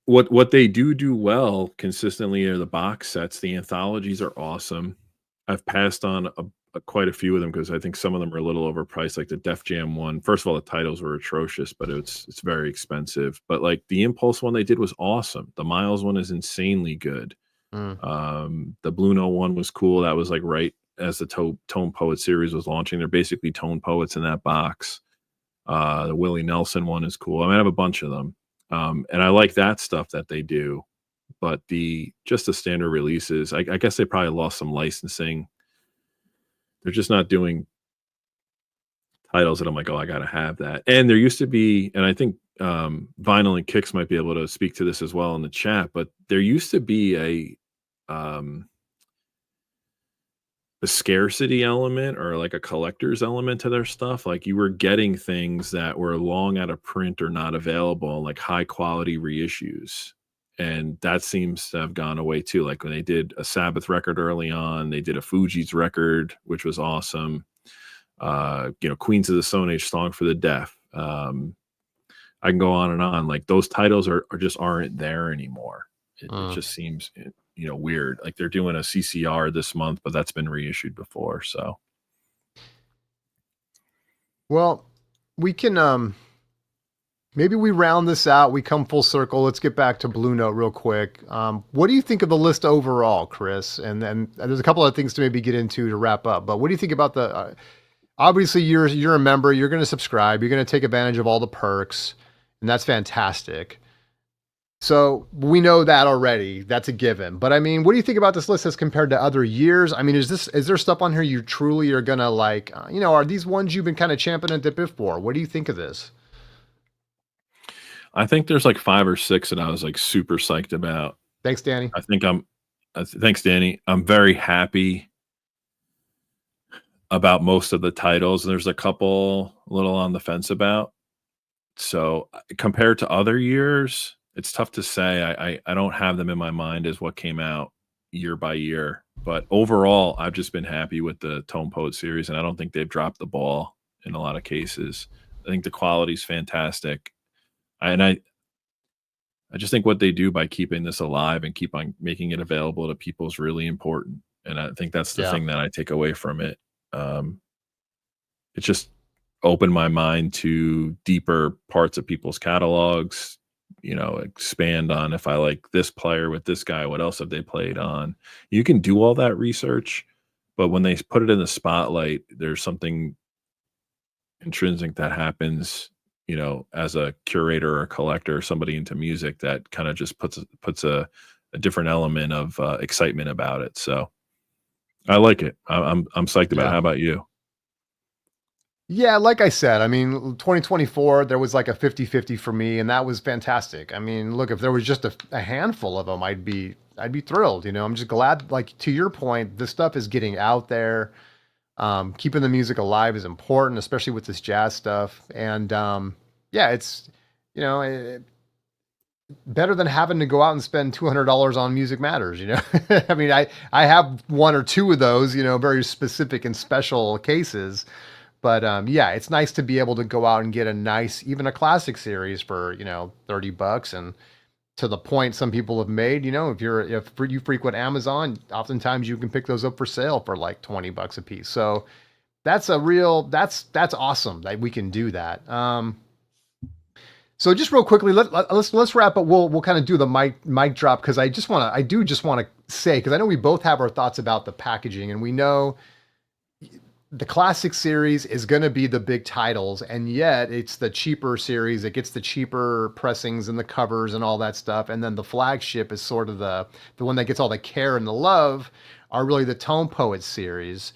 What they do well consistently are the box sets. The anthologies are awesome. I've passed on quite a few of them because I think some of them are a little overpriced. Like the Def Jam one. First of all, the titles were atrocious, but it's very expensive. But like the Impulse one they did was awesome. The Miles one is insanely good. The Blue Note one was cool. That was like right as the Tone Poet series was launching. They're basically tone poets in that box. The Willie Nelson one is cool. I mean, I have a bunch of them. And I like that stuff that they do, but just the standard releases, I guess they probably lost some licensing. They're just not doing titles that I'm like, oh, I gotta have that. And there used to be, and I think Vinyl and Kicks might be able to speak to this as well in the chat, but there used to be a scarcity element or like a collector's element to their stuff. Like you were getting things that were long out of print or not available, like high quality reissues. And that seems to have gone away too. Like when they did a Sabbath record early on, they did a Fugees record, which was awesome. Queens of the Stone Age, Song for the Deaf. I can go on and on. Like those titles are just aren't there anymore. It just seems weird. Like they're doing a CCR this month, but that's been reissued before. So, well, we can maybe we round this out. We come full circle. Let's get back to Blue Note real quick. What do you think of the list overall, Chris? And then there's a couple of things to maybe get into to wrap up. But what do you think about the? Obviously, you're a member. You're going to subscribe. You're going to take advantage of all the perks, and that's fantastic. So we know that already. That's a given. But I mean, what do you think about this list as compared to other years? I mean, is there stuff on here you truly are gonna like? Are these ones you've been kind of championing at the bit for? What do you think of this? I think there's like 5 or 6 that I was like super psyched about. Thanks, Danny. Thanks, Danny. I'm very happy about most of the titles, and there's a couple a little on the fence about. So compared to other years, it's tough to say. I don't have them in my mind as what came out year by year, but overall, I've just been happy with the Tone Poet series, and I don't think they've dropped the ball in a lot of cases. I think the quality is fantastic, and I I just think what they do by keeping this alive and keep on making it available to people is really important. And I think that's the Yeah. thing that I take away from it. It just opened my mind to deeper parts of people's catalogs, expand on, if I like this player with this guy, what else have they played on? You can do all that research, but when they put it in the spotlight, there's something intrinsic that happens, as a curator or a collector or somebody into music that kind of just puts a different element of excitement about it. So I like it. I'm psyched about it. Yeah. How about you? Yeah, like I said, I mean, 2024, there was like a 50-50 for me, and that was fantastic. I mean, look, if there was just a handful of them, I'd be thrilled. I'm just glad, like to your point, this stuff is getting out there. Keeping the music alive is important, especially with this jazz stuff. And yeah, it's better than having to go out and spend $200 on Music Matters. I mean, I have one or two of those, very specific and special cases. But yeah, it's nice to be able to go out and get a nice, even a classic series for, $30. And to the point some people have made, if you frequent Amazon, oftentimes you can pick those up for sale for like $20 a piece. So that's that's awesome that we can do that. So just real quickly, let's wrap up. We'll kind of do the mic drop, because I just want to say, because I know we both have our thoughts about the packaging, and we know the classic series is going to be the big titles, and yet it's the cheaper series. It gets the cheaper pressings and the covers and all that stuff. And then the flagship is sort of the one that gets all the care and the love, are really the Tone Poets series.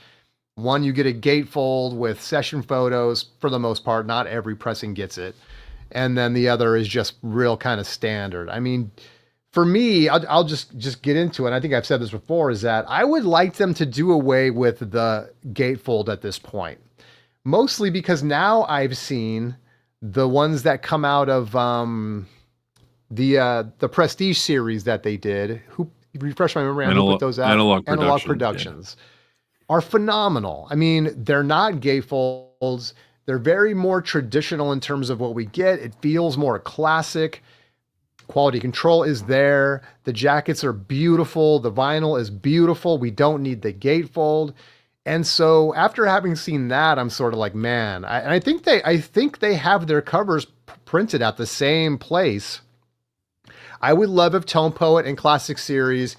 One, you get a gatefold with session photos for the most part. Not every pressing gets it. And then the other is just real kind of standard. I mean, for me, I'll just get into it. I think I've said this before, is that I would like them to do away with the gatefold at this point. Mostly because now I've seen the ones that come out of the Prestige series that they did. Who refresh my memory on who put those out? Analog Productions. Are phenomenal. I mean, they're not gatefolds. They're very more traditional in terms of what we get. It feels more classic. Quality control is there. The jackets are beautiful. The vinyl is beautiful. We don't need the gatefold. And so after having seen that, I'm sort of like, man, I think they have their covers printed at the same place. I would love if Tone Poet and Classic Series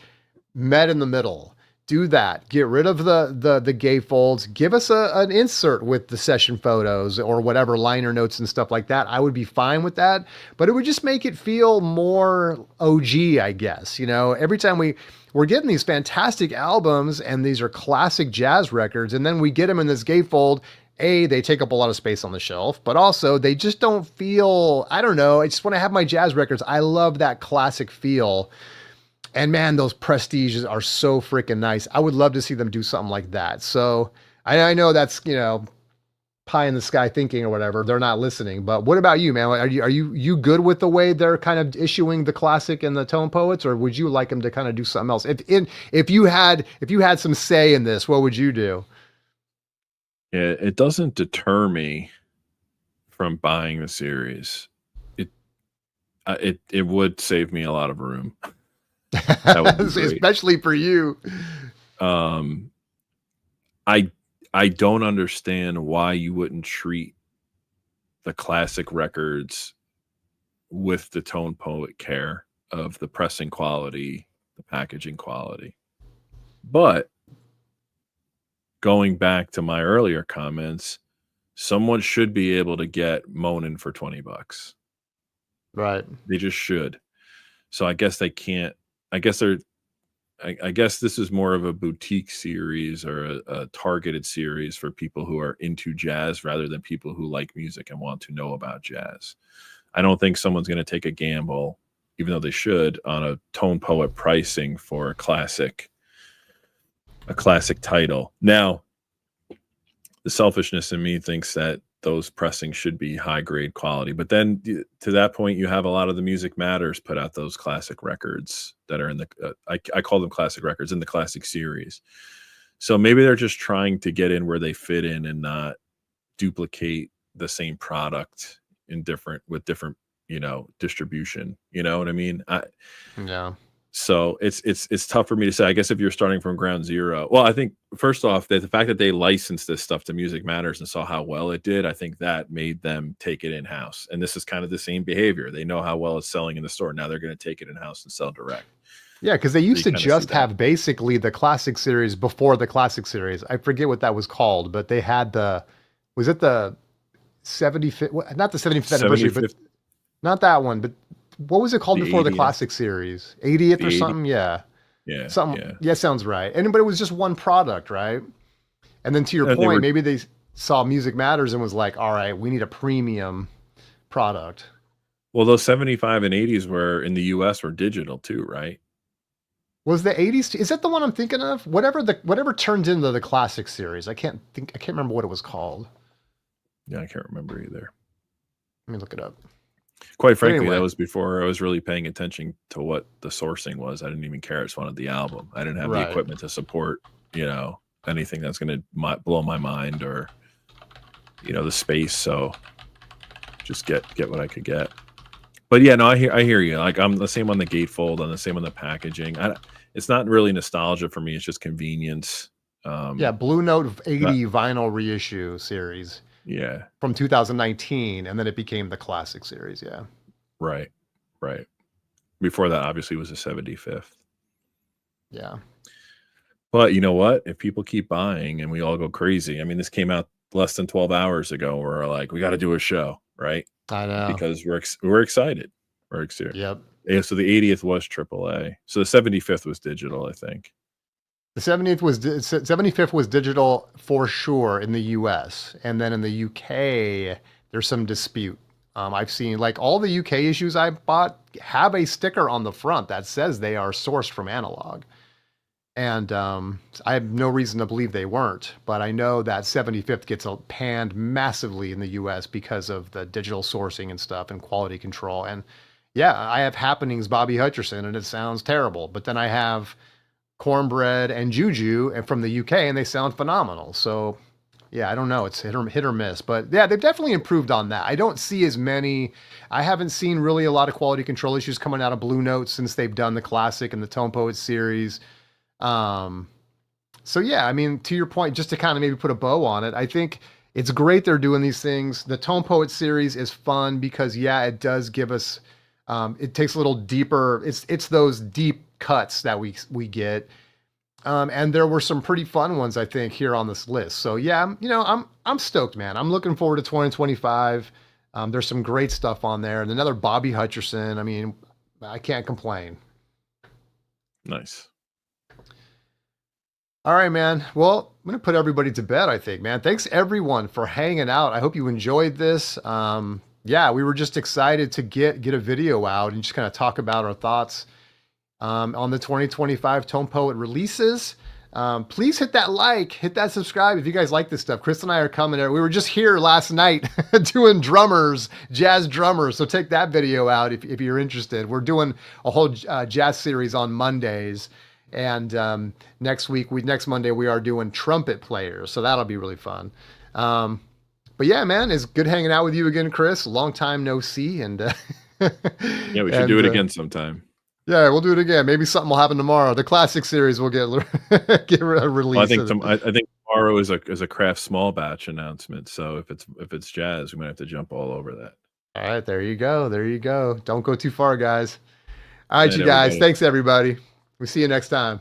met in the middle. Do that. Get rid of the gatefolds. Give us an insert with the session photos or whatever, liner notes and stuff like that. I would be fine with that, but it would just make it feel more OG, I guess. Every time we're getting these fantastic albums, and these are classic jazz records, and then we get them in this gatefold. They take up a lot of space on the shelf, but also they just don't feel, I don't know. I just want to have my jazz records. I love that classic feel. And man, those Prestiges are so freaking nice. I would love to see them do something like that. So I know that's, pie in the sky thinking or whatever. They're not listening. But what about you, man? Are you good with the way they're kind of issuing the classic and the Tone Poets, or would you like them to kind of do something else? If you had some say in this, what would you do? Yeah, it doesn't deter me from buying the series. It would save me a lot of room. That would be great. Especially for you. I don't understand why you wouldn't treat the classic records with the Tone Poet care of the pressing quality, the packaging quality. But going back to my earlier comments, someone should be able to get Monin for $20. Right. They just should. So I guess they can't. I guess this is more of a boutique series or a targeted series for people who are into jazz rather than people who like music and want to know about jazz. I don't think someone's going to take a gamble, even though they should, on a Tone Poet pricing for a classic title. Now, the selfishness in me thinks that those pressings should be high grade quality. But then to that point, you have a lot of the Music Matters put out those classic records that are in the, I call them classic records, in the classic series. So maybe they're just trying to get in where they fit in and not duplicate the same product with different distribution. You know what I mean? Yeah. So it's tough for me to say. I guess if you're starting from ground zero, well, I think first off that the fact that they licensed this stuff to Music Matters and saw how well it did, I think that made them take it in house. And this is kind of the same behavior. They know how well it's selling in the store. Now they're going to take it in house and sell direct. Yeah, because they used to kinda see just that. have basically the classic series before the classic series. I forget what that was called, but they had was it the 75th, not the 75th anniversary, but 75th, not that one, but what was it called the before the 80th, classic series? 80th the or 80th. something? Yeah. Yeah, Something. yeah. Yeah, sounds right. But it was just one product, right? And then to your And they point, were maybe they saw Music Matters and was like, all right, we need a premium product. well, those 75 and 80s were in the US were digital too, right? Was the 80s? Is that the one I'm thinking of? Whatever turned into the classic series. I can't remember what it was called. Yeah, I can't remember either. Let me look it up. Quite frankly, anyway. that was before I was really paying attention to what the sourcing was. I didn't even care. I just wanted the album. I didn't have the Right. equipment to support, anything that's going to blow my mind or, the space. So just get what I could get. But yeah, no, I hear you. Like I'm the same on the gatefold, I'm the same on the packaging. It's not really nostalgia for me. It's just convenience. Yeah, Blue Note 80 Not- vinyl reissue series yeah, from 2019, and then it became the classic series. Yeah. right. Before that, obviously, was the 75th. Yeah. But you know what? If people keep buying and we all go crazy, I mean, this came out less than 12 hours ago. We're like, we got to do a show, right? I know. Because we're excited. We're excited. Yep. Yeah, so the 80th was AAA. So the 75th was digital, I think. The 75th was digital for sure in the US, and then in the UK there's some dispute. I've seen like all the UK issues I bought have a sticker on the front that says they are sourced from analog, and I have no reason to believe they weren't. But I know that 75th gets panned massively in the US because of the digital sourcing and stuff and quality control. And yeah, I have Happenings Bobby Hutcherson, and it sounds terrible. But then I have Cornbread and Juju and from the UK, and they sound phenomenal. So yeah, I don't know. It's hit or miss, but yeah, they've definitely improved on that. I don't see as many. I haven't seen really a lot of quality control issues coming out of Blue Note since they've done the classic and the Tone Poets series. So yeah, I mean, to your point, just to kind of maybe put a bow on it, I think it's great they're doing these things. The Tone Poets series is fun because yeah, it does give us. It takes a little deeper. It's those deep cuts that we get. And there were some pretty fun ones, I think, here on this list. So yeah, I'm stoked, man. I'm looking forward to 2025. There's some great stuff on there, and another Bobby Hutcherson. I mean, I can't complain. Nice. All right, man. Well, I'm gonna put everybody to bed, I think, man. Thanks everyone for hanging out. I hope you enjoyed this. Yeah, we were just excited to get a video out and just kind of talk about our thoughts on the 2025 Tone Poet releases. Please hit that like, hit that subscribe if you guys like this stuff. Chris and I are coming there. We were just here last night doing jazz drummers. So take that video out if you're interested. We're doing a whole jazz series on Mondays. And next Monday, we are doing trumpet players. So that'll be really fun. But yeah, man, it's good hanging out with you again, Chris. Long time no see. And yeah, we should do it again sometime. Yeah, we'll do it again. Maybe something will happen tomorrow. The classic series will get released. Well, I think tomorrow is a craft small batch announcement. So if it's jazz, we might have to jump all over that. All right, there you go. There you go. Don't go too far, guys. All right, you guys. Everybody. Thanks, everybody. We'll see you next time.